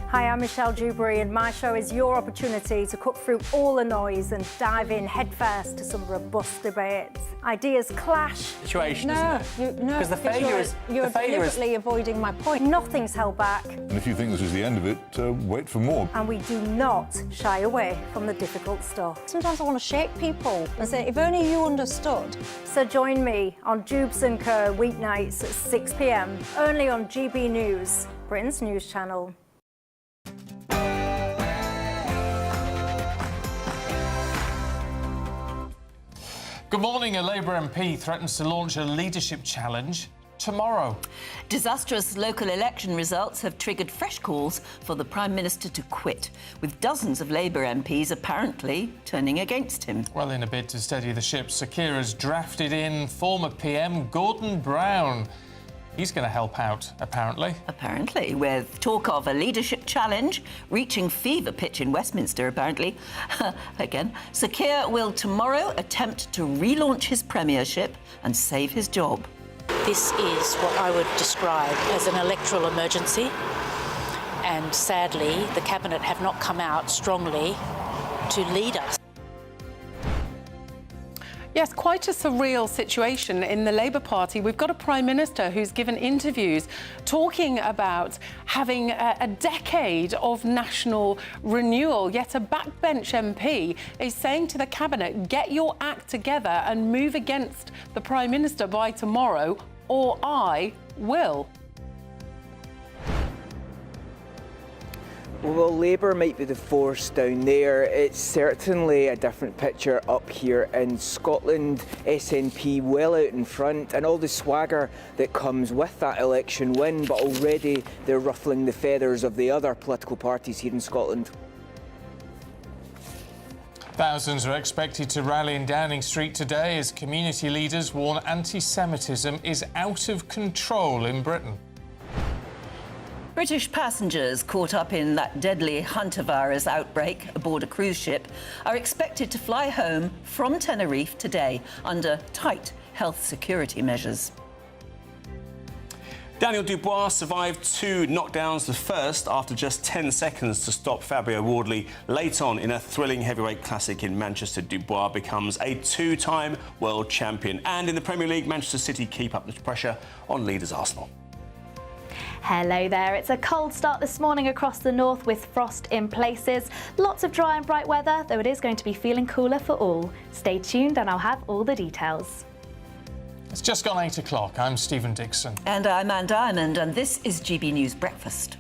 [SPEAKER 12] Hi, I'm Michelle Dewberry, and my show is your opportunity to cut through all the noise and dive in headfirst to some robust debates. Ideas clash.
[SPEAKER 14] Situation, isn't it?
[SPEAKER 12] Because
[SPEAKER 14] the failure is...
[SPEAKER 12] You're deliberately avoiding my point. Nothing's held back.
[SPEAKER 24] And if you think this is the end of it, wait for more.
[SPEAKER 12] And we do not shy away from the difficult stuff.
[SPEAKER 10] Sometimes I want to shake people and say, if only you understood.
[SPEAKER 12] So join me on Dubes & Co. weeknights at 6 p.m, only on GB News, Britain's news channel.
[SPEAKER 1] Good morning. A Labour MP threatens to launch a leadership challenge tomorrow.
[SPEAKER 2] Disastrous local election results have triggered fresh calls for the Prime Minister to quit, with dozens of Labour MPs apparently turning against him.
[SPEAKER 1] Well, in a bid to steady the ship, Sir Keir has drafted in former PM Gordon Brown. He's going to help out, apparently.
[SPEAKER 2] Apparently, with talk of a leadership challenge reaching fever pitch in Westminster, apparently. Again, Sir Keir will tomorrow attempt to relaunch his premiership and save his job.
[SPEAKER 25] This is what I would describe as an electoral emergency. And sadly, the Cabinet have not come out strongly to lead us.
[SPEAKER 27] Yes, quite a surreal situation in the Labour Party. We've got a Prime Minister who's given interviews talking about having a decade of national renewal, yet a backbench MP is saying to the Cabinet, get your act together and move against the Prime Minister by tomorrow, or I will.
[SPEAKER 29] Well, Labour might be the force down there. It's certainly a different picture up here in Scotland. SNP well out in front, and all the swagger that comes with that election win, but already they're ruffling the feathers of the other political parties here in Scotland.
[SPEAKER 1] Thousands are expected to rally in Downing Street today as community leaders warn anti-Semitism is out of control in Britain.
[SPEAKER 2] British passengers caught up in that deadly hantavirus outbreak aboard a cruise ship are expected to fly home from Tenerife today under tight health security measures.
[SPEAKER 30] Daniel Dubois survived 2 knockdowns, the first after just 10 seconds to stop Dubois-Wardley late on in a thrilling heavyweight classic in Manchester. Dubois becomes a 2-time world champion. And in the Premier League, Manchester City keep up the pressure on leaders Arsenal.
[SPEAKER 9] Hello there. It's a cold start this morning across the north with frost in places. Lots of dry and bright weather, though it is going to be feeling cooler for all. Stay tuned and I'll have all the details.
[SPEAKER 1] It's just gone 8 o'clock. I'm Stephen Dixon.
[SPEAKER 2] And I'm Anne Diamond, and this is GB News Breakfast.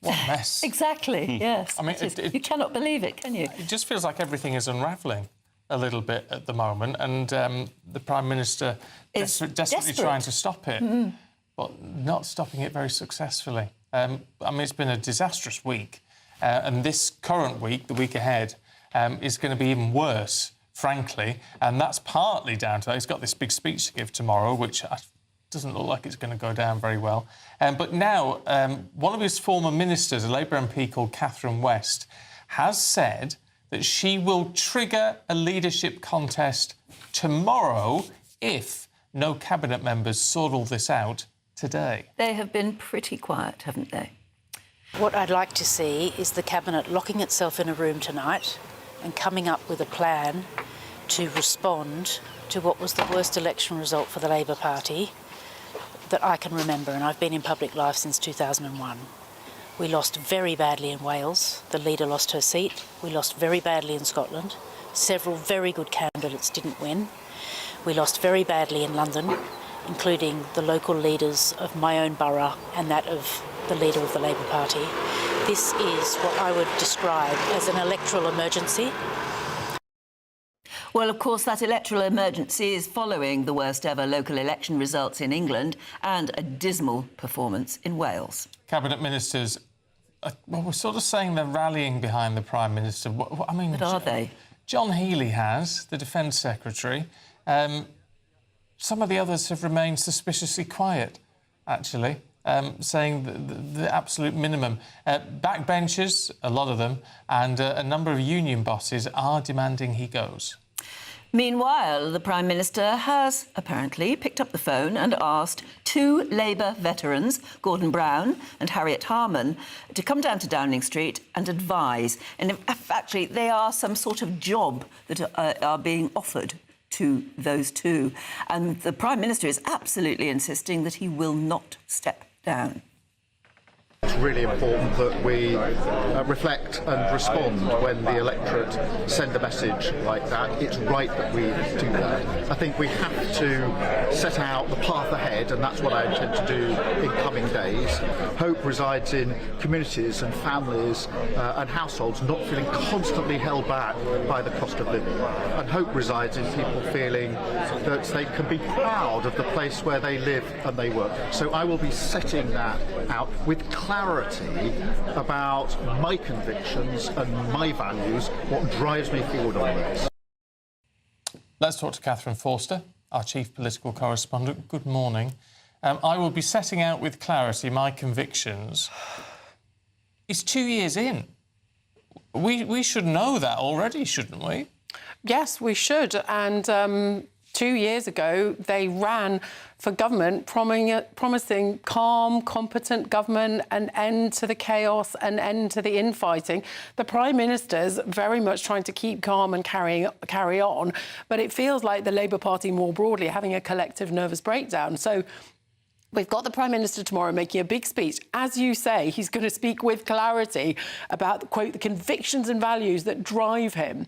[SPEAKER 1] What a mess.
[SPEAKER 2] Exactly, yes.
[SPEAKER 1] I mean,
[SPEAKER 2] you cannot believe it, can you?
[SPEAKER 1] It just feels like everything is unravelling a little bit at the moment, and the Prime Minister is desperately trying to stop it, but not stopping it very successfully. I mean, it's been a disastrous week, and this current week, the week ahead, is going to be even worse frankly, and that's partly down to that. He's got this big speech to give tomorrow, which doesn't look like it's going to go down very well. But now, one of his former ministers, a Labour MP called Catherine West, has said that she will trigger a leadership contest tomorrow if no cabinet members sort all this out today.
[SPEAKER 2] They have been pretty quiet, haven't they?
[SPEAKER 25] What I'd like to see is the Cabinet locking itself in a room tonight and coming up with a plan to respond to what was the worst election result for the Labour Party that I can remember, and I've been in public life since 2001. We lost very badly in Wales. The leader lost her seat. We lost very badly in Scotland. Several very good candidates didn't win. We lost very badly in London, including the local leaders of my own borough and that of the leader of the Labour Party. This is what I would describe as an electoral emergency.
[SPEAKER 2] Well, of course, that electoral emergency is following the worst ever local election results in England and a dismal performance in Wales.
[SPEAKER 1] Cabinet ministers, well, we're sort of saying they're rallying behind the Prime Minister. I mean,
[SPEAKER 2] but are they?
[SPEAKER 1] John Healey has, the Defence Secretary. Some of the others have remained suspiciously quiet, actually, saying the absolute minimum. Backbenchers, a lot of them, and a number of union bosses are demanding he goes.
[SPEAKER 2] Meanwhile, the Prime Minister has apparently picked up the phone and asked two Labour veterans, Gordon Brown and Harriet Harman, to come down to Downing Street and advise. And actually, they are some sort of job that are being offered to those two. And the Prime Minister is absolutely insisting that he will not step down.
[SPEAKER 3] It's really important that we reflect and respond when the electorate send a message like that. It's right that we do that. I think we have to set out the path ahead, and that's what I intend to do in coming days. Hope resides in communities and families and households not feeling constantly held back by the cost of living. And hope resides in people feeling that they can be proud of the place where they live and they work. So I will be setting that out with clarity about my convictions and my values, what drives me forward on this.
[SPEAKER 1] Let's talk to Catherine Forster, our chief political correspondent. Good morning. I will be setting out with clarity my convictions. It's 2 years in. We should know that already, shouldn't we?
[SPEAKER 27] Yes, we should. And 2 years ago, they ran for government, promising calm, competent government, an end to the chaos, an end to the infighting. The Prime Minister's very much trying to keep calm and carry on, but it feels like the Labour Party more broadly are having a collective nervous breakdown. So we've got the Prime Minister tomorrow making a big speech. As you say, he's going to speak with clarity about, quote, the convictions and values that drive him.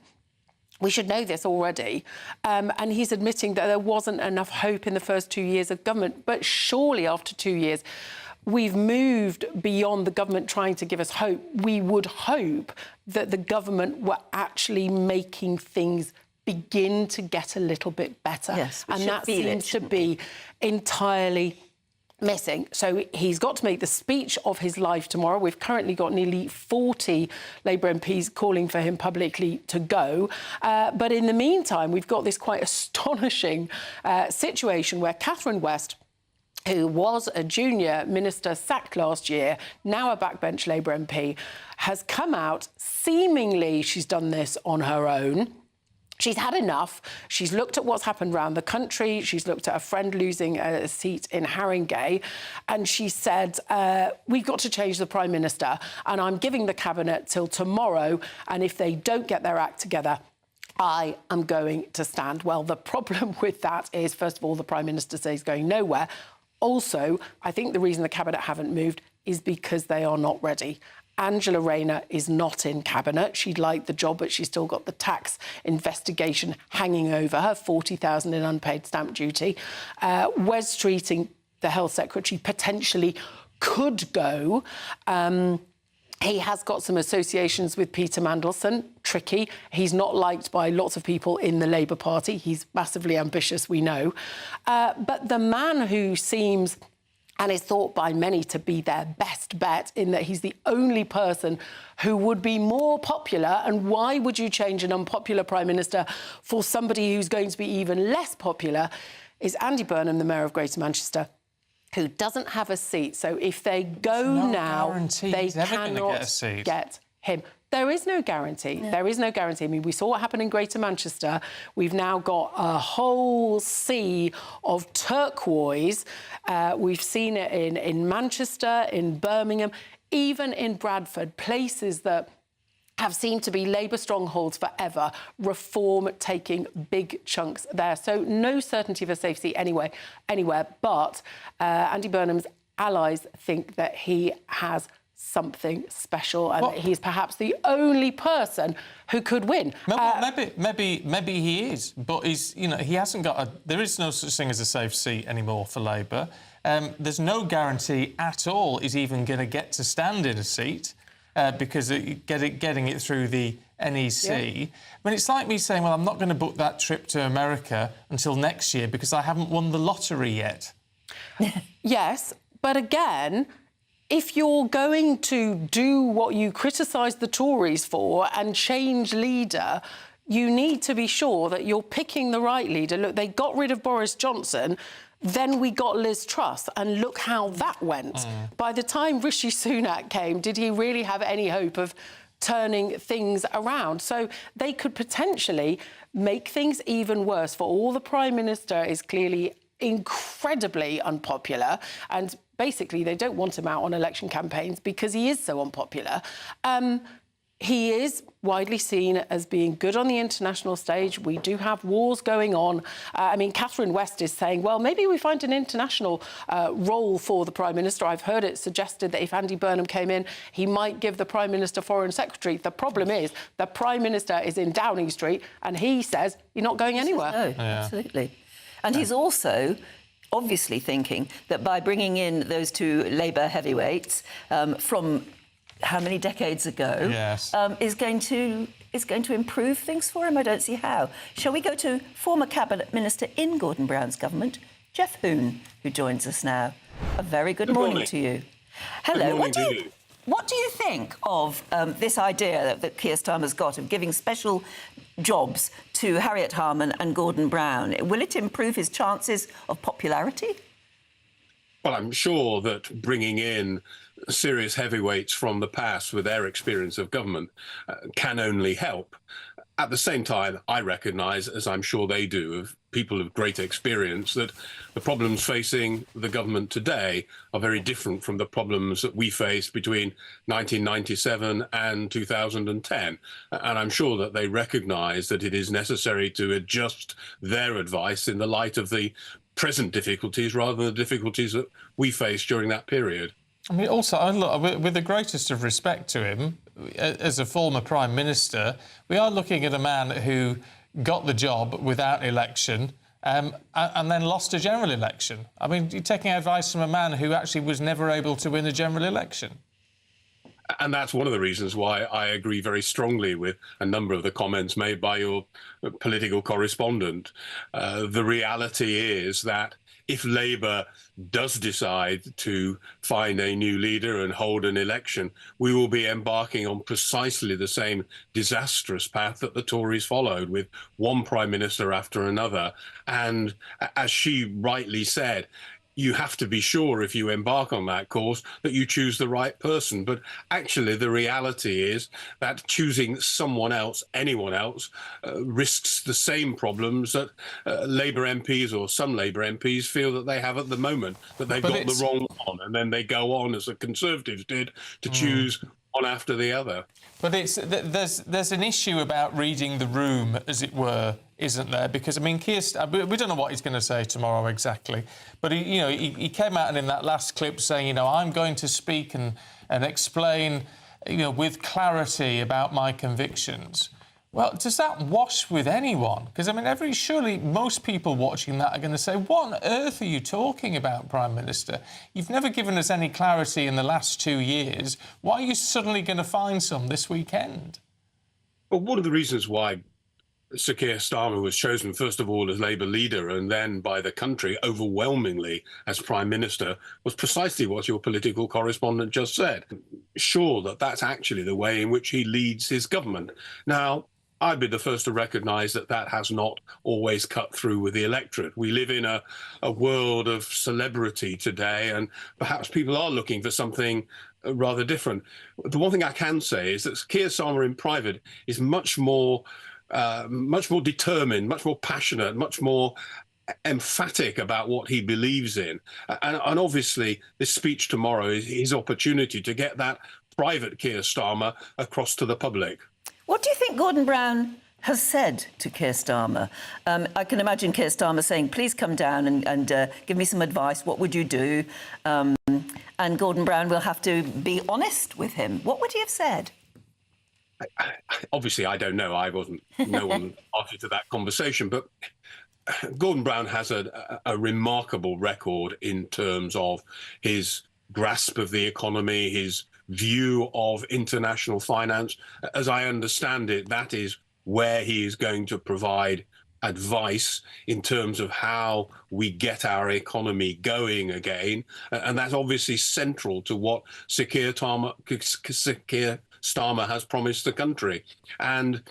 [SPEAKER 27] We should know this already. And he's admitting that there wasn't enough hope in the first 2 years of government. But surely after 2 years, we've moved beyond the government trying to give us hope. We would hope that the government were actually making things begin to get a little bit better.
[SPEAKER 2] Yes,
[SPEAKER 27] and that seems to be entirely missing. So he's got to make the speech of his life tomorrow. We've currently got nearly 40 Labour MPs calling for him publicly to go. But in the meantime, we've got this quite astonishing situation where Catherine West, who was a junior minister sacked last year, now a backbench Labour MP, has come out, seemingly she's done this on her own. She's had enough. She's looked at what's happened around the country. She's looked at a friend losing a seat in Haringey. And she said, we've got to change the Prime Minister. And I'm giving the Cabinet till tomorrow. And if they don't get their act together, I am going to stand. Well, the problem with that is, first of all, the Prime Minister says he's going nowhere. Also, I think the reason the Cabinet haven't moved is because they are not ready. Angela Rayner is not in Cabinet. She'd like the job, but she's still got the tax investigation hanging over her, 40,000 in unpaid stamp duty. Wes Streeting, the Health Secretary, potentially could go. He has got some associations with Peter Mandelson. Tricky. He's not liked by lots of people in the Labour Party. He's massively ambitious, we know. But the man who seems and is thought by many to be their best bet in that he's the only person who would be more popular. And why would you change an unpopular Prime Minister for somebody who's going to be even less popular? Is Andy Burnham, the Mayor of Greater Manchester, who doesn't have a seat. So if they go now, they cannot get him. There is no guarantee. Yeah. There is no guarantee. I mean, we saw what happened in Greater Manchester. We've now got a whole sea of turquoise. We've seen it in Manchester, in Birmingham, even in Bradford, places that have seemed to be Labour strongholds forever, Reform taking big chunks there. So no certainty of a safe seat anywhere. But Andy Burnham's allies think that he has something special and that he's perhaps the only person who could win.
[SPEAKER 1] Maybe he is, but he hasn't got there is no such thing as a safe seat anymore for Labour. There's no guarantee at all he's even going to get to stand in a seat. Because getting it through the NEC. Yeah. I mean, it's like me saying, well, I'm not going to book that trip to America until next year because I haven't won the lottery yet.
[SPEAKER 27] Yes, but again, if you're going to do what you criticise the Tories for and change leader, you need to be sure that you're picking the right leader. Look, they got rid of Boris Johnson. Then we got Liz Truss, and look how that went. By the time Rishi Sunak came, did he really have any hope of turning things around? So they could potentially make things even worse. For all, the Prime Minister is clearly incredibly unpopular, and basically they don't want him out on election campaigns because he is so unpopular. He is widely seen as being good on the international stage. We do have wars going on. I mean, Catherine West is saying, well, maybe we find an international role for the Prime Minister. I've heard it suggested that if Andy Burnham came in, he might give the Prime Minister Foreign Secretary. The problem is the Prime Minister is in Downing Street and he says you're not going anywhere.
[SPEAKER 2] No, absolutely. And he's also obviously thinking that by bringing in those two Labour heavyweights from how many decades ago,
[SPEAKER 1] yes,
[SPEAKER 2] is going to improve things for him. I don't see how. Shall we go to former Cabinet Minister in Gordon Brown's government, Geoff Hoon, who joins us now. A very good morning to you. Hello.
[SPEAKER 6] Good morning to you.
[SPEAKER 2] What do you think of this idea that Keir Starmer's got of giving special jobs to Harriet Harman and Gordon Brown? Will it improve his chances of popularity?
[SPEAKER 6] Well, I'm sure that bringing in serious heavyweights from the past with their experience of government can only help. At the same time, I recognise, as I'm sure they do, of people of great experience, that the problems facing the government today are very different from the problems that we faced between 1997 and 2010. And I'm sure that they recognise that it is necessary to adjust their advice in the light of the present difficulties rather than the difficulties that we faced during that period.
[SPEAKER 1] I mean, also, with the greatest of respect to him, as a former Prime Minister, we are looking at a man who got the job without election and then lost a general election. I mean, you're taking advice from a man who actually was never able to win a general election.
[SPEAKER 6] And that's one of the reasons why I agree very strongly with a number of the comments made by your political correspondent. The reality is that if Labour does decide to find a new leader and hold an election, we will be embarking on precisely the same disastrous path that the Tories followed, with one Prime Minister after another. And as she rightly said, you have to be sure, if you embark on that course, that you choose the right person. But actually, the reality is that choosing someone else, anyone else, risks the same problems that Labour MPs or some Labour MPs feel that they have at the moment, that they've got the wrong one, and then they go on, as the Conservatives did, to choose one after the other.
[SPEAKER 1] But there's an issue about reading the room, as it were, isn't there? Because, I mean, we don't know what he's going to say tomorrow exactly, but he came out and in that last clip saying, I'm going to speak and explain, with clarity about my convictions. Well, does that wash with anyone? Because, I mean, surely most people watching that are going to say, what on earth are you talking about, Prime Minister? You've never given us any clarity in the last 2 years. Why are you suddenly going to find some this weekend?
[SPEAKER 6] Well, one of the reasons why Sir Keir Starmer was chosen first of all as Labour leader and then by the country overwhelmingly as Prime Minister was precisely what your political correspondent just said. Sure that that's actually the way in which he leads his government. Now, I'd be the first to recognise that that has not always cut through with the electorate. We live in a world of celebrity today, and perhaps people are looking for something rather different. The one thing I can say is that Keir Starmer in private is much more determined, much more passionate, much more emphatic about what he believes in. And obviously, this speech tomorrow is his opportunity to get that private Keir Starmer across to the public.
[SPEAKER 2] What do you think Gordon Brown has said to Keir Starmer? I can imagine Keir Starmer saying, please come down and give me some advice. What would you do? And Gordon Brown will have to be honest with him. What would he have said?
[SPEAKER 6] Obviously, I don't know. I wasn't no one party to that conversation. But Gordon Brown has a remarkable record in terms of his grasp of the economy, his view of international finance. As I understand it, that is where he is going to provide advice in terms of how we get our economy going again. And that's obviously central to what Sir Keir Starmer has promised the country. And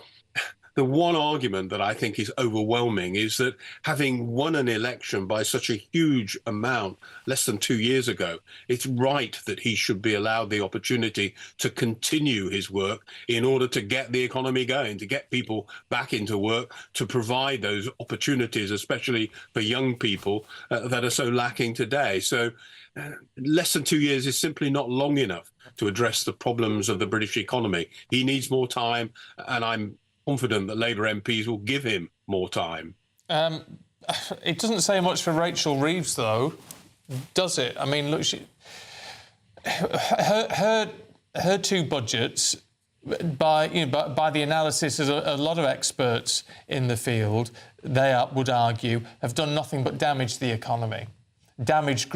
[SPEAKER 6] the one argument that I think is overwhelming is that having won an election by such a huge amount less than 2 years ago, it's right that he should be allowed the opportunity to continue his work in order to get the economy going, to get people back into work, to provide those opportunities, especially for young people that are so lacking today. So less than 2 years is simply not long enough to address the problems of the British economy. He needs more time, and I'm confident that Labour MPs will give him more time.
[SPEAKER 1] It doesn't say much for Rachel Reeves, though, does it? I mean, look, her two budgets, by the analysis of a lot of experts in the field, would argue, have done nothing but damage the economy, damage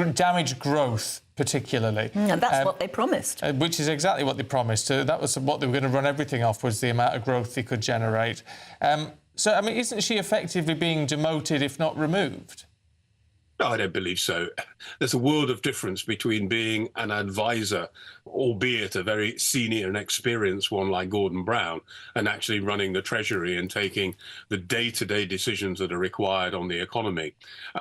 [SPEAKER 1] growth, particularly.
[SPEAKER 2] And that's what they promised.
[SPEAKER 1] Which is exactly what they promised. That was what they were going to run everything off, was the amount of growth they could generate. So, I mean, isn't she effectively being demoted, if not removed?
[SPEAKER 6] No, I don't believe so. There's a world of difference between being an advisor, albeit a very senior and experienced one like Gordon Brown, and actually running the Treasury and taking the day-to-day decisions that are required on the economy.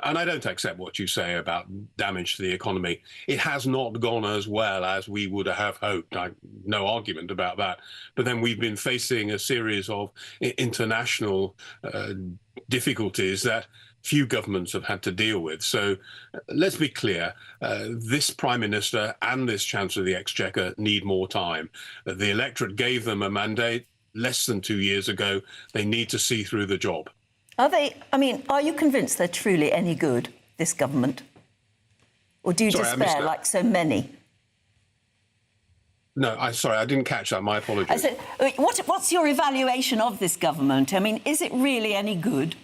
[SPEAKER 6] And I don't accept what you say about damage to the economy. It has not gone as well as we would have hoped. No argument about that. But then we've been facing a series of international difficulties that few governments have had to deal with. So let's be clear, this Prime Minister and this Chancellor of the Exchequer need more time. The electorate gave them a mandate less than 2 years ago. They need to see through the job.
[SPEAKER 2] Are you convinced they're truly any good, this government? Or do you despair like so many?
[SPEAKER 6] No, sorry, I didn't catch that. My apologies.
[SPEAKER 2] I said, what's your evaluation of this government? I mean, is it really any good?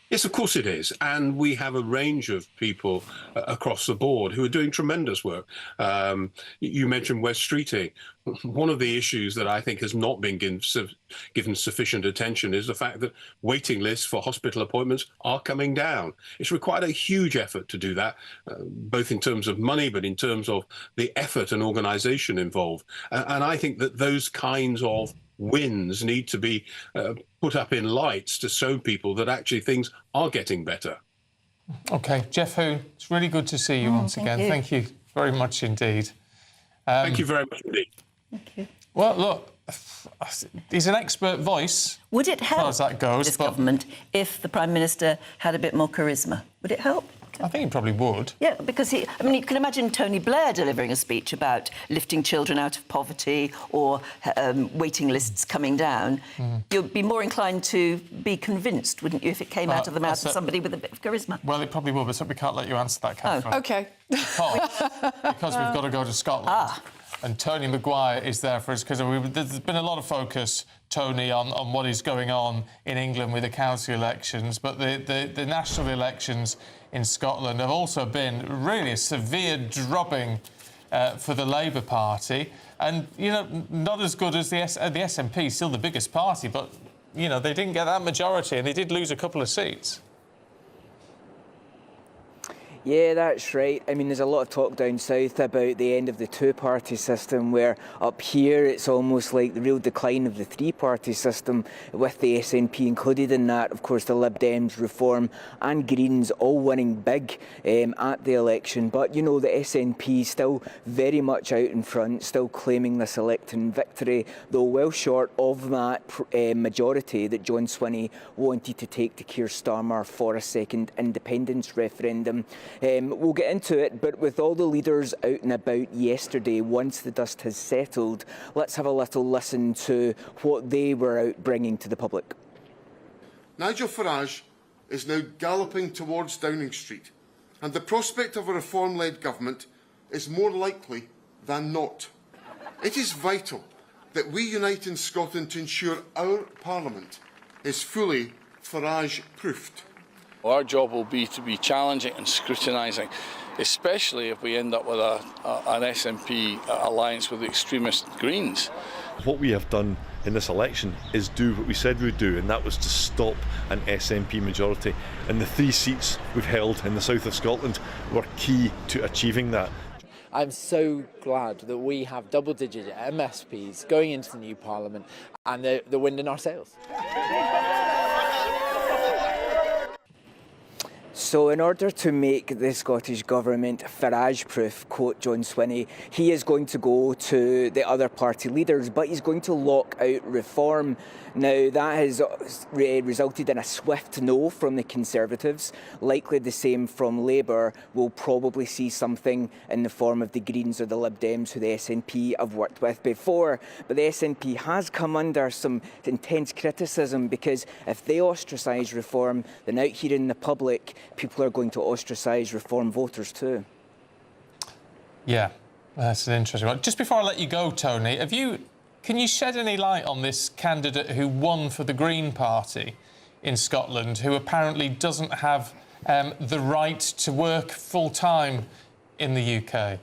[SPEAKER 6] Yes, of course it is. And we have a range of people across the board who are doing tremendous work. You mentioned West Streeting. One of the issues that I think has not been given sufficient attention is the fact that waiting lists for hospital appointments are coming down. It's required a huge effort to do that, both in terms of money, but in terms of the effort and organisation involved. And I think that those kinds of wins need to be put up in lights to show people that actually things are getting better.
[SPEAKER 1] OK, Geoff Hoon, it's really good to see you once again. Thank you very much indeed.
[SPEAKER 6] Thank you very much indeed.
[SPEAKER 2] Thank you.
[SPEAKER 1] Well, look, he's an expert voice.
[SPEAKER 2] Would it help
[SPEAKER 1] as that goes,
[SPEAKER 2] this government if the Prime Minister had a bit more charisma? Would it help?
[SPEAKER 1] I think he probably would.
[SPEAKER 2] Yeah, because you can imagine Tony Blair delivering a speech about lifting children out of poverty or waiting lists coming down. You'd be more inclined to be convinced, wouldn't you, if it came out of the mouth of somebody with a bit of charisma?
[SPEAKER 1] Well, it probably would, but we can't let you answer that, Catherine.
[SPEAKER 27] Oh, OK.
[SPEAKER 1] Because we've got to go to Scotland. And Tony Maguire is there for us, because there's been a lot of focus, Tony, on what is going on in England with the council elections, but the national elections in Scotland have also been really a severe drubbing for the Labour Party, and not as good as the SNP, still the biggest party, but you know, they didn't get that majority, and they did lose a couple of seats.
[SPEAKER 29] Yeah, that's right. I mean, there's a lot of talk down south about the end of the two-party system, where up here it's almost like the real decline of the three-party system, with the SNP included in that. Of course, the Lib Dems, Reform and Greens all winning big at the election. But, you know, the SNP still very much out in front, still claiming this electoral victory, though well short of that majority that John Swinney wanted to take to Keir Starmer for a second independence referendum. We'll get into it, but with all the leaders out and about yesterday, once the dust has settled, let's have a little listen to what they were out bringing to the public.
[SPEAKER 8] Nigel Farage is now galloping towards Downing Street, and the prospect of a reform-led government is more likely than not. It is vital that we unite in Scotland to ensure our Parliament is fully Farage-proofed.
[SPEAKER 11] Our job will be to be challenging and scrutinising, especially if we end up with an SNP alliance with the extremist Greens.
[SPEAKER 24] What we have done in this election is do what we said we would do, and that was to stop an SNP majority. And the 3 seats we've held in the south of Scotland were key to achieving that.
[SPEAKER 15] I'm so glad that we have double-digit MSPs going into the new Parliament and the wind in our sails.
[SPEAKER 29] So in order to make the Scottish Government Farage-proof, quote John Swinney, he is going to go to the other party leaders, but he's going to lock out reform. Now, that has resulted in a swift no from the Conservatives, likely the same from Labour. We'll probably see something in the form of the Greens or the Lib Dems, who the SNP have worked with before. But the SNP has come under some intense criticism, because if they ostracise reform, then out here in the public, people are going to ostracise reform voters too. Yeah,
[SPEAKER 1] that's an interesting one. Just before I let you go, Tony, can you shed any light on this candidate who won for the Green Party in Scotland, who apparently doesn't have the right to work full-time in the UK?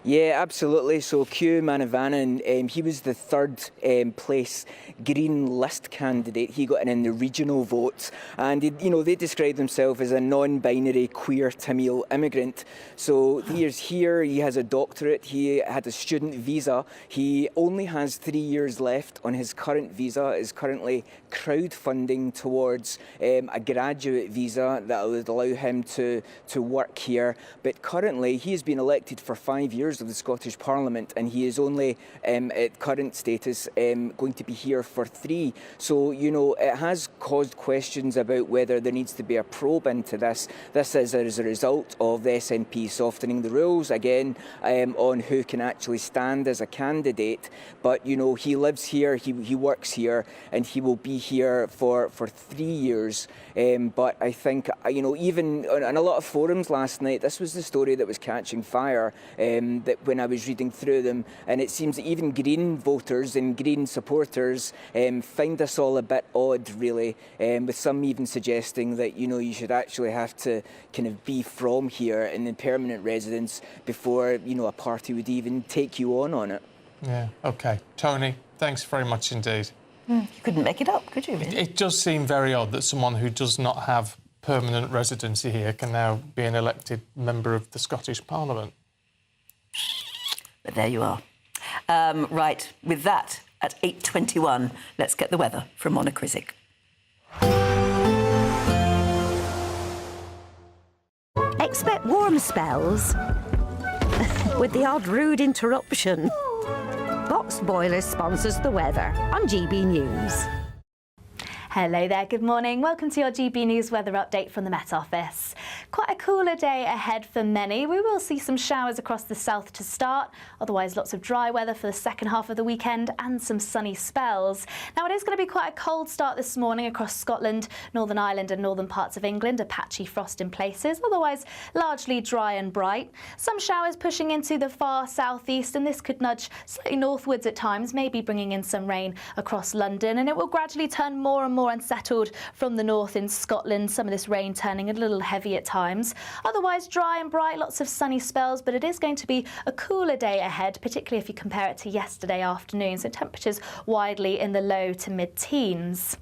[SPEAKER 29] Yeah, absolutely. So Kew Manavanan, he was the third place Green list candidate. He got in the regional votes, and they describe themselves as a non-binary queer Tamil immigrant. So he's here. He has a doctorate. He had a student visa. He only has 3 years left on his current visa. Is currently crowdfunding towards a graduate visa that would allow him to work here. But currently, he has been elected for 5 years of the Scottish Parliament, and he is only at current status going to be here for 3. So it has caused questions about whether there needs to be a probe into this. This is as a result of the SNP softening the rules again on who can actually stand as a candidate. But he lives here, he works here, and he will be here for 3 years. But I think even on a lot of forums last night, this was the story that was catching fire. That when I was reading through them, and it seems that even Green voters and Green supporters find this all a bit odd, really, with some even suggesting that you should actually have to kind of be from here and in permanent residence before a party would even take you on it.
[SPEAKER 1] Yeah. Okay, Tony, thanks very much indeed.
[SPEAKER 2] You couldn't make it up, could you? Really?
[SPEAKER 1] It does seem very odd that someone who does not have permanent residency here can now be an elected member of the Scottish Parliament.
[SPEAKER 2] But there you are. Right, with that, at 8:21, let's get the weather from Monica Rizik.
[SPEAKER 5] Expect warm spells with the odd rude interruption. Boxed Boilers sponsors the weather on GB News.
[SPEAKER 9] Hello there, good morning. Welcome to your GB News weather update from the Met Office. Quite a cooler day ahead for many. We will see some showers across the south to start, otherwise lots of dry weather for the second half of the weekend and some sunny spells. Now it is going to be quite a cold start this morning across Scotland, Northern Ireland and northern parts of England, a patchy frost in places, otherwise largely dry and bright. Some showers pushing into the far southeast, and this could nudge slightly northwards at times, maybe bringing in some rain across London, and it will gradually turn more and more more unsettled from the north in Scotland, some of this rain turning a little heavy at times. Otherwise dry and bright, lots of sunny spells, but it is going to be a cooler day ahead, particularly if you compare it to yesterday afternoon, so temperatures widely in the low to mid-teens.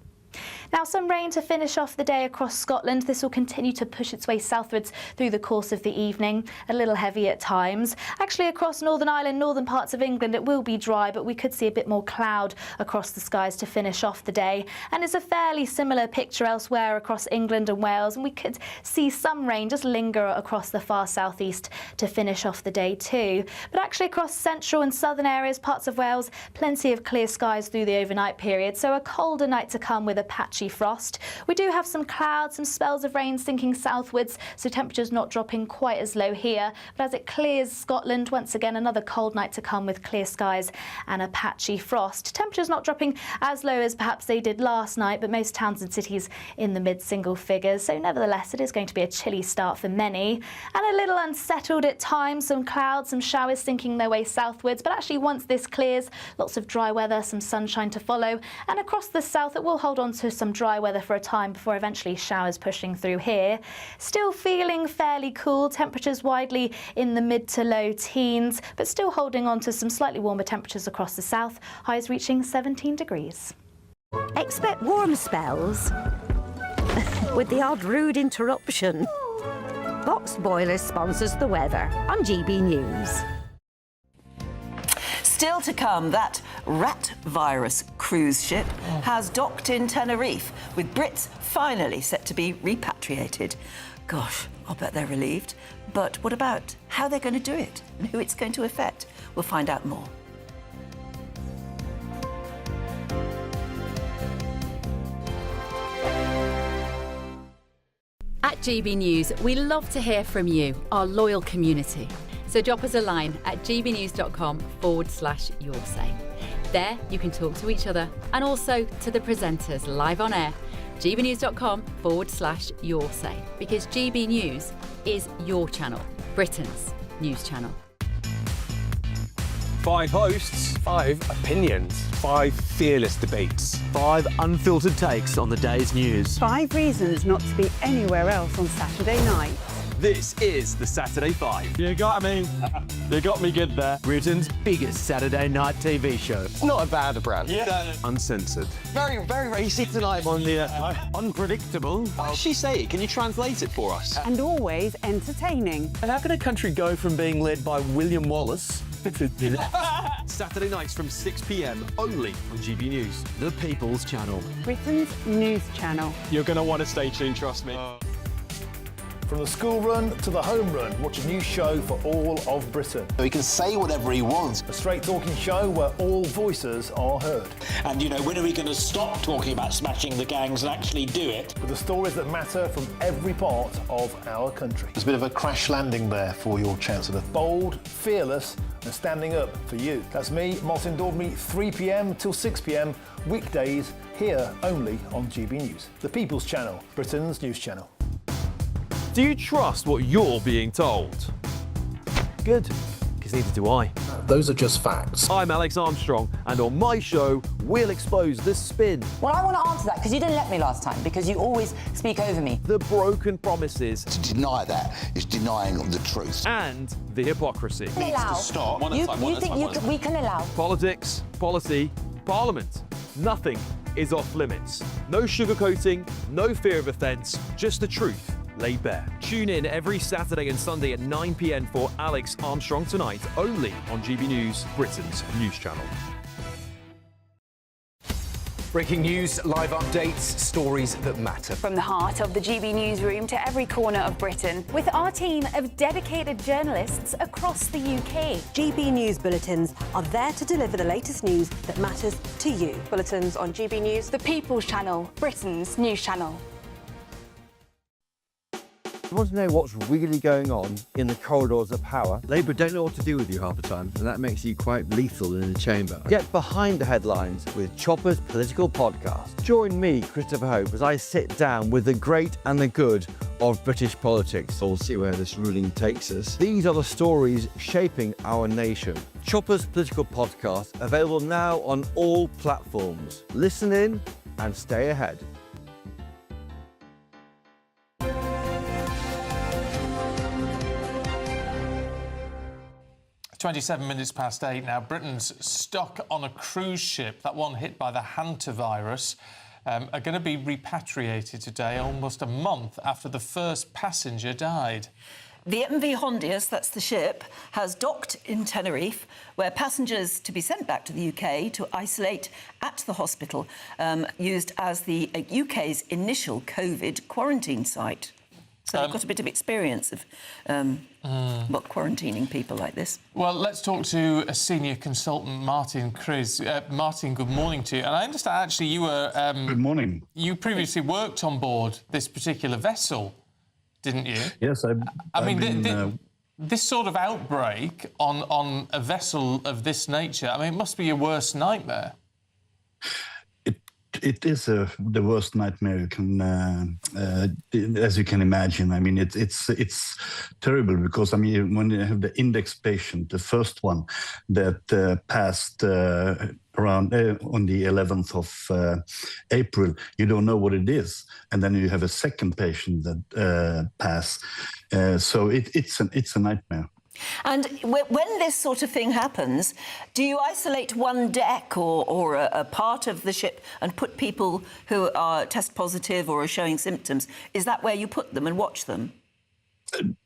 [SPEAKER 9] Now, some rain to finish off the day across Scotland. This will continue to push its way southwards through the course of the evening, a little heavy at times. Actually, across Northern Ireland, northern parts of England, it will be dry, but we could see a bit more cloud across the skies to finish off the day. And it's a fairly similar picture elsewhere across England and Wales, and we could see some rain just linger across the far southeast to finish off the day too. But actually across central and southern areas, parts of Wales, plenty of clear skies through the overnight period, so a colder night to come with a patchy frost. We do have some clouds, some spells of rain sinking southwards, so temperatures not dropping quite as low here. But as it clears Scotland, once again another cold night to come with clear skies and a patchy frost. Temperatures not dropping as low as perhaps they did last night, but most towns and cities in the mid-single figures. So nevertheless, it is going to be a chilly start for many. And a little unsettled at times, some clouds, some showers sinking their way southwards. But actually once this clears, lots of dry weather, some sunshine to follow. And across the south, it will hold on to some dry weather for a time before eventually showers pushing through here. Still feeling fairly cool, temperatures widely in the mid to low teens, but still holding on to some slightly warmer temperatures across the south, highs reaching 17 degrees.
[SPEAKER 5] Expect warm spells with the odd rude interruption. Boxed Boilers sponsors the weather on GB News.
[SPEAKER 2] Still to come, that rat virus cruise ship has docked in Tenerife, with Brits finally set to be repatriated. Gosh, I'll bet they're relieved. But what about how they're going to do it and who it's going to affect? We'll find out more.
[SPEAKER 4] At GB News, we love to hear from you, our loyal community. So drop us a line at gbnews.com/yoursay. There you can talk to each other and also to the presenters live on air. gbnews.com/yoursay, because GB News is your channel, Britain's news channel.
[SPEAKER 7] 5 hosts, 5 opinions, 5 fearless debates, 5 unfiltered takes on the day's news.
[SPEAKER 13] 5 reasons not to be anywhere else on Saturday night.
[SPEAKER 7] This is the Saturday 5. You got me. You got me good there. Britain's biggest Saturday night TV show. It's not a bad brand. Yeah. Uncensored.
[SPEAKER 23] Very, very racy tonight on the unpredictable. What does she say? Can you translate it for us?
[SPEAKER 13] And always entertaining.
[SPEAKER 7] How can a country go from being led by William Wallace Saturday nights from 6 p.m. only on GB News, the People's Channel.
[SPEAKER 13] Britain's news channel.
[SPEAKER 7] You're going to want to stay tuned, trust me.
[SPEAKER 16] From the school run to the home run, watch a new show for all of Britain.
[SPEAKER 17] He can say whatever he wants.
[SPEAKER 16] A straight-talking show where all voices are heard.
[SPEAKER 17] And, you know, when are we going to stop talking about smashing the gangs and actually do it?
[SPEAKER 16] With the stories that matter from every part of our country.
[SPEAKER 17] There's a bit of a crash landing there for your Chancellor.
[SPEAKER 16] Bold, fearless and standing up for you. That's me, Martin Dordme, 3 p.m. till 6 p.m, weekdays, here only on GB News. The People's Channel, Britain's news channel.
[SPEAKER 7] Do you trust what you're being told? Good, because neither do I.
[SPEAKER 17] Those are just facts.
[SPEAKER 7] I'm Alex Armstrong, and on my show, we'll expose the spin.
[SPEAKER 18] Well, I want to answer that, because you didn't let me last time, because you always speak over me.
[SPEAKER 7] The broken promises.
[SPEAKER 17] To deny that is denying the truth.
[SPEAKER 7] And the hypocrisy.
[SPEAKER 18] Needs to
[SPEAKER 17] stop.
[SPEAKER 18] You think we can allow?
[SPEAKER 7] Politics, policy, parliament. Nothing is off limits. No sugarcoating, no fear of offence, just the truth laid bare. Tune in every Saturday and Sunday at 9 p.m. for Alex Armstrong Tonight, only on GB News, Britain's news channel.
[SPEAKER 19] Breaking news, live updates, stories that matter.
[SPEAKER 20] From the heart of the GB newsroom to every corner of Britain, with our team of dedicated journalists across the UK.
[SPEAKER 21] GB News bulletins are there to deliver the latest news that matters to you.
[SPEAKER 20] Bulletins on GB News, the People's Channel, Britain's news channel.
[SPEAKER 28] You want to know what's really going on in the corridors of power? Labour don't know what to do with you half the time, and that makes you quite lethal in the chamber. Get behind the headlines with Chopper's Political Podcast. Join me, Christopher Hope, as I sit down with the great and the good of British politics. We'll see where this ruling takes us. These are the stories shaping our nation. Chopper's Political Podcast, available now on all platforms. Listen in, and stay ahead.
[SPEAKER 1] 27 minutes past 8 now. Britain's stuck on a cruise ship, that one hit by the hantavirus, are going to be repatriated today, almost a month after the first passenger died.
[SPEAKER 2] The MV Hondius, that's the ship, has docked in Tenerife, where passengers to be sent back to the UK to isolate at the hospital, used as the UK's initial COVID quarantine site. So they've got a bit of experience of quarantining people like this.
[SPEAKER 1] Well, let's talk to a senior consultant, Martin Chris. Martin, good morning to you. And I understand, actually, you were...
[SPEAKER 3] good morning.
[SPEAKER 1] You previously worked on board this particular vessel, didn't you?
[SPEAKER 3] Yes,
[SPEAKER 1] I mean, this sort of outbreak on a vessel of this nature, I mean, it must be your worst nightmare.
[SPEAKER 3] It is the worst nightmare you can, as you can imagine. I mean, it's terrible because, I mean, when you have the index patient, the first one that passed around on the 11th of April, you don't know what it is, and then you have a second patient that passed. So it's a nightmare.
[SPEAKER 2] And when this sort of thing happens, do you isolate one deck or a part of the ship and put people who are test positive or are showing symptoms? Is that where you put them and watch them?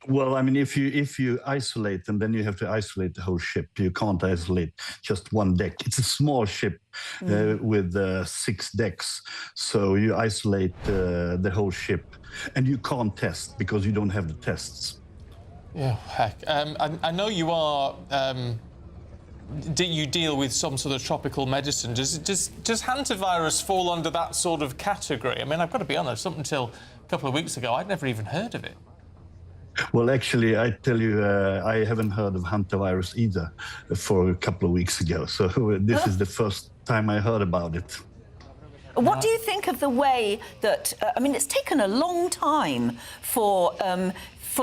[SPEAKER 3] Well, I mean, if you isolate them, then you have to isolate the whole ship. You can't isolate just one deck. It's a small ship with 6 decks, so you isolate the whole ship, and you can't test because you don't have the tests.
[SPEAKER 1] Yeah, heck. I know you are. You deal with some sort of tropical medicine. Does hantavirus fall under that sort of category? I mean, I've got to be honest. Up until a couple of weeks ago, I'd never even heard of it.
[SPEAKER 3] Well, actually, I tell you, I haven't heard of hantavirus either for a couple of weeks ago. So this is the first time I heard about it.
[SPEAKER 2] What do you think of the way that? I mean, it's taken a long time for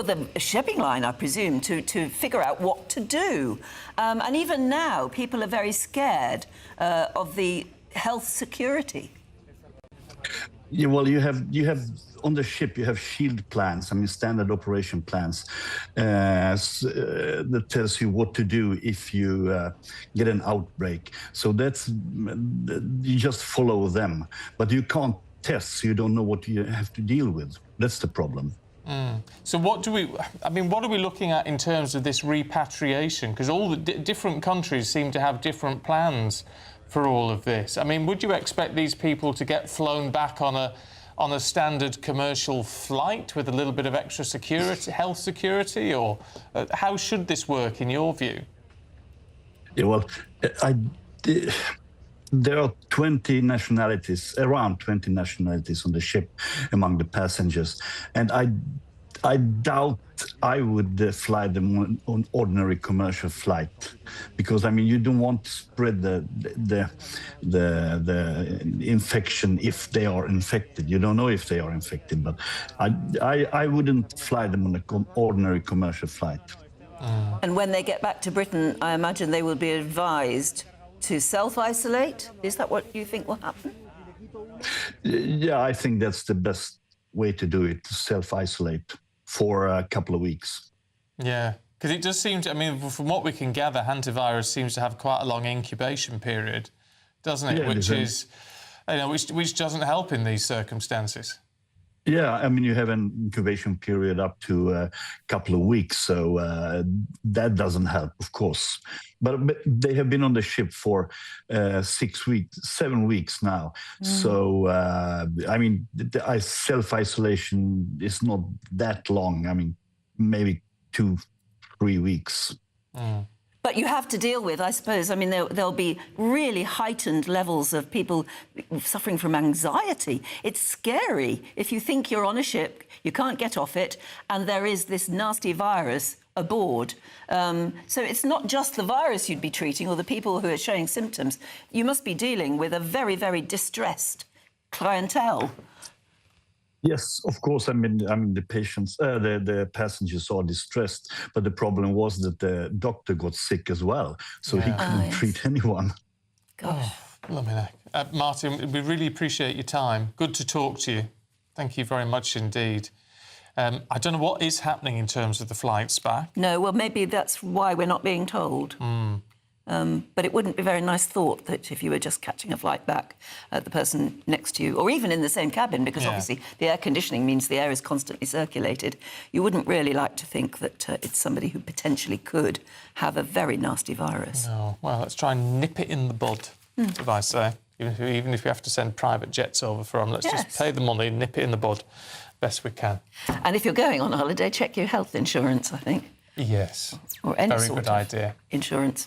[SPEAKER 2] the shipping line, I presume, to figure out what to do. And even now, people are very scared of the health security.
[SPEAKER 3] Yeah, well, you have on the ship, you have shield plans, I mean, standard operation plans that tells you what to do if you get an outbreak. So you just follow them. But you can't test, so you don't know what you have to deal with. That's the problem.
[SPEAKER 1] So what are we looking at in terms of this repatriation? Because all the different countries seem to have different plans for all of this. I mean, would you expect these people to get flown back on a standard commercial flight with a little bit of extra security, health security, or how should this work in your view?
[SPEAKER 3] Yeah, well, there are 20 nationalities, around 20 nationalities on the ship among the passengers, and I doubt I would fly them on ordinary commercial flight, because I mean you don't want to spread the infection if they are infected. You don't know if they are infected, but I wouldn't fly them on an ordinary commercial flight.
[SPEAKER 2] And when they get back to Britain, I imagine they will be advised to self-isolate? Is that what you think will happen?
[SPEAKER 3] Yeah, I think that's the best way to do it, to self-isolate for a couple of weeks.
[SPEAKER 1] Yeah, because it does seem to, I mean, from what we can gather, hantavirus seems to have quite a long incubation period, doesn't it? Yeah, which doesn't help in these circumstances.
[SPEAKER 3] Yeah, I mean, you have an incubation period up to a couple of weeks, so that doesn't help, of course. But they have been on the ship for 7 weeks now. So, I mean, self-isolation is not that long. I mean, maybe 2-3 weeks.
[SPEAKER 2] But you have to deal with, I suppose, I mean, there'll be really heightened levels of people suffering from anxiety. It's scary if you think you're on a ship, you can't get off it, and there is this nasty virus aboard. So it's not just the virus you'd be treating or the people who are showing symptoms. You must be dealing with a very, very distressed clientele.
[SPEAKER 3] Yes, of course. I mean, the patients, the passengers are distressed, but the problem was that the doctor got sick as well, so he couldn't treat anyone.
[SPEAKER 2] Gosh.
[SPEAKER 1] Martin, we really appreciate your time. Good to talk to you. Thank you very much indeed. I don't know what is happening in terms of the flights back.
[SPEAKER 2] No, well, maybe that's why we're not being told. But it wouldn't be a very nice thought that if you were just catching a flight back, the person next to you, or even in the same cabin, because obviously the air conditioning means the air is constantly circulated, you wouldn't really like to think that it's somebody who potentially could have a very nasty virus.
[SPEAKER 1] No. Well, let's try and nip it in the bud, as I say. Even if we have to send private jets over for them, let's just pay the money, nip it in the bud, best we can.
[SPEAKER 2] And if you're going on holiday, check your health insurance, I think.
[SPEAKER 1] Yes.
[SPEAKER 2] Or any
[SPEAKER 1] very
[SPEAKER 2] sort
[SPEAKER 1] good
[SPEAKER 2] of
[SPEAKER 1] idea.
[SPEAKER 2] Insurance.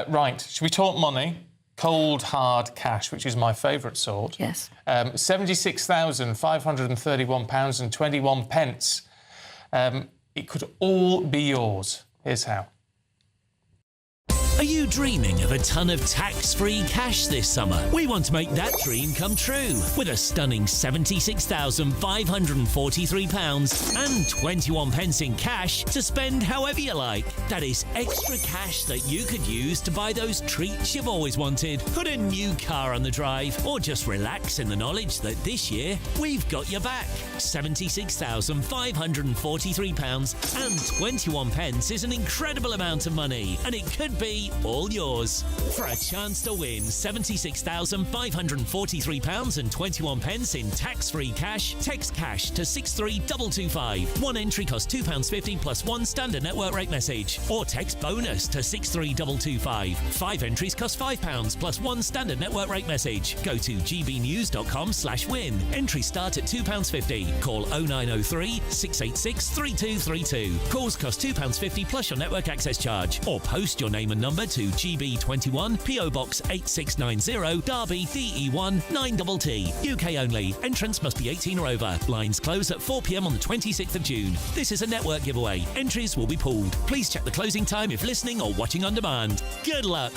[SPEAKER 1] Right, should we talk money? Cold, hard cash, which is my favourite sort.
[SPEAKER 2] Yes.
[SPEAKER 1] £76,531.21. It could all be yours. Here's how.
[SPEAKER 6] Are you dreaming of a ton of tax-free cash this summer? We want to make that dream come true with a stunning £76,543.21 in cash to spend however you like. That is extra cash that you could use to buy those treats you've always wanted, put a new car on the drive, or just relax in the knowledge that this year we've got your back. £76,543.21 is an incredible amount of money, and it could be all yours. For a chance to win £76,543.21 in tax-free cash, text cash to 63225. One entry costs £2.50 plus one standard network rate message. Or text bonus to 63225. 5 entries cost £5 plus one standard network rate message. Go to gbnews.com/win. Entries start at £2.50. Call 0903 686 3232. Calls cost £2.50 plus your network access charge. Or post your name and number to GB21 PO Box 8690 Derby DE1 9TT. UK only. Entrance must be 18 or over. Lines close at 4 p.m. on the 26th of June. This is a network giveaway. Entries will be pooled. Please check the closing time if listening or watching on demand. Good luck.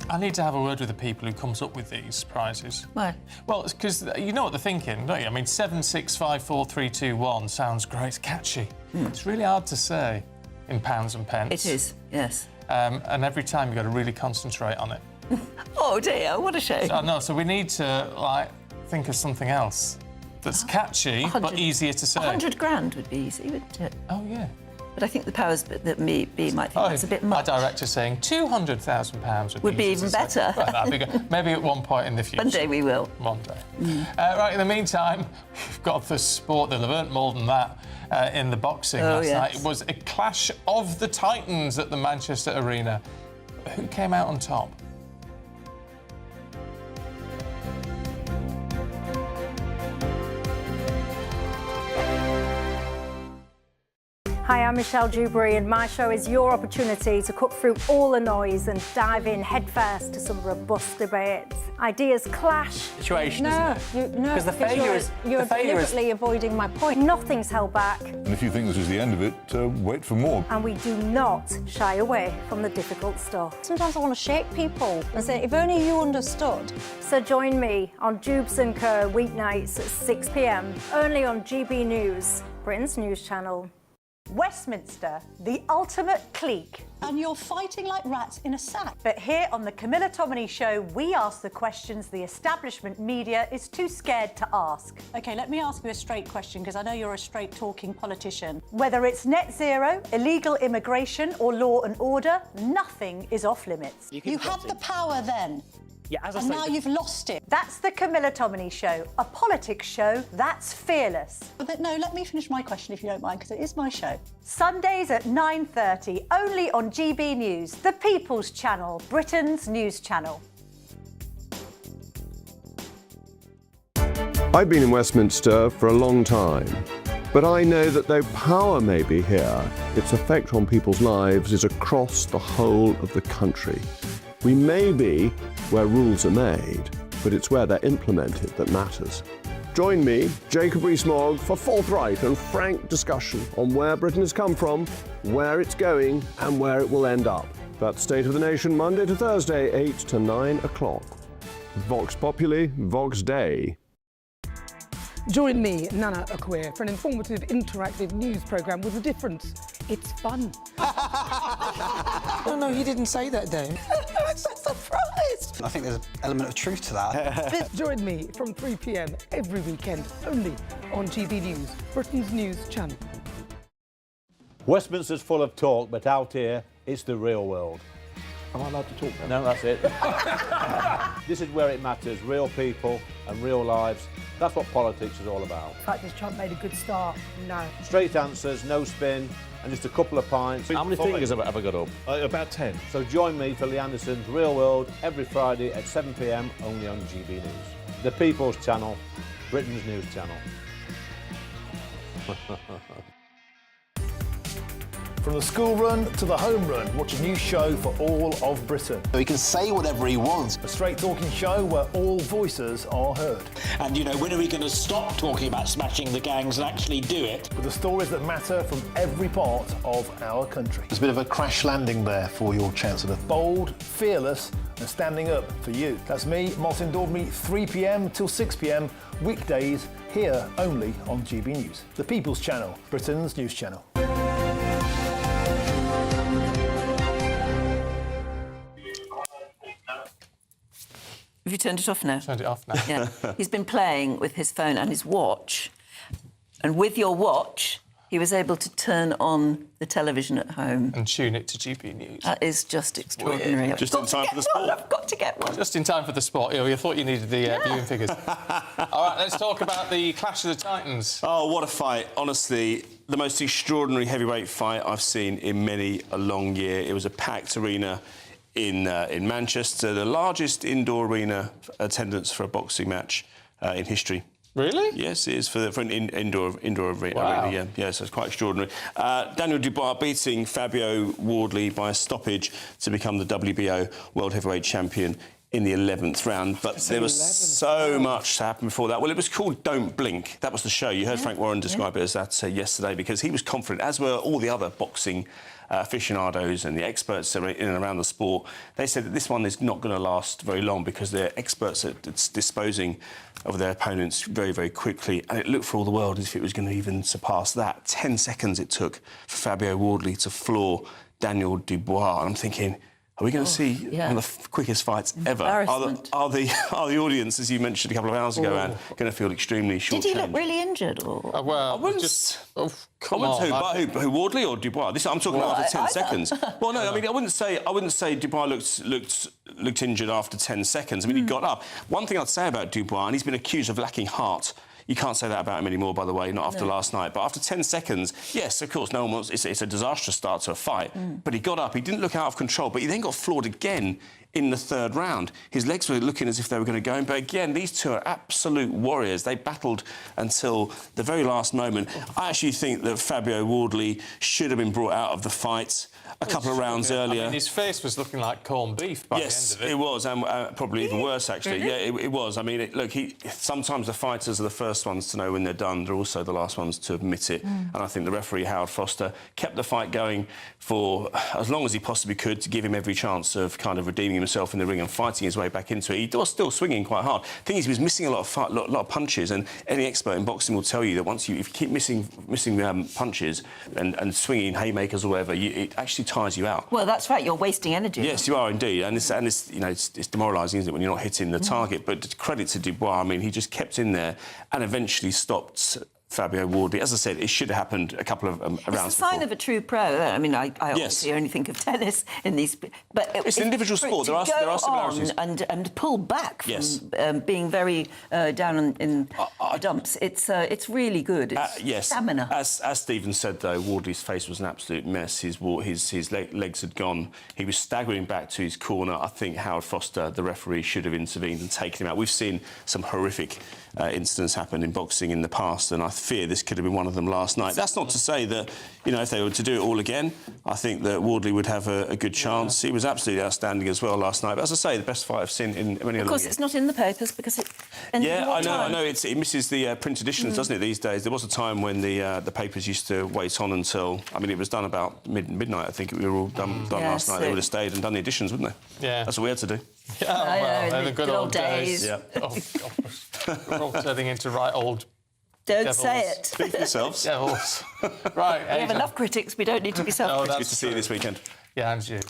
[SPEAKER 1] I need to have a word with the people who comes up with these prizes.
[SPEAKER 2] Why?
[SPEAKER 1] Well, it's because you know what they're thinking, don't you? I mean, 765431 sounds great. It's catchy. It's really hard to say in pounds and pence.
[SPEAKER 2] It is, yes.
[SPEAKER 1] And every time you've got to really concentrate on it.
[SPEAKER 2] Oh dear, what a shame.
[SPEAKER 1] So we need to think of something else that's catchy but easier to say.
[SPEAKER 2] 100 grand would be easy, wouldn't it?
[SPEAKER 1] Oh yeah.
[SPEAKER 2] But I think the powers that might think that's a bit much.
[SPEAKER 1] My director saying £200,000
[SPEAKER 2] would be even better.
[SPEAKER 1] Well, that'd be good. Maybe at one point in the future.
[SPEAKER 2] One day we will.
[SPEAKER 1] One day. Right, in the meantime, we've got the sport. They'll have earned more than that in the boxing last night. It was a clash of the Titans at the Manchester Arena. Who came out on top?
[SPEAKER 8] Hi, I'm Michelle Dewberry, and my show is your opportunity to cut through all the noise and dive in headfirst to some robust debates. Ideas clash.
[SPEAKER 23] Situation, isn't it?
[SPEAKER 8] No,
[SPEAKER 23] because the failure is
[SPEAKER 8] you're deliberately avoiding my point. Nothing's held back,
[SPEAKER 10] And if you think this is the end of it, wait for more.
[SPEAKER 8] and we do not shy away from the difficult stuff. Sometimes I want to shake people and say, if only you understood. So join me on Dubes & Co. weeknights at 6 p.m. only on GB News, Britain's news channel.
[SPEAKER 12] Westminster, the ultimate clique. And you're fighting like rats in a sack. But here on the Camilla Tominey Show, we ask the questions the establishment media is too scared to ask. OK, let me ask you a straight question, because I know you're a straight-talking politician. Whether it's net zero, illegal immigration or law and order, nothing is off limits. You had the power then.
[SPEAKER 23] Yeah, as I
[SPEAKER 12] And
[SPEAKER 23] say,
[SPEAKER 12] now you've lost it. That's the Camilla Tominey Show, a politics show that's fearless. But no, let me finish my question if you don't mind, because it is my show. Sundays at 9:30, only on GB News, the People's Channel, Britain's news channel.
[SPEAKER 14] I've been in Westminster for a long time, but I know that though power may be here, its effect on people's lives is across the whole of the country. We may be where rules are made, but it's where they're implemented that matters. Join me, Jacob Rees-Mogg, for forthright and frank discussion on where Britain has come from, where it's going, and where it will end up. That's State of the Nation, Monday to Thursday, 8 to 9 o'clock. Vox Populi, Vox Dei.
[SPEAKER 22] Join me, Nana Akwe, for an informative, interactive news programme with a difference. It's fun.
[SPEAKER 25] No, he didn't say that, though.
[SPEAKER 22] I'm so surprised.
[SPEAKER 5] I think there's an element of truth to that.
[SPEAKER 22] Join me from 3 p.m. every weekend, only on GB News, Britain's news channel.
[SPEAKER 9] Westminster's full of talk, but out here, it's the real world.
[SPEAKER 11] Am I allowed to talk
[SPEAKER 9] No,
[SPEAKER 11] now?
[SPEAKER 9] that's it. This is where it matters, real people and real lives. That's what politics is all about.
[SPEAKER 22] In fact, has Trump made a good start? No.
[SPEAKER 9] Straight answers, no spin, and just a couple of pints.
[SPEAKER 11] How many fingers have I got up? About 10.
[SPEAKER 9] So join me for Lee Anderson's Real World every Friday at 7 p.m. only on GB News. The People's Channel, Britain's news channel.
[SPEAKER 16] From the school run to the home run, watch a new show for all of Britain.
[SPEAKER 17] He can say whatever he wants.
[SPEAKER 16] A straight-talking show where all voices are heard.
[SPEAKER 17] And, you know, when are we going to stop talking about smashing the gangs and actually do it?
[SPEAKER 16] With the stories that matter from every part of our country. There's a bit of a crash landing there for your Chancellor. Bold, fearless and standing up for you. That's me, Martin Dawdley, 3 p.m. till 6 p.m. weekdays here only on GB News. The People's Channel, Britain's news channel.
[SPEAKER 2] Have you turned it off now?
[SPEAKER 1] Turned it off now.
[SPEAKER 2] Yeah. He's been playing with his phone and his watch. And with your watch, he was able to turn on the television at home.
[SPEAKER 1] And tune it to GB News.
[SPEAKER 2] That is just extraordinary.
[SPEAKER 1] Weird. Just in time for the sport.
[SPEAKER 2] I've got to get one.
[SPEAKER 1] Just in time for the sport. You thought you needed the viewing figures. All right, let's talk about the Clash of the Titans.
[SPEAKER 15] Oh, what a fight. Honestly, the most extraordinary heavyweight fight I've seen in many a long year. It was a packed arena in Manchester, the largest indoor arena attendance for a boxing match in history.
[SPEAKER 1] Really?
[SPEAKER 15] Yes, it is for an indoor arena.
[SPEAKER 1] Wow.
[SPEAKER 15] Yeah, so it's quite extraordinary. Daniel Dubois beating Dubois-Wardley by a stoppage to become the WBO World Heavyweight Champion in the 11th round. But there was so much to happen before that. Well, it was called Don't Blink. That was the show. You heard Frank Warren describe it as that yesterday, because he was confident, as were all the other boxing aficionados and the experts in and around the sport. They said that this one is not going to last very long because they're experts at disposing of their opponents very, very quickly. And it looked for all the world as if it was going to even surpass that. 10 seconds it took for Dubois-Wardley to floor Daniel Dubois. And I'm thinking, are we going to see one of the quickest fights ever? Are the audience, as you mentioned a couple of hours ago, Anne, going to feel extremely short-changed?
[SPEAKER 2] Did he look really injured? Or?
[SPEAKER 15] Well, I wouldn't... Who, Wardley or Dubois? I'm talking about after 10 seconds. Well, no, I mean, I wouldn't say Dubois looked injured after 10 seconds. I mean, he got up. One thing I'd say about Dubois, and he's been accused of lacking heart. You can't say that about him anymore, by the way, not after last night. But after 10 seconds, yes, of course, no one wants... It's a disastrous start to a fight. But he got up, he didn't look out of control, but he then got floored again in the third round. His legs were looking as if they were going to go in. But again, these two are absolute warriors. They battled until the very last moment. I actually think that Dubois-Wardley should have been brought out of the fight a couple of rounds earlier.
[SPEAKER 1] I mean, his face was looking like corned beef by the end of it.
[SPEAKER 15] It was, and probably even worse, actually. Yeah, it was. I mean, look, sometimes the fighters are the first ones to know when they're done. They're also the last ones to admit it. And I think the referee, Howard Foster, kept the fight going for as long as he possibly could to give him every chance of kind of redeeming himself in the ring and fighting his way back into it. He was still swinging quite hard. The thing is, he was missing a lot of punches, and any expert in boxing will tell you that if you keep missing punches and swinging haymakers or whatever, it actually tires you out.
[SPEAKER 2] Well, that's right. You're wasting energy.
[SPEAKER 15] Yes, you are indeed, and it's demoralising, isn't it, when you're not hitting the target? But credit to Dubois. I mean, he just kept in there and eventually stopped Dubois-Wardley. As I said, it should have happened a couple of rounds before.
[SPEAKER 2] It's a sign of a true pro. I mean, I obviously only think of tennis in these... But
[SPEAKER 15] it's an individual sport. There are similarities.
[SPEAKER 2] And pull back from being very down in the dumps. It's really good. It's stamina.
[SPEAKER 15] As Stephen said, though, Wardley's face was an absolute mess. His legs had gone. He was staggering back to his corner. I think Howard Foster, the referee, should have intervened and taken him out. We've seen some horrific incidents happen in boxing in the past, and I fear this could have been one of them last night. That's not to say that, if they were to do it all again, I think that Wardley would have a good chance. He was absolutely outstanding as well last night. But as I say, the best fight I've seen in many
[SPEAKER 2] Of course, it's not in the papers because it...
[SPEAKER 15] I know. It misses the print editions, doesn't it, these days? There was a time when the papers used to wait on until... I mean, it was done about midnight, I think. We were all done last night. They would have stayed and done the editions, wouldn't they?
[SPEAKER 1] Yeah.
[SPEAKER 15] That's what we had to do.
[SPEAKER 1] Yeah, they're the good old days.
[SPEAKER 15] Yeah.
[SPEAKER 1] Oh, gosh. We're all turning into right old
[SPEAKER 2] Don't
[SPEAKER 1] devils.
[SPEAKER 2] say it.
[SPEAKER 15] Speak for yourselves.
[SPEAKER 1] Devils. Right,
[SPEAKER 2] We have enough critics, we don't need to be self-critical.
[SPEAKER 15] It's good to see you this weekend.
[SPEAKER 1] Yeah, and you.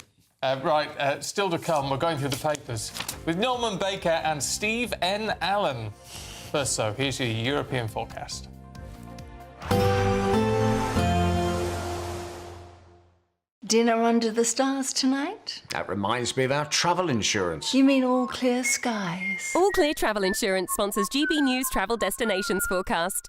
[SPEAKER 1] Still to come, we're going through the papers with Norman Baker and Steve N. Allen. First, so here's your European forecast.
[SPEAKER 4] Dinner under the stars tonight?
[SPEAKER 19] That reminds me of our travel insurance.
[SPEAKER 4] You mean All Clear Skies?
[SPEAKER 7] All Clear Travel Insurance sponsors GB News Travel Destinations forecast.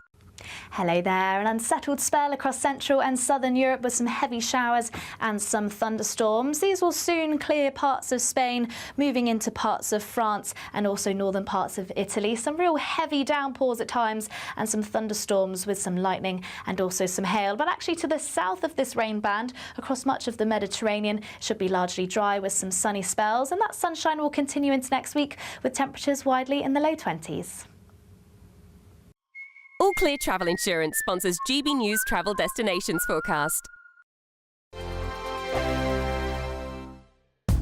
[SPEAKER 13] Hello there. An unsettled spell across central and southern Europe with some heavy showers and some thunderstorms. These will soon clear parts of Spain, moving into parts of France and also northern parts of Italy. Some real heavy downpours at times and some thunderstorms with some lightning and also some hail. But actually to the south of this rain band, across much of the Mediterranean, should be largely dry with some sunny spells. And that sunshine will continue into next week with temperatures widely in the low 20s.
[SPEAKER 7] All Clear Travel Insurance sponsors GB News Travel Destinations forecast.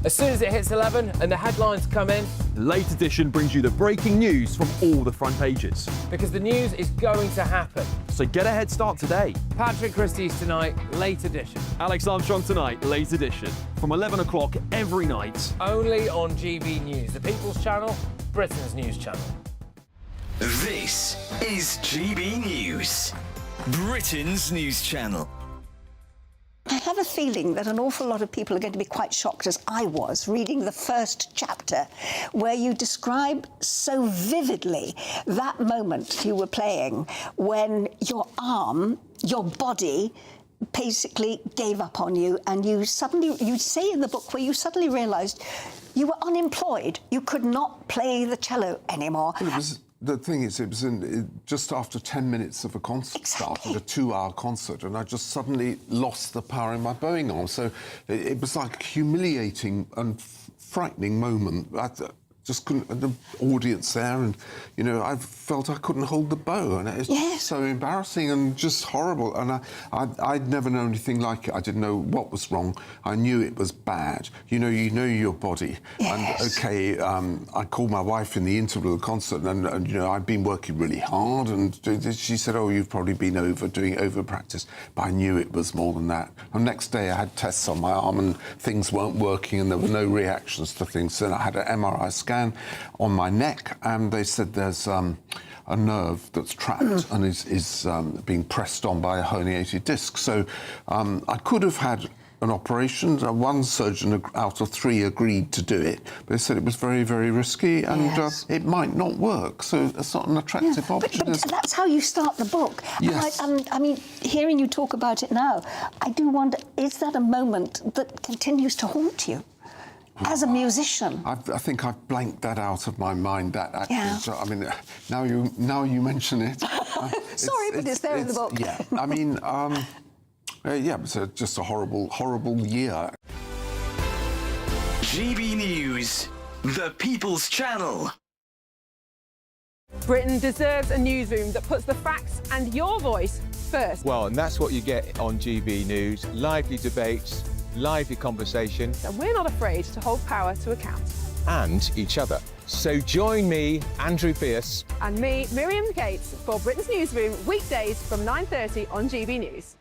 [SPEAKER 19] As soon as it hits 11 and the headlines come in,
[SPEAKER 18] the late edition brings you the breaking news from all the front pages.
[SPEAKER 19] because the news is going to happen.
[SPEAKER 18] So get a head start today.
[SPEAKER 19] Patrick Christie's tonight, late edition.
[SPEAKER 18] Alex Armstrong tonight, late edition. From 11 o'clock every night.
[SPEAKER 19] Only on GB News, the People's Channel, Britain's news channel.
[SPEAKER 24] This is GB News, Britain's news channel.
[SPEAKER 25] I have a feeling that an awful lot of people are going to be quite shocked, as I was, reading the first chapter, where you describe so vividly that moment you were playing when your arm, your body, basically gave up on you, and you say in the book where you suddenly realised you were unemployed. You could not play the cello anymore.
[SPEAKER 26] The thing is, it was just after 10 minutes of a concert started, a 2-hour concert, and I just suddenly lost the power in my bowing arm. So it was like a humiliating and frightening moment. I just couldn't, the audience there, and, you know, I felt I couldn't hold the bow, and it's just so embarrassing and just horrible. And I'd never known anything like it. I didn't know what was wrong. I knew it was bad. You know your body. Yes. And, I called my wife in the interval of the concert, and you know, I'd been working really hard, and she said, oh, you've probably been doing over practice. But I knew it was more than that. And the next day I had tests on my arm, and things weren't working, and there were no reactions to things. So I had an MRI scan on my neck, and they said there's a nerve that's trapped and is being pressed on by a herniated disc. So I could have had an operation. One surgeon out of 3 agreed to do it, but they said it was very, very risky, and it might not work. So it's not an attractive option.
[SPEAKER 25] But that's how you start the book.
[SPEAKER 26] Yes.
[SPEAKER 25] And I mean, hearing you talk about it now, I do wonder, is that a moment that continues to haunt you? As a musician,
[SPEAKER 26] I think I've blanked that out of my mind. That actually, I mean, now you mention it.
[SPEAKER 25] Sorry, but it's there in the book.
[SPEAKER 26] Yeah, I mean, it was just a horrible, horrible year.
[SPEAKER 24] GB News, the People's Channel.
[SPEAKER 22] Britain deserves a newsroom that puts the facts and your voice first.
[SPEAKER 28] Well, and that's what you get on GB News. Lively debates, lively conversation.
[SPEAKER 22] And we're not afraid to hold power to account.
[SPEAKER 28] And each other. So join me, Andrew Pierce.
[SPEAKER 22] And me, Miriam Gates, for Britain's Newsroom, weekdays from 9:30 on GB News.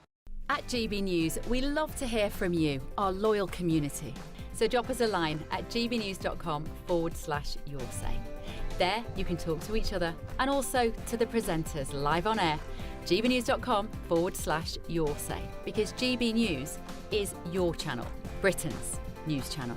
[SPEAKER 27] At GB News, we love to hear from you, our loyal community. So drop us a line at gbnews.com/yoursay. There you can talk to each other and also to the presenters live on air. gbnews.com/yoursay, because GB News is your channel, Britain's news channel.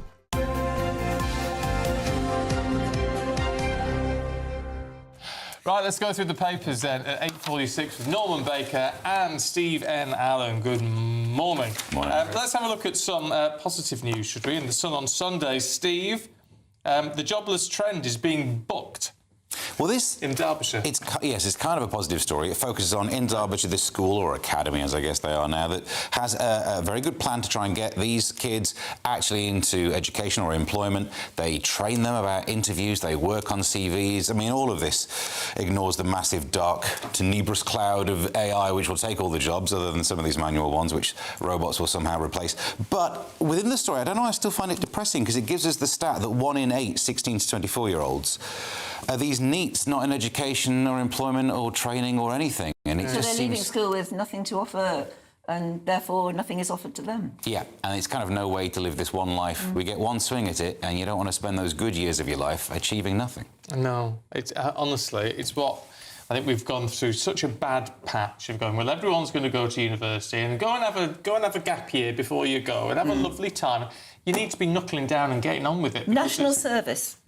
[SPEAKER 1] Right, let's go through the papers then at 8:46 with Norman Baker and Steve N. Allen. Good morning. Let's have a look at some positive news, should we? In the Sun on Sunday, Steve, the jobless trend is being booked.
[SPEAKER 29] Well, this...
[SPEAKER 1] in Derbyshire.
[SPEAKER 29] It's kind of a positive story. It focuses on, in Derbyshire, this school, or academy, as I guess they are now, that has a very good plan to try and get these kids actually into education or employment. They train them about interviews, they work on CVs. I mean, all of this ignores the massive, dark, tenebrous cloud of AI which will take all the jobs, other than some of these manual ones, which robots will somehow replace. But within the story, I don't know, I still find it depressing, because it gives us the stat that 1 in 8 16 to 24-year-olds are these NEETs, not in education or employment or training or anything. And it
[SPEAKER 2] so
[SPEAKER 29] just
[SPEAKER 2] they're leaving school with nothing to offer and therefore nothing is offered to them.
[SPEAKER 29] Yeah, and it's kind of no way to live this one life. We get one swing at it, and you don't want to spend those good years of your life achieving nothing.
[SPEAKER 1] No, it's honestly, it's what I think we've gone through such a bad patch of going, well, everyone's going to go to university and go and have a gap year before you go and have a lovely time. You need to be knuckling down and getting on with it.
[SPEAKER 2] National service.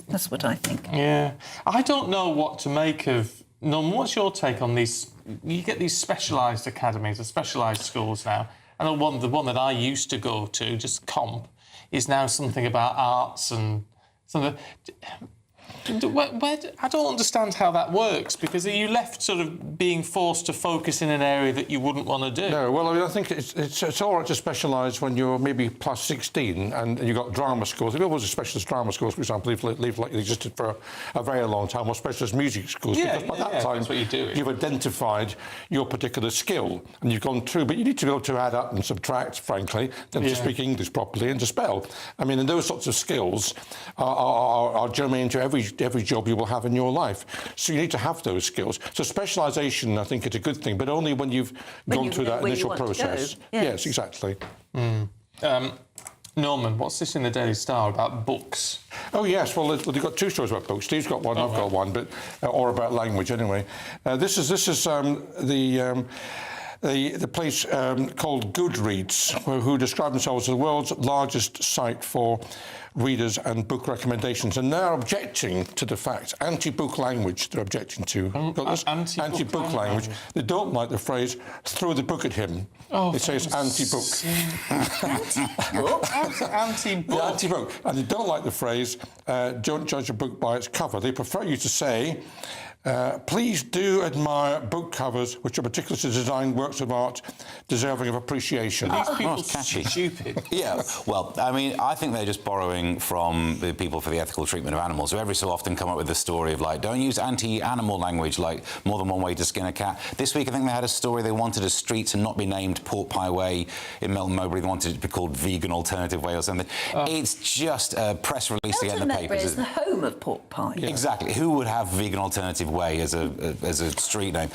[SPEAKER 2] That's what I think.
[SPEAKER 1] Yeah. I don't know what to make of... Norm, what's your take on these... You get these specialised academies or specialised schools now. I know the one that I used to go to, just comp, is now something about arts and something... I don't understand how that works, because are you left sort of being forced to focus in an area that you wouldn't want to do?
[SPEAKER 3] No, well, I mean, I think it's all right to specialise when you're maybe plus 16 and you've got drama schools. There was a specialist drama schools, for example, like existed for a very long time, or specialist music schools, because by that time
[SPEAKER 1] that's what you're doing.
[SPEAKER 3] You've identified your particular skill and you've gone through, but you need to be able to add up and subtract, frankly, and to speak English properly and to spell. I mean, and those sorts of skills are germane to every job you will have in your life. So you need to have those skills. So specialisation, I think, is a good thing, but only when you've gone through that initial process. Yes, exactly.
[SPEAKER 1] Norman, what's this in the Daily Star about books?
[SPEAKER 3] Oh, yes. Well, they've got two stories about books. Steve's got one, I've got one, but or about language, anyway. This is the place called Goodreads, who describe themselves as the world's largest site for readers and book recommendations, and they're objecting to the fact, anti-book language they're objecting to. Anti-book language. They don't like the phrase, throw the book at him. It says anti-book.
[SPEAKER 1] Anti-book?
[SPEAKER 3] Yeah, anti-book. And they don't like the phrase, don't judge a book by its cover. They prefer you to say, please do admire book covers which are meticulously designed works of art deserving of appreciation.
[SPEAKER 1] These people
[SPEAKER 29] catchy.
[SPEAKER 1] Stupid.
[SPEAKER 29] Yeah, well, I mean, I think they're just borrowing from the people for the ethical treatment of animals, who every so often come up with the story of, like, don't use anti-animal language, like more than one way to skin a cat. This week, I think they had a story, they wanted a street to not be named Pork Pie Way in Melton Mowbray, they wanted it to be called Vegan Alternative Way or something. It's just a press release to get in the papers.
[SPEAKER 2] It's the home of pork pie.
[SPEAKER 29] Yeah. Exactly. Who would have Vegan Alternative Way as a street name?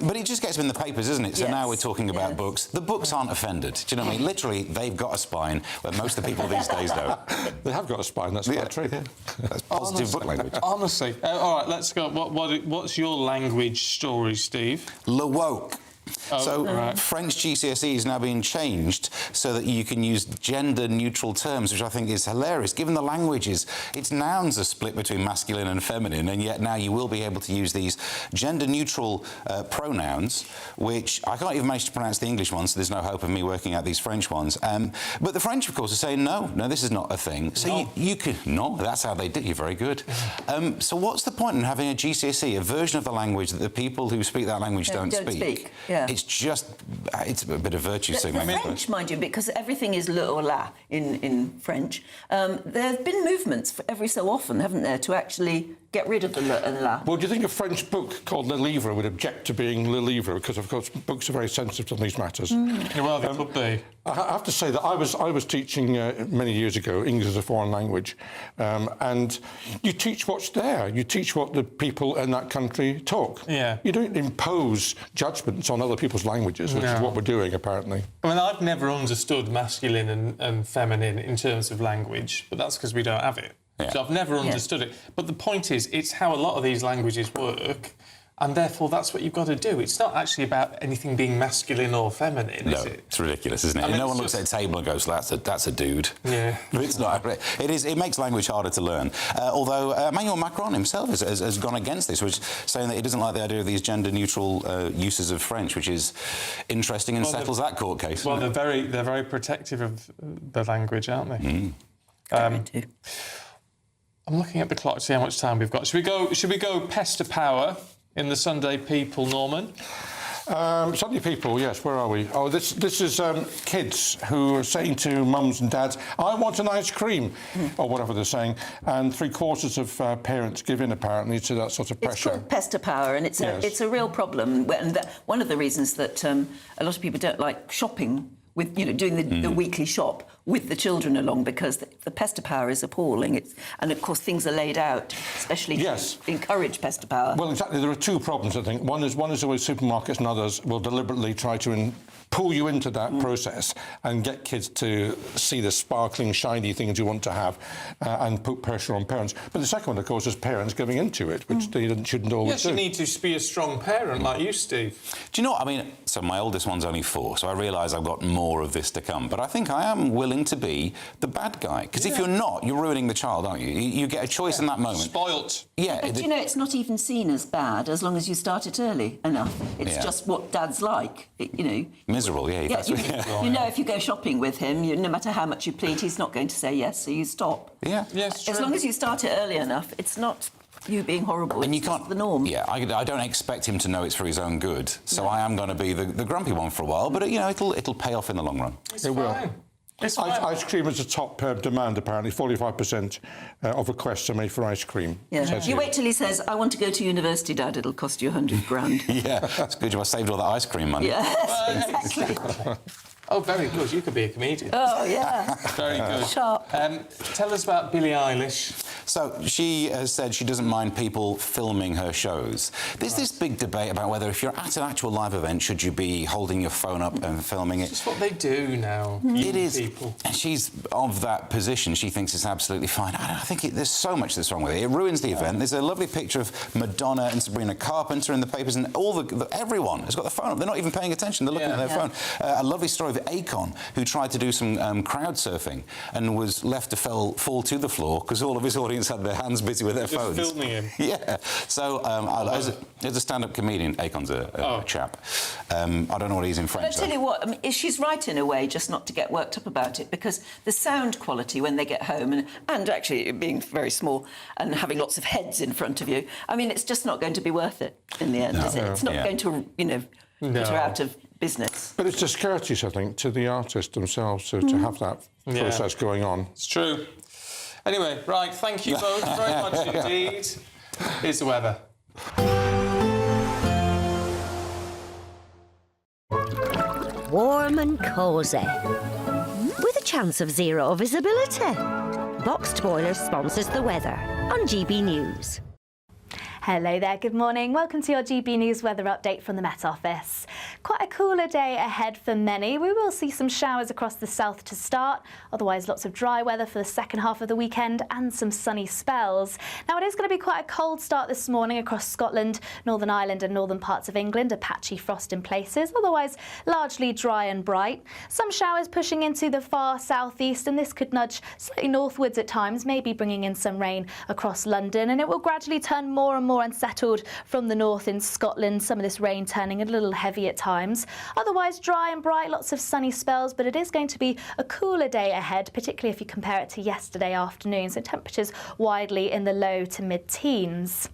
[SPEAKER 29] But it just gets them in the papers, isn't it? So now we're talking about books. The books aren't offended. Do you know what I mean? Literally, they've got a spine, where most of the people these days don't.
[SPEAKER 3] They have got a spine, that's quite true.
[SPEAKER 29] That's positive book language.
[SPEAKER 1] Honestly. All right, let's go. What's your language story, Steve?
[SPEAKER 29] Le woke. French GCSE is now being changed so that you can use gender-neutral terms, which I think is hilarious. Given the languages, its nouns are split between masculine and feminine, and yet now you will be able to use these gender-neutral pronouns, which I can't even manage to pronounce the English ones, so there's no hope of me working out these French ones. But the French, of course, are saying, no, this is not a thing. So you can... No, that's how they do. You're very good. So what's the point in having a GCSE, a version of the language that the people who speak that language don't speak? It's a bit of virtue signaling.
[SPEAKER 2] The French, mind you, because everything is le or la in French. There have been movements every so often, haven't there, to actually get rid of the le and la.
[SPEAKER 3] Well, do you think a French book called Le Livre would object to being Le Livre? Because, of course, books are very sensitive to these matters.
[SPEAKER 1] Well, they could be.
[SPEAKER 3] I have to say that I was teaching many years ago English as a foreign language, and you teach what's there. You teach what the people in that country talk.
[SPEAKER 1] Yeah.
[SPEAKER 3] You don't impose judgments on other people's languages, which is what we're doing, apparently.
[SPEAKER 1] I mean, I've never understood masculine and feminine in terms of language, but that's because we don't have it. Yeah. So I've never understood it. But the point is, it's how a lot of these languages work, and therefore that's what you've got to do. It's not actually about anything being masculine or feminine, is it?
[SPEAKER 29] It's ridiculous, isn't it?
[SPEAKER 1] I mean,
[SPEAKER 29] no one looks at a table and goes, that's a dude.
[SPEAKER 1] Yeah.
[SPEAKER 29] But it's not. It makes language harder to learn. Although Emmanuel Macron himself has gone against this, which saying that he doesn't like the idea of these gender-neutral uses of French, which is interesting and settles that court case.
[SPEAKER 1] Well, they're very protective of the language, aren't they? I'm looking at the clock to see how much time we've got. Should we go pester power in the Sunday People, Norman?
[SPEAKER 3] Sunday People, yes, where are we? Oh, this is kids who are saying to mums and dads, I want an ice cream, or whatever they're saying, and 3/4 of parents give in, apparently, to that sort of pressure.
[SPEAKER 2] It's called pester power, and it's a real problem. And one of the reasons that a lot of people don't like shopping, with doing the weekly shop, with the children along, because the pester power is appalling. And of course things are laid out, especially to encourage pester power.
[SPEAKER 3] Well, exactly. There are two problems, I think. One is the way supermarkets and others will deliberately try to pull you into that process and get kids to see the sparkling, shiny things you want to have and put pressure on parents. But the second one, of course, is parents giving into it, which they shouldn't always do.
[SPEAKER 1] Yes, you need to be a strong parent like you, Steve.
[SPEAKER 29] Do you know what I mean? So my oldest one's only 4, so I realise I've got more of this to come. But I think I am willing to be the bad guy. Because if you're not, you're ruining the child, aren't you? You get a choice in that moment.
[SPEAKER 1] Spoilt.
[SPEAKER 29] Yeah.
[SPEAKER 2] But, it's not even seen as bad as long as you start it early enough. It's just what Dad's like,
[SPEAKER 29] Miserable, yeah.
[SPEAKER 2] You know, if you go shopping with him, no matter how much you plead, he's not going to say yes, so you stop.
[SPEAKER 29] Yeah.
[SPEAKER 1] Yes,
[SPEAKER 2] as long as you start it early enough, it's not you being horrible. And you can't the norm.
[SPEAKER 29] Yeah, I don't expect him to know it's for his own good, so I am going to be the grumpy one for a while. But it'll pay off in the long run.
[SPEAKER 3] It will. Ice cream is a top demand, apparently. 45% of requests are made for ice cream.
[SPEAKER 2] Yeah. You wait till he says, "I want to go to university, Dad. It'll cost you $100 grand."
[SPEAKER 29] Yeah, it's good. I saved all that ice cream money.
[SPEAKER 2] Yes, exactly.
[SPEAKER 1] Oh, very good. You could be a comedian.
[SPEAKER 2] Oh, yeah.
[SPEAKER 1] Very good.
[SPEAKER 2] Sharp.
[SPEAKER 1] Tell us about Billie Eilish.
[SPEAKER 29] So she has said she doesn't mind people filming her shows. There's this big debate about whether if you're at an actual live event, should you be holding your phone up and filming it?
[SPEAKER 1] It's what they do now.
[SPEAKER 29] It is.
[SPEAKER 1] People.
[SPEAKER 29] And she's of that position. She thinks it's absolutely fine. I think there's so much that's wrong with it. It ruins the event. There's a lovely picture of Madonna and Sabrina Carpenter in the papers, and everyone has got the phone up. They're not even paying attention. They're looking at their phone. A lovely story of Akon, who tried to do some crowd surfing and was left to fall to the floor because all of his audience had their hands busy with their phones.
[SPEAKER 1] Just filming him.
[SPEAKER 29] Yeah. So as a stand-up comedian, Akon's a chap. I don't know what he's in French.
[SPEAKER 2] But I tell you what, she's right in a way, just not to get worked up about it, because the sound quality when they get home, and actually being very small and having lots of heads in front of you, it's just not going to be worth it in the end, is it? It's not going to, put her out of business.
[SPEAKER 3] But it's discourteous, I think, to the artists themselves to have that process going on.
[SPEAKER 1] It's true. Anyway, right, thank you both very much indeed. Here's the weather.
[SPEAKER 5] Warm and cosy, with a chance of zero visibility. Boxed Boiler sponsors the weather on GB News.
[SPEAKER 13] Hello there, good morning. Welcome to your GB News weather update from the Met Office. Quite a cooler day ahead for many. We will see some showers across the south to start, otherwise lots of dry weather for the second half of the weekend and some sunny spells. Now it is going to be quite a cold start this morning across Scotland, Northern Ireland and northern parts of England, a patchy frost in places, otherwise largely dry and bright. Some showers pushing into the far southeast, and this could nudge slightly northwards at times, maybe bringing in some rain across London, and it will gradually turn more and more unsettled from the north in Scotland, some of this rain turning a little heavy at times. Otherwise dry and bright, lots of sunny spells, but it is going to be a cooler day ahead, particularly if you compare it to yesterday afternoon, so temperatures widely in the low to mid-teens.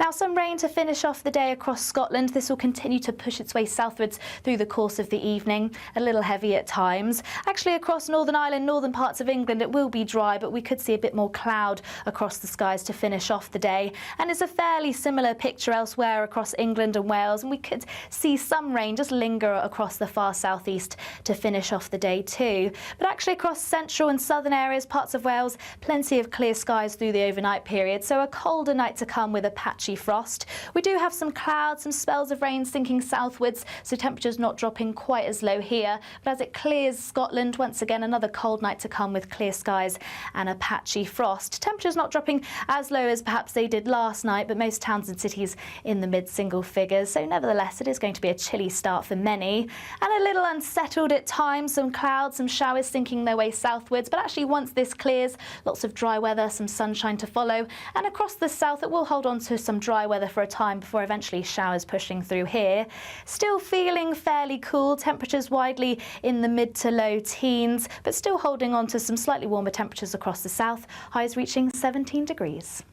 [SPEAKER 13] Now some rain to finish off the day across Scotland. This will continue to push its way southwards through the course of the evening, a little heavy at times. Actually across Northern Ireland, northern parts of England, it will be dry, but we could see a bit more cloud across the skies to finish off the day. And it's a fairly similar picture elsewhere across England and Wales, and we could see some rain just linger across the far southeast to finish off the day too. But actually across central and southern areas, parts of Wales, plenty of clear skies through the overnight period, so a colder night to come with a patchy frost. We do have some clouds, some spells of rain sinking southwards, so temperatures not dropping quite as low here. But as it clears Scotland, once again another cold night to come with clear skies and a patchy frost. Temperatures not dropping as low as perhaps they did last night, but most towns and cities in the mid-single figures. So nevertheless, it is going to be a chilly start for many. And a little unsettled at times, some clouds, some showers sinking their way southwards. But actually once this clears, lots of dry weather, some sunshine to follow. And across the south, it will hold on to some dry weather for a time before eventually showers pushing through here. Still feeling fairly cool, temperatures widely in the mid to low teens, but still holding on to some slightly warmer temperatures across the south, highs reaching 17 degrees.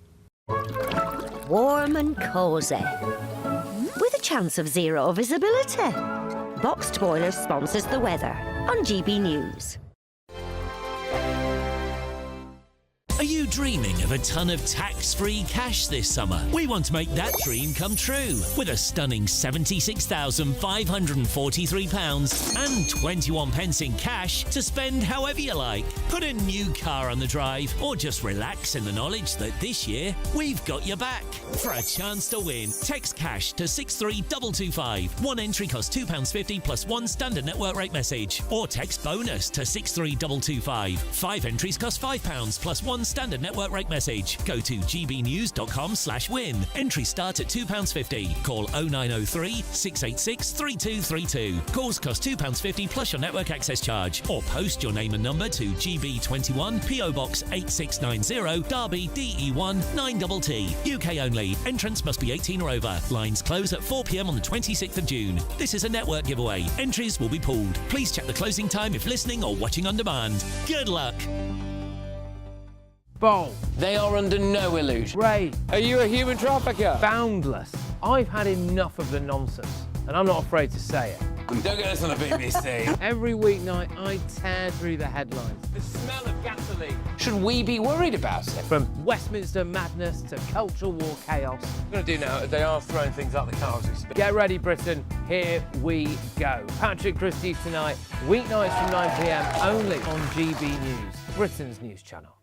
[SPEAKER 5] Warm and cosy, with a chance of zero visibility. Boxed Boiler sponsors the weather on GB News.
[SPEAKER 6] Are you dreaming of a ton of tax-free cash this summer? We want to make that dream come true with a stunning £76,543 and 21 pence in cash to spend however you like. Put a new car on the drive or just relax in the knowledge that this year we've got your back. For a chance to win, text cash to 63225. One entry costs £2.50 plus one standard network rate message. Or text bonus to 63225. 5 entries cost £5 plus one standard network rate message. Go to gbnews.com/win. Entries start at £2.50. Call 0903 686 3232. Calls cost £2.50 plus your network access charge. Or post your name and number to GB21 PO Box 8690 Derby DE1 9TT. UK only. Entrance must be 18 or over. Lines close at 4 p.m. on the 26th of June. This is a network giveaway. Entries will be pulled. Please check the closing time if listening or watching on demand. Good luck.
[SPEAKER 8] Bold. They are under no illusion. Ray. Are you a human trafficker? Boundless. I've had enough of the nonsense, and I'm not afraid to say it.
[SPEAKER 17] Don't get us on the BBC.
[SPEAKER 8] Every weeknight, I tear through the headlines. The smell of gasoline. Should we be worried about it? From Westminster madness to cultural war chaos. What we're going to do now is they are throwing things out the car as we speak. Get ready, Britain. Here we go. Patrick Christie's tonight, weeknights from 9 p.m. only on GB News, Britain's news channel.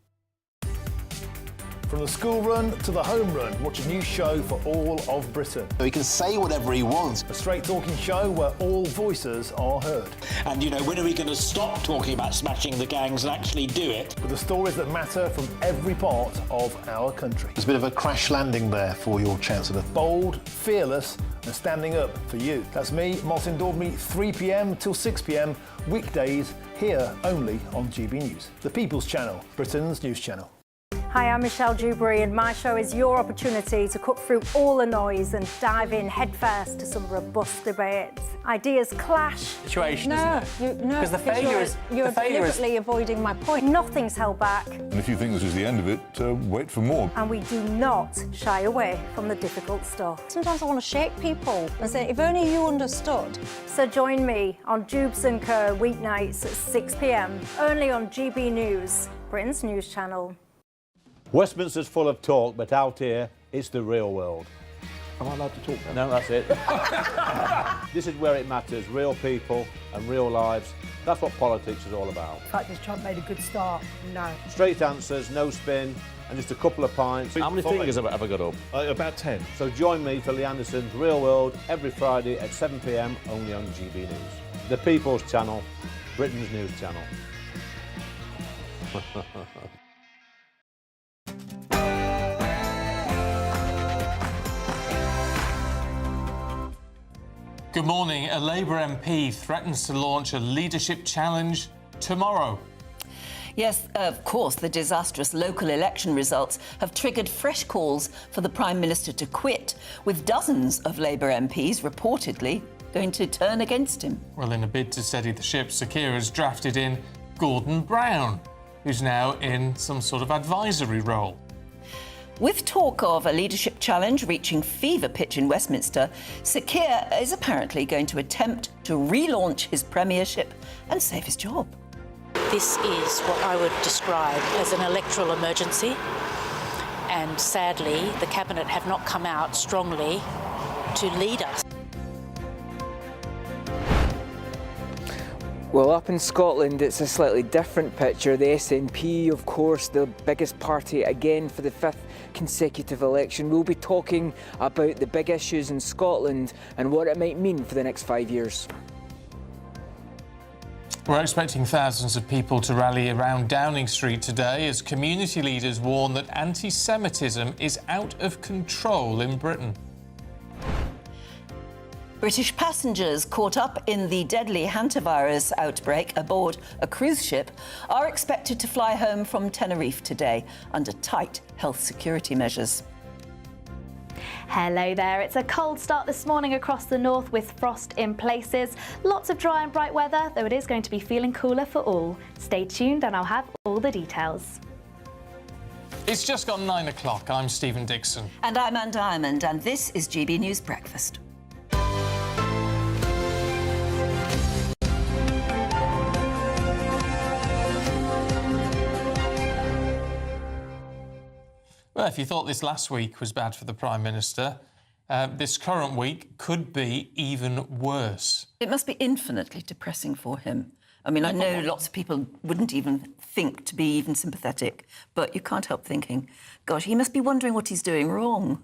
[SPEAKER 16] From the school run to the home run, watch a new show for all of Britain.
[SPEAKER 17] He can say whatever he wants.
[SPEAKER 16] A straight-talking show where all voices are heard.
[SPEAKER 17] And, you know, when are we going to stop talking about smashing the gangs and actually do it?
[SPEAKER 16] With the stories that matter from every part of our country. There's a bit of a crash landing there for your Chancellor. Bold, fearless and standing up for you. That's me, Martin Dordme, 3 p.m. till 6 p.m, weekdays, here only on GB News. The People's Channel, Britain's news channel.
[SPEAKER 10] Hi, I'm Michelle Dewberry and my show is your opportunity to cut through all the noise and dive in headfirst to some robust debates. Ideas clash.
[SPEAKER 11] Situation, isn't it?
[SPEAKER 10] No,
[SPEAKER 11] because the failure is
[SPEAKER 10] you're deliberately avoiding my point. Nothing's held back.
[SPEAKER 12] And if you think this is the end of it, wait for more.
[SPEAKER 10] And we do not shy away from the difficult stuff.
[SPEAKER 25] Sometimes I want to shake people and say, if only you understood.
[SPEAKER 10] So join me on Jubes & Co weeknights at 6 p.m, only on GB News, Britain's news channel.
[SPEAKER 9] Westminster's full of talk, but out here, it's the real world.
[SPEAKER 12] Am I allowed to talk now?
[SPEAKER 9] No, that's it. This is where it matters, real people and real lives. That's what politics is all about.
[SPEAKER 10] In fact, has Trump made a good start? No.
[SPEAKER 9] Straight answers, no spin, and just a couple of pints.
[SPEAKER 12] How many fingers have I got up?
[SPEAKER 9] About 10. So join me for Lee Anderson's Real World every Friday at 7 p.m, only on GB News. The People's Channel, Britain's news channel.
[SPEAKER 1] Good morning. A Labour MP threatens to launch a leadership challenge tomorrow.
[SPEAKER 2] Yes, of course, the disastrous local election results have triggered fresh calls for the Prime Minister to quit, with dozens of Labour MPs reportedly going to turn against him.
[SPEAKER 1] Well, in a bid to steady the ship, Sir Keir has drafted in Gordon Brown, who's now in some sort of advisory role.
[SPEAKER 2] With talk of a leadership challenge reaching fever pitch in Westminster, Sir Keir is apparently going to attempt to relaunch his premiership and save his job.
[SPEAKER 14] This is what I would describe as an electoral emergency, and sadly the Cabinet have not come out strongly to lead us.
[SPEAKER 8] Well, up in Scotland, it's a slightly different picture. The SNP, of course, the biggest party again for the 5th consecutive election. We'll be talking about the big issues in Scotland and what it might mean for the next 5 years.
[SPEAKER 1] We're expecting thousands of people to rally around Downing Street today as community leaders warn that anti-Semitism is out of control in Britain.
[SPEAKER 2] British passengers caught up in the deadly hantavirus outbreak aboard a cruise ship are expected to fly home from Tenerife today under tight health security measures.
[SPEAKER 13] Hello there. It's a cold start this morning across the north with frost in places. Lots of dry and bright weather, though it is going to be feeling cooler for all. Stay tuned and I'll have all the details.
[SPEAKER 1] It's just gone 9 o'clock. I'm Stephen Dixon.
[SPEAKER 2] And I'm Anne Diamond, and this is GB News Breakfast.
[SPEAKER 1] Well, if you thought this last week was bad for the Prime Minister, this current week could be even worse.
[SPEAKER 2] It must be infinitely depressing for him. I mean, I know lots of people wouldn't even think to be even sympathetic, but you can't help thinking, gosh, he must be wondering what he's doing wrong.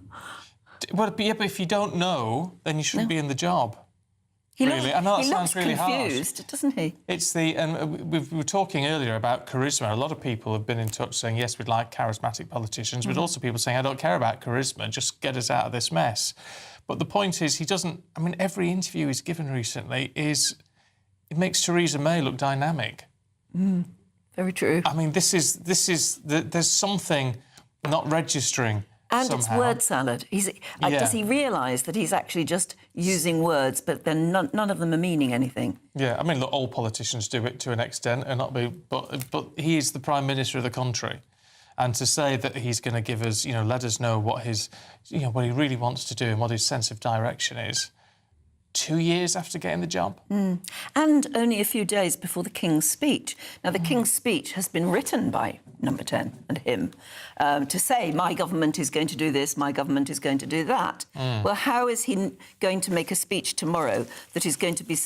[SPEAKER 1] Well, yeah, but if you don't know, then you shouldn't be in the job. Really, I know that sounds really
[SPEAKER 2] confused, doesn't he?
[SPEAKER 1] It's the, and we were talking earlier about charisma. A lot of people have been in touch saying, yes, we'd like charismatic politicians, but also people saying, I don't care about charisma, just get us out of this mess. But the point is, he doesn't, I mean, every interview he's given recently it makes Theresa May look dynamic.
[SPEAKER 2] Very true.
[SPEAKER 1] I mean, there's something not registering.
[SPEAKER 2] And
[SPEAKER 1] somehow.
[SPEAKER 2] It's word salad. Does he realise that he's actually just using words, but then none of them are meaning anything?
[SPEAKER 1] Yeah, I mean, look, all politicians do it to an extent, and but he is the Prime Minister of the country, and to say that he's going to give us, let us know what his, what he really wants to do and what his sense of direction is, 2 years after getting the job.
[SPEAKER 2] And only a few days before the King's speech. Now, the King's speech has been written by Number 10 and him to say, my government is going to do this, my government is going to do that. Well, how is he going to make a speech tomorrow that is going to be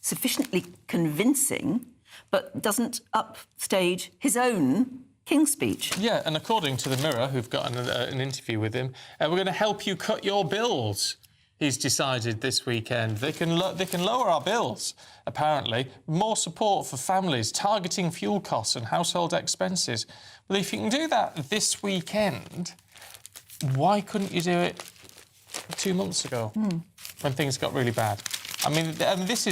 [SPEAKER 2] sufficiently convincing but doesn't upstage his own King's speech?
[SPEAKER 1] Yeah, and according to the Mirror, who've got an interview with him, we're going to help you cut your bills. He's decided this weekend they can lower our bills, apparently. More support for families, targeting fuel costs and household expenses. Well, if you can do that this weekend, why couldn't you do it 2 months ago when things got really bad? I mean, this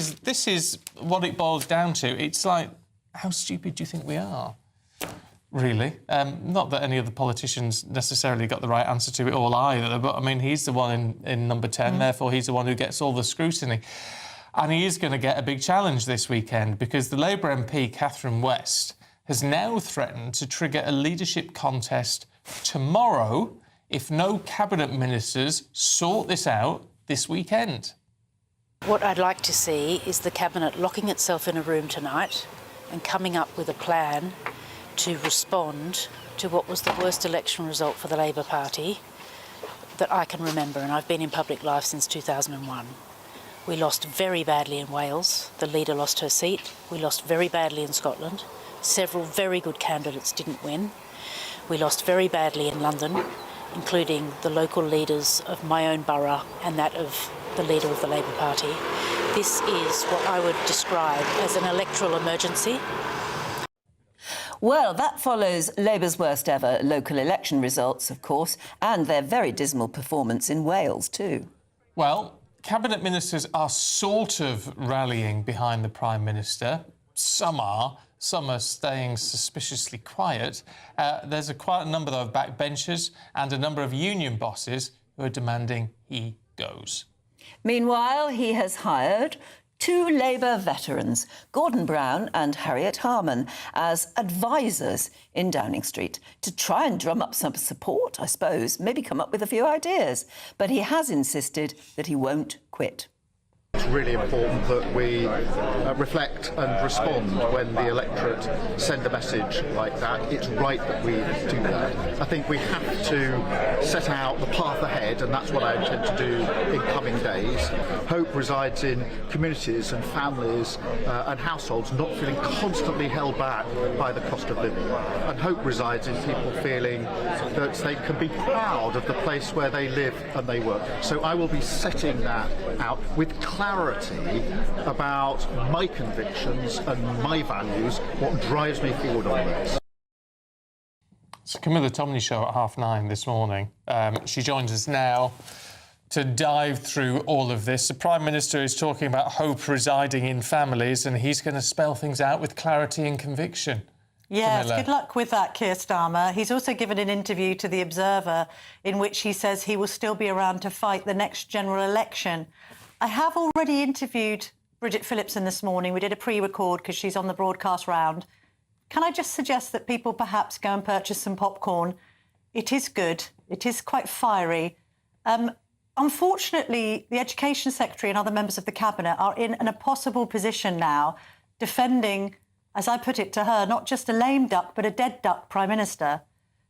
[SPEAKER 1] is what it boils down to. It's like, how stupid do you think we are? Really. Not that any of the politicians necessarily got the right answer to it all either, but, I mean, he's the one in Number 10, therefore he's the one who gets all the scrutiny. And he is going to get a big challenge this weekend because the Labour MP, Catherine West, has now threatened to trigger a leadership contest tomorrow if no Cabinet ministers sort this out this weekend.
[SPEAKER 14] What I'd like to see is the Cabinet locking itself in a room tonight and coming up with a plan to respond to what was the worst election result for the Labour Party that I can remember, and I've been in public life since 2001. We lost very badly in Wales. The leader lost her seat. We lost very badly in Scotland. Several very good candidates didn't win. We lost very badly in London, including the local leaders of my own borough and that of the leader of the Labour Party. This is what I would describe as an electoral emergency.
[SPEAKER 2] Well, that follows Labour's worst ever local election results, of course, and their very dismal performance in Wales, too.
[SPEAKER 1] Well, Cabinet ministers are sort of rallying behind the Prime Minister. Some are staying suspiciously quiet. There's quite a number, though, of backbenchers and a number of union bosses who are demanding he goes.
[SPEAKER 2] Meanwhile, he has hired 2 Labour veterans, Gordon Brown and Harriet Harman, as advisors in Downing Street to try and drum up some support, I suppose, maybe come up with a few ideas. But he has insisted that he won't quit.
[SPEAKER 4] It's really important that we reflect and respond when the electorate send a message like that. It's right that we do that. I think we have to set out the path ahead, and that's what I intend to do in coming days. Hope resides in communities and families and households not feeling constantly held back by the cost of living. And hope resides in people feeling that they can be proud of the place where they live and they work. So I will be setting that out with clarity about my convictions and my values, what drives me forward on this.
[SPEAKER 1] So Camilla Tomney show at 9:30 this morning. She joins us now to dive through all of this. The Prime Minister is talking about hope residing in families, and he's going to spell things out with clarity and conviction.
[SPEAKER 11] Yes,
[SPEAKER 1] Camilla.
[SPEAKER 11] good luck with that, Keir Starmer. He's also given an interview to The Observer in which he says he will still be around to fight the next general election. I have already interviewed Bridget Phillipson this morning. We did a pre-record because she's on the broadcast round. Can I just suggest that people perhaps go and purchase some popcorn? It is good. It is quite fiery. Unfortunately, the Education Secretary and other members of the Cabinet are in an impossible position now, defending, as I put it to her, not just a lame duck, but a dead duck Prime Minister.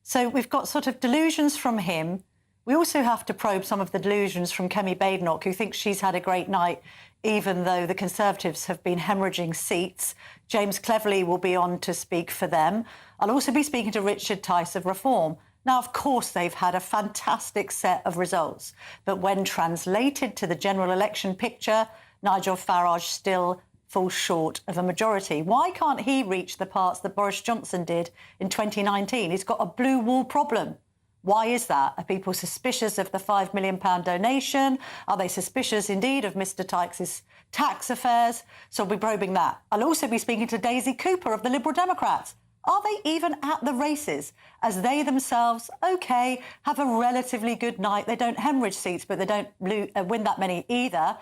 [SPEAKER 11] So we've got sort of delusions from him. We also have to probe some of the delusions from Kemi Badenoch, who thinks she's had a great night, even though the Conservatives have been hemorrhaging seats. James Cleverly will be on to speak for them. I'll also be speaking to Richard Tice of Reform. Now, of course, they've had a fantastic set of results, but when translated to the general election picture, Nigel Farage still falls short of a majority. Why can't he reach the parts that Boris Johnson did in 2019? He's got a blue wall problem. Why is that? Are people suspicious of the £5 million donation? Are they suspicious indeed of Mr Tykes' tax affairs? So we'll be probing that. I'll also be speaking to Daisy Cooper of the Liberal Democrats. Are they even at the races? As they themselves, OK, have a relatively good night. They don't hemorrhage seats, but they don't win that many either.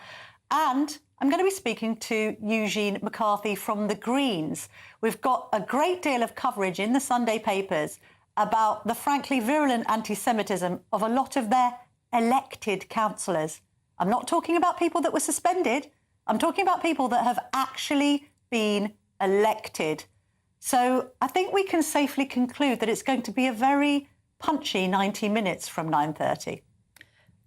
[SPEAKER 11] And I'm going to be speaking to Eugene McCarthy from the Greens. We've got a great deal of coverage in the Sunday papers about the frankly virulent anti-Semitism of a lot of their elected councillors. I'm not talking about people that were suspended. I'm talking about people that have actually been elected. So I think we can safely conclude that it's going to be a very punchy 90 minutes from 9:30.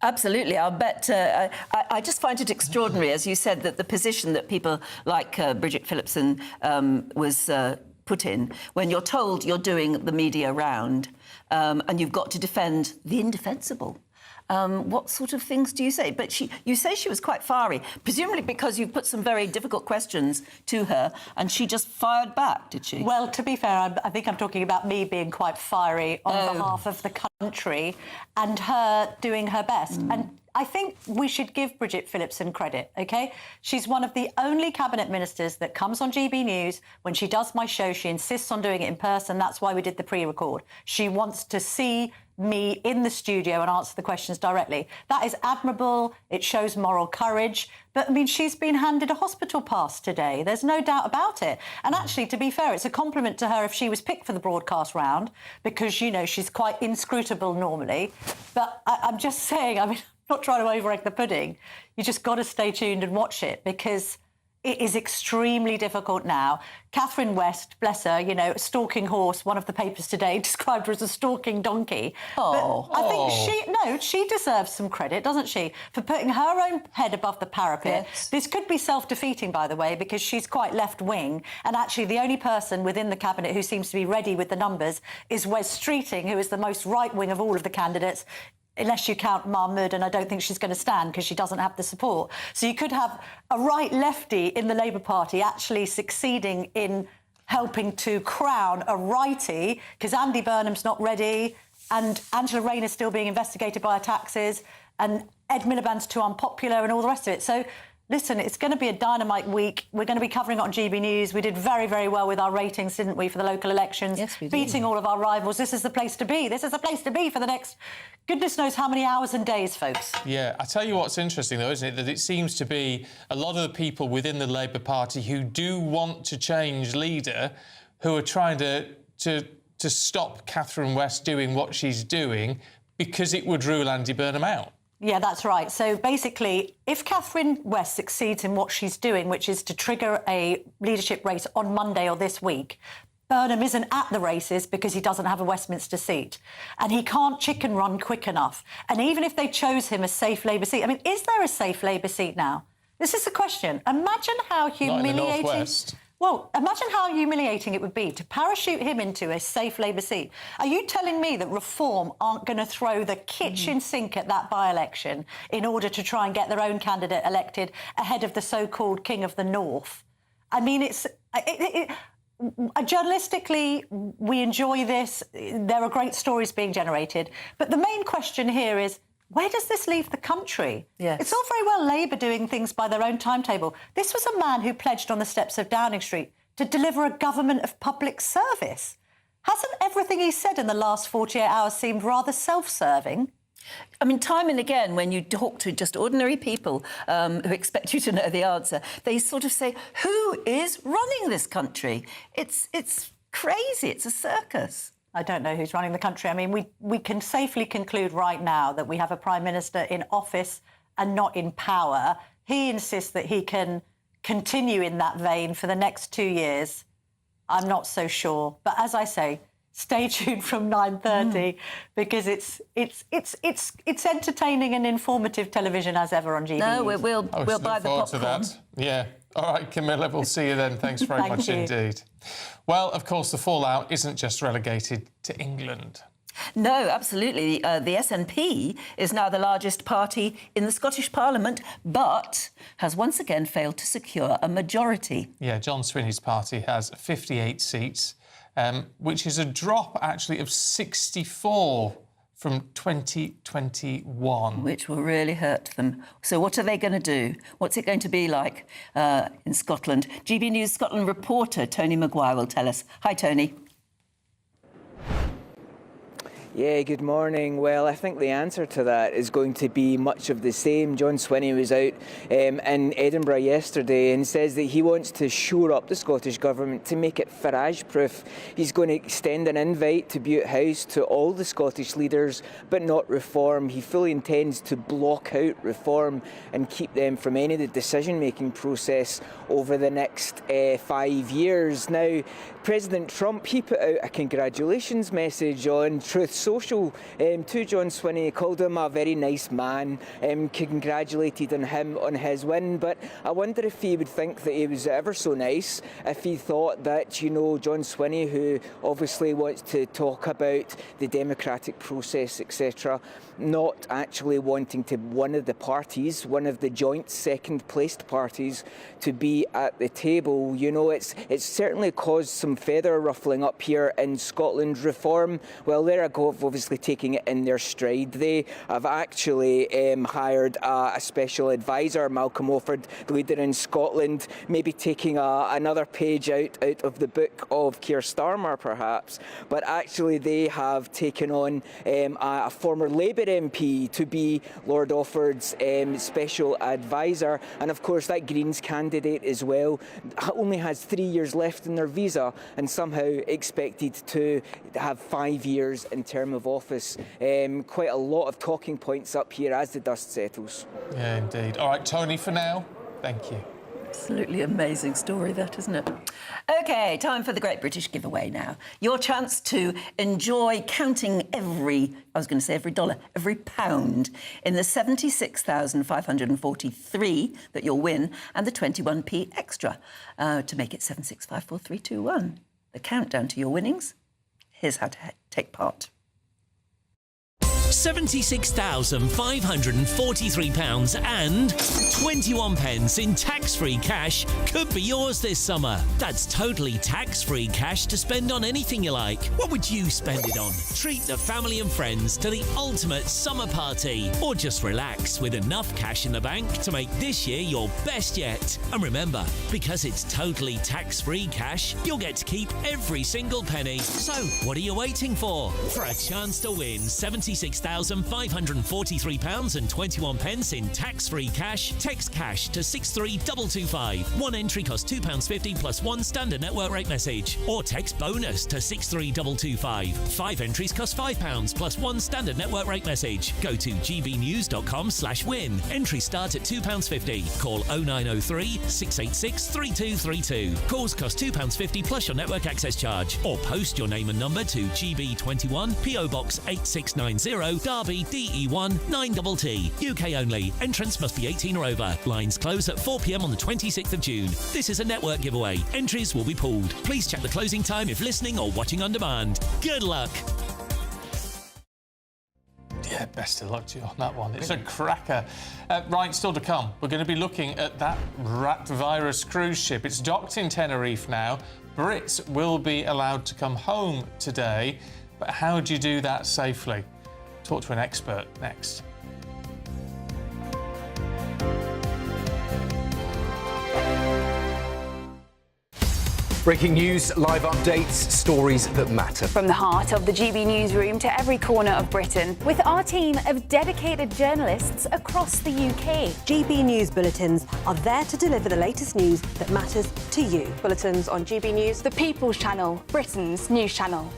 [SPEAKER 2] Absolutely. I'll bet. I just find it extraordinary, as you said, that the position that people like Bridget Phillipson was put in, when you're told you're doing the media round and you've got to defend the indefensible. What sort of things do you say? But you say she was quite fiery, presumably because you put some very difficult questions to her and she just fired back, did she?
[SPEAKER 11] Well, to be fair, I think I'm talking about me being quite fiery on behalf of the country and her doing her best. And I think we should give Bridget Phillipson credit, OK? She's one of the only cabinet ministers that comes on GB News. When she does my show, she insists on doing it in person. That's why we did the pre-record. She wants to see me in the studio and answer the questions directly. That is admirable. It shows moral courage. But, I mean, she's been handed a hospital pass today. There's no doubt about it. And actually, to be fair, it's a compliment to her if she was picked for the broadcast round because, you know, she's quite inscrutable normally. But I'm just saying, I mean, I'm not trying to over-egg the pudding. You just got to stay tuned and watch it because it is extremely difficult now. Catherine West, bless her, you know, a stalking horse, one of the papers today described her as a stalking donkey. But I think she deserves some credit, doesn't she, for putting her own head above the parapet. Yes. This could be self-defeating, by the way, because she's quite left-wing. And actually, the only person within the cabinet who seems to be ready with the numbers is Wes Streeting, who is the most right-wing of all of the candidates, unless you count Mahmood, and I don't think she's going to stand because she doesn't have the support. So you could have a right-lefty in the Labour Party actually succeeding in helping to crown a righty, because Andy Burnham's not ready, and Angela Rayner's still being investigated by her taxes, and Ed Miliband's too unpopular, and all the rest of it. So, listen, it's going to be a dynamite week. We're going to be covering it on GB News. We did very, very well with our ratings, didn't we, for the local elections?
[SPEAKER 2] Yes, we did.
[SPEAKER 11] Beating all of our rivals. This is the place to be. This is the place to be for the next goodness knows how many hours and days, folks.
[SPEAKER 1] Yeah, I tell you what's interesting, though, isn't it, that it seems to be a lot of the people within the Labour Party who do want to change leader, who are trying to stop Catherine West doing what she's doing because it would rule Andy Burnham out.
[SPEAKER 11] Yeah, that's right. So basically, if Catherine West succeeds in what she's doing, which is to trigger a leadership race on Monday or this week, Burnham isn't at the races because he doesn't have a Westminster seat. And he can't chicken run quick enough. And even if they chose him a safe Labour seat, I mean, is there a safe Labour seat now? This is the question. Imagine how humiliating...
[SPEAKER 1] Not in the Northwest.
[SPEAKER 11] Well, imagine how humiliating it would be to parachute him into a safe Labour seat. Are you telling me that Reform aren't going to throw the kitchen sink at that by-election in order to try and get their own candidate elected ahead of the so-called King of the North? I mean, journalistically, we enjoy this. There are great stories being generated. But the main question here is, where does this leave the country?
[SPEAKER 2] Yes.
[SPEAKER 11] It's all very well Labour doing things by their own timetable. This was a man who pledged on the steps of Downing Street to deliver a government of public service. Hasn't everything he said in the last 48 hours seemed rather self-serving?
[SPEAKER 2] I mean, time and again, when you talk to just ordinary people who expect you to know the answer, they sort of say, who is running this country? It's crazy. It's a circus.
[SPEAKER 11] I don't know who's running the country. I mean, we can safely conclude right now that we have a Prime Minister in office and not in power. He insists that he can continue in that vein for the next 2 years. I'm not so sure. But as I say, Stay tuned from 9:30 because it's entertaining and informative television as ever on GB.
[SPEAKER 2] No,
[SPEAKER 11] News.
[SPEAKER 2] we'll buy the popcorn.
[SPEAKER 1] To that. Yeah. All right, Camilla, we'll see you then. Thanks very much indeed. Well, of course, the fallout isn't just relegated to England.
[SPEAKER 2] No, absolutely. The SNP is now the largest party in the Scottish Parliament, but has once again failed to secure a majority.
[SPEAKER 1] Yeah, John Swinney's party has 58 seats, which is a drop, actually, of 64 from 2021.
[SPEAKER 2] Which will really hurt them. So what are they going to do? What's it going to be like in Scotland? GB News Scotland reporter Tony Maguire will tell us. Hi, Tony.
[SPEAKER 7] Yeah, good morning. Well, I think the answer to that is going to be much of the same. John Swinney was out in Edinburgh yesterday and says that he wants to shore up the Scottish Government to make it Farage-proof. He's going to extend an invite to Butte House to all the Scottish leaders, but not reform. He fully intends to block out reform and keep them from any of the decision-making process over the next 5 years. Now, President Trump, he put out a congratulations message on Truth Social to John Swinney, called him a very nice man, congratulated him on his win. But I wonder if he would think that he was ever so nice if he thought that, you know, John Swinney, who obviously wants to talk about the democratic process, etc., not actually wanting to one of the parties, one of the joint second-placed parties, to be at the table. You know, it's certainly caused some feather ruffling up here in Scotland. Reform, well, they're obviously taking it in their stride. They have actually hired a special advisor, Malcolm Offord, the leader in Scotland, maybe taking another page out of the book of Keir Starmer, perhaps. But actually, they have taken on a former Labour MP to be Lord Offord's special advisor. And of course, that Greens candidate as well only has 3 years left in their visa and somehow expected to have 5 years in term of office. Quite a lot of talking points up here as the dust settles.
[SPEAKER 1] Yeah, indeed. All right, Tony, for now, thank you.
[SPEAKER 2] Absolutely amazing story, that, isn't it? OK, time for the Great British Giveaway now. Your chance to enjoy counting every dollar, every pound in the 76,543 that you'll win and the 21p extra to make it 7654,321. The countdown to your winnings. Here's how to take part.
[SPEAKER 6] £76,543 and 21 pence in tax-free cash could be yours this summer. That's totally tax-free cash to spend on anything you like. What would you spend it on? Treat the family and friends to the ultimate summer party, or just relax with enough cash in the bank to make this year your best yet. And remember, because it's totally tax-free cash, you'll get to keep every single penny. So, what are you waiting for? For a chance to win £76,543 and 21 pence in tax-free cash, text cash to 63225. One entry costs £2.50 plus one standard network rate message. Or text bonus to 63225. 5 entries cost £5 plus one standard network rate message. Go to gbnews.com/win. Entries start at £2.50. Call 0903 686 3232. Calls cost £2.50 plus your network access charge. Or post your name and number to GB21 PO Box 8690 Derby DE1 9TT. UK only. Entrance must be 18 or over. Lines close at 4 p.m. on the 26th of June. This is a network giveaway. Entries will be pulled. Please check the closing time if listening or watching on demand. Good luck.
[SPEAKER 1] Yeah, best of luck to you on that one. It's a cracker. Right, still to come. We're going to be looking at that rat virus cruise ship. It's docked in Tenerife now. Brits will be allowed to come home today. But how do you do that safely? Talk to an expert next.
[SPEAKER 15] Breaking news, live updates, stories that matter.
[SPEAKER 18] From the heart of the GB newsroom to every corner of Britain, with our team of dedicated journalists across the UK.
[SPEAKER 19] GB News Bulletins are there to deliver the latest news that matters to you.
[SPEAKER 18] Bulletins on GB News, the People's Channel, Britain's news channel.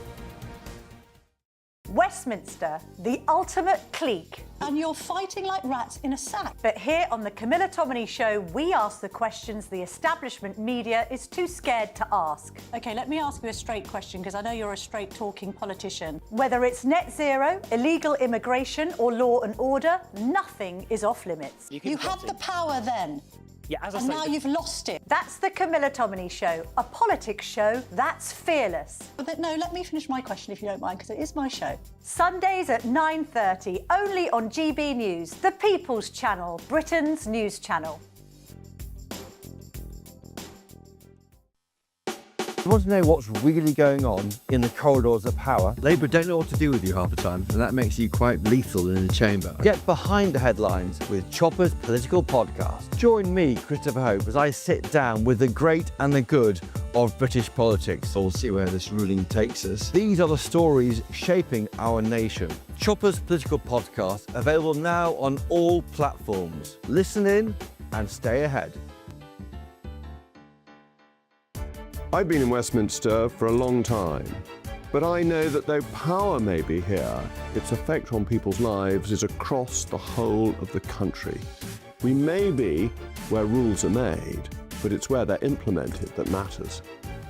[SPEAKER 10] Westminster, the ultimate clique.
[SPEAKER 11] And you're fighting like rats in a sack.
[SPEAKER 10] But here on the Camilla Tominey Show, we ask the questions the establishment media is too scared to ask.
[SPEAKER 11] OK, let me ask you a straight question, because I know you're a straight-talking politician.
[SPEAKER 10] Whether it's net zero, illegal immigration or law and order, nothing is off limits.
[SPEAKER 11] You had the power then.
[SPEAKER 8] Yeah, as I
[SPEAKER 11] And
[SPEAKER 8] say,
[SPEAKER 11] now you've lost it.
[SPEAKER 10] That's the Camilla Tominey Show, a politics show that's fearless.
[SPEAKER 11] No, let me finish my question if you don't mind, because it is my show.
[SPEAKER 10] Sundays at 9:30, only on GB News, the People's Channel, Britain's news channel.
[SPEAKER 20] You want to know what's really going on in the corridors of power? Labour don't know what to do with you half the time, and that makes you quite lethal in the chamber. Get behind the headlines with Chopper's Political Podcast. Join me, Christopher Hope, as I sit down with the great and the good of British politics. We'll see where this ruling takes us. These are the stories shaping our nation. Chopper's Political Podcast, available now on all platforms. Listen in and stay ahead.
[SPEAKER 21] I've been in Westminster for a long time, but I know that though power may be here, its effect on people's lives is across the whole of the country. We may be where rules are made, but it's where they're implemented that matters.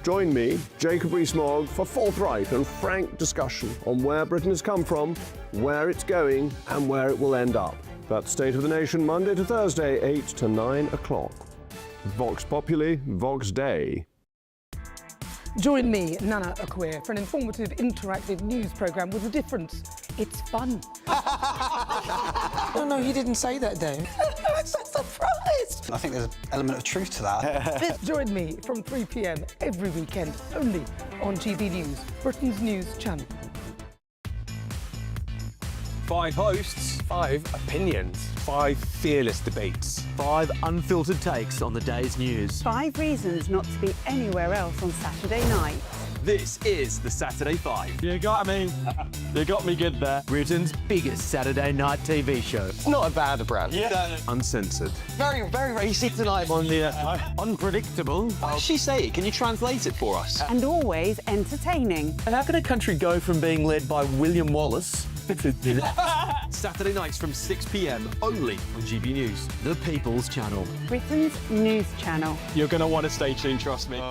[SPEAKER 21] Join me, Jacob Rees-Mogg, for forthright and frank discussion on where Britain has come from, where it's going, and where it will end up. That's State of the Nation, Monday to Thursday, 8 to 9 o'clock. Vox Populi, Vox Dei.
[SPEAKER 22] Join me, Nana Akwe, for an informative, interactive news programme with a difference. It's fun.
[SPEAKER 23] No, he didn't say that, Dave.
[SPEAKER 22] I'm so surprised.
[SPEAKER 23] I think there's an element of truth to that.
[SPEAKER 22] Join me from 3 p.m. every weekend, only on GB News, Britain's news channel.
[SPEAKER 24] 5 hosts, 5 opinions, 5 fearless debates, 5 unfiltered takes on the day's news.
[SPEAKER 19] 5 reasons not to be anywhere else on Saturday night.
[SPEAKER 24] This is the Saturday 5. You got me. You got me good there. Britain's biggest Saturday night TV show.
[SPEAKER 23] It's not a bad brand.
[SPEAKER 24] Yeah. Uncensored.
[SPEAKER 23] Very, very racy tonight.
[SPEAKER 24] On the unpredictable.
[SPEAKER 23] What did she say? Can you translate it for us?
[SPEAKER 19] And always entertaining.
[SPEAKER 24] And how can a country go from being led by William Wallace Saturday nights from 6 p.m. only on GB News, the People's Channel.
[SPEAKER 19] Britain's news channel.
[SPEAKER 24] You're going to want to stay tuned, trust me.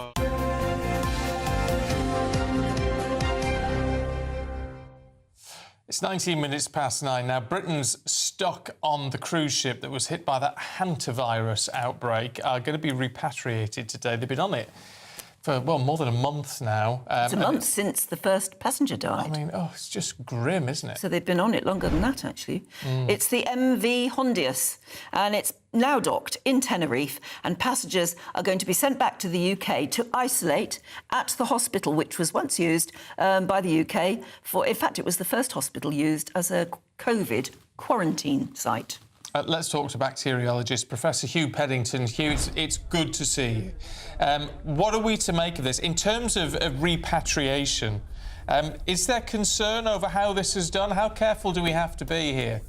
[SPEAKER 1] It's 19 minutes past 9 now. Britain's stock on the cruise ship that was hit by that hantavirus outbreak are going to be repatriated today. They've been on it for, well, more than a month now.
[SPEAKER 2] It's a month since the first passenger died.
[SPEAKER 1] I mean, it's just grim, isn't it?
[SPEAKER 2] So they've been on it longer than that, actually. It's the MV Hondius, and it's now docked in Tenerife, and passengers are going to be sent back to the UK to isolate at the hospital, which was once used by the UK for... In fact, it was the first hospital used as a COVID quarantine site.
[SPEAKER 1] Let's talk to bacteriologist Professor Hugh Peddington. Hugh, it's good to see you. What are we to make of this? In terms of repatriation, is there concern over how this is done? How careful do we have to be here?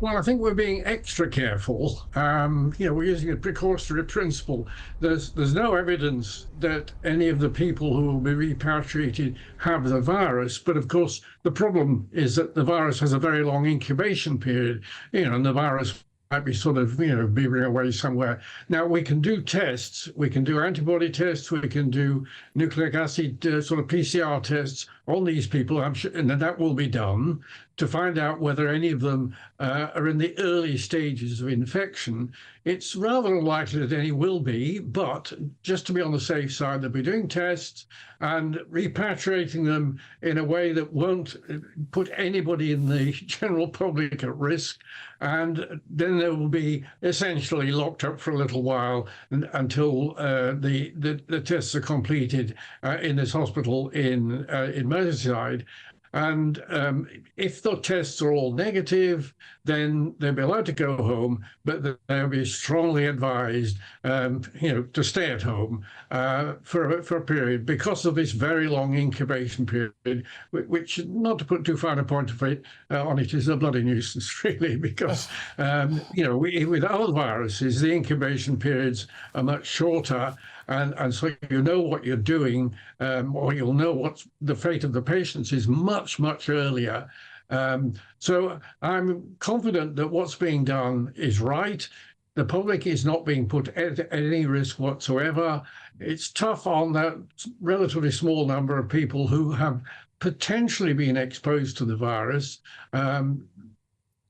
[SPEAKER 26] Well, I think we're being extra careful. We're using a precautionary principle. There's no evidence that any of the people who will be repatriated have the virus. But of course, the problem is that the virus has a very long incubation period, and the virus might be sort of, beavering away somewhere. Now, we can do tests. We can do antibody tests. We can do nucleic acid sort of PCR tests on these people, I'm sure, and that will be done to find out whether any of them are in the early stages of infection. It's rather unlikely that any will be, but just to be on the safe side, they'll be doing tests and repatriating them in a way that won't put anybody in the general public at risk. And then they will be essentially locked up for a little while until the tests are completed in this hospital in Merseyside. And if the tests are all negative, then they'll be allowed to go home, but they'll be strongly advised, to stay at home for a period because of this very long incubation period, which, not to put too fine a point of it on it, is a bloody nuisance, really, because, with other viruses, the incubation periods are much shorter. and so you know what you're doing, or you'll know what the fate of the patients is much, much earlier. So I'm confident that what's being done is right. The public is not being put at any risk whatsoever. It's tough on that relatively small number of people who have potentially been exposed to the virus,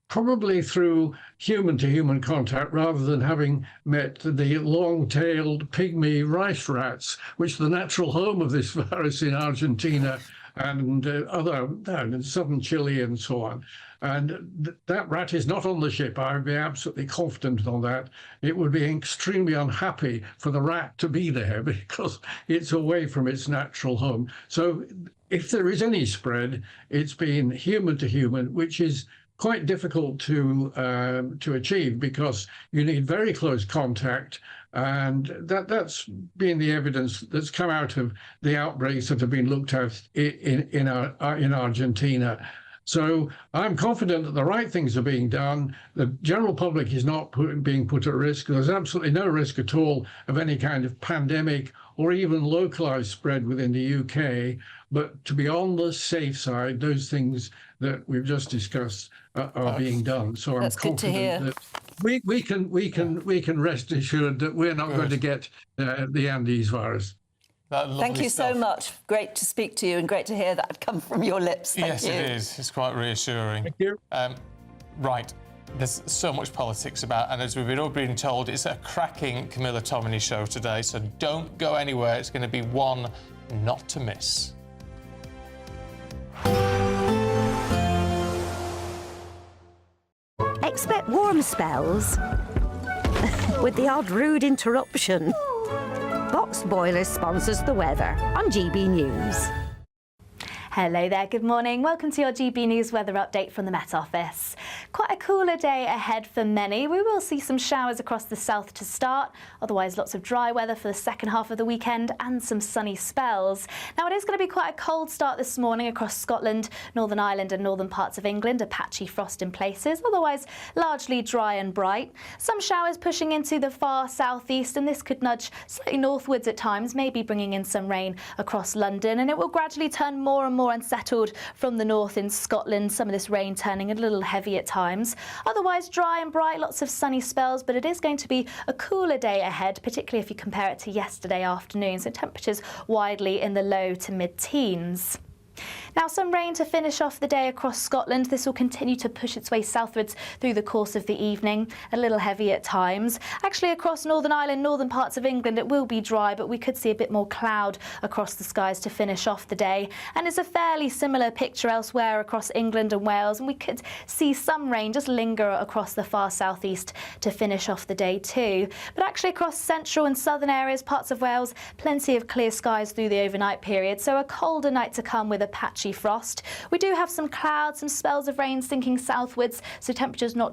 [SPEAKER 26] probably through human-to-human contact rather than having met the long-tailed pygmy rice rats, which are the natural home of this virus in Argentina and in southern Chile and so on. And that rat is not on the ship. I would be absolutely confident on that. It would be extremely unhappy for the rat to be there because it's away from its natural home. So if there is any spread, it's been human to human, which is quite difficult to achieve because you need very close contact. And that's been the evidence that's come out of the outbreaks that have been looked at in Argentina. So I'm confident that the right things are being done. The general public is not being put at risk. There's absolutely no risk at all of any kind of pandemic or even localized spread within the UK. But to be on the safe side, those things that we've just discussed are being done. So I'm confident that we can rest assured that we're not going to get the Andes virus.
[SPEAKER 2] Thank you so much. Great to speak to you and great to hear that come from your lips. Thank you.
[SPEAKER 1] Yes, it is. It's quite reassuring.
[SPEAKER 26] Thank you.
[SPEAKER 1] Right. There's so much politics about, and as we've all been told, it's a cracking Camilla Tominey show today, so don't go anywhere. It's going to be one not to miss.
[SPEAKER 19] Expect warm spells with the odd rude interruption. Box Boiler sponsors the weather on GB News.
[SPEAKER 13] Hello there, good morning. Welcome to your GB News weather update from the Met Office. Quite a cooler day ahead for many. We will see some showers across the south to start, otherwise lots of dry weather for the second half of the weekend and some sunny spells. Now it is going to be quite a cold start this morning across Scotland, Northern Ireland and northern parts of England, a patchy frost in places, otherwise largely dry and bright. Some showers pushing into the far southeast and this could nudge slightly northwards at times, maybe bringing in some rain across London, and it will gradually turn more and more unsettled from the north in Scotland, some of this rain turning a little heavy at times. Otherwise dry and bright, lots of sunny spells, but it is going to be a cooler day ahead, particularly if you compare it to yesterday afternoon, so temperatures widely in the low to mid-teens. Now some rain to finish off the day across Scotland. This will continue to push its way southwards through the course of the evening, a little heavy at times. Actually across Northern Ireland, northern parts of England it will be dry, but we could see a bit more cloud across the skies to finish off the day. And it's a fairly similar picture elsewhere across England and Wales, and we could see some rain just linger across the far southeast to finish off the day too. But actually across central and southern areas, parts of Wales, plenty of clear skies through the overnight period, so a colder night to come with a patchy frost. We do have some clouds, some spells of rain sinking southwards, so temperatures not dropping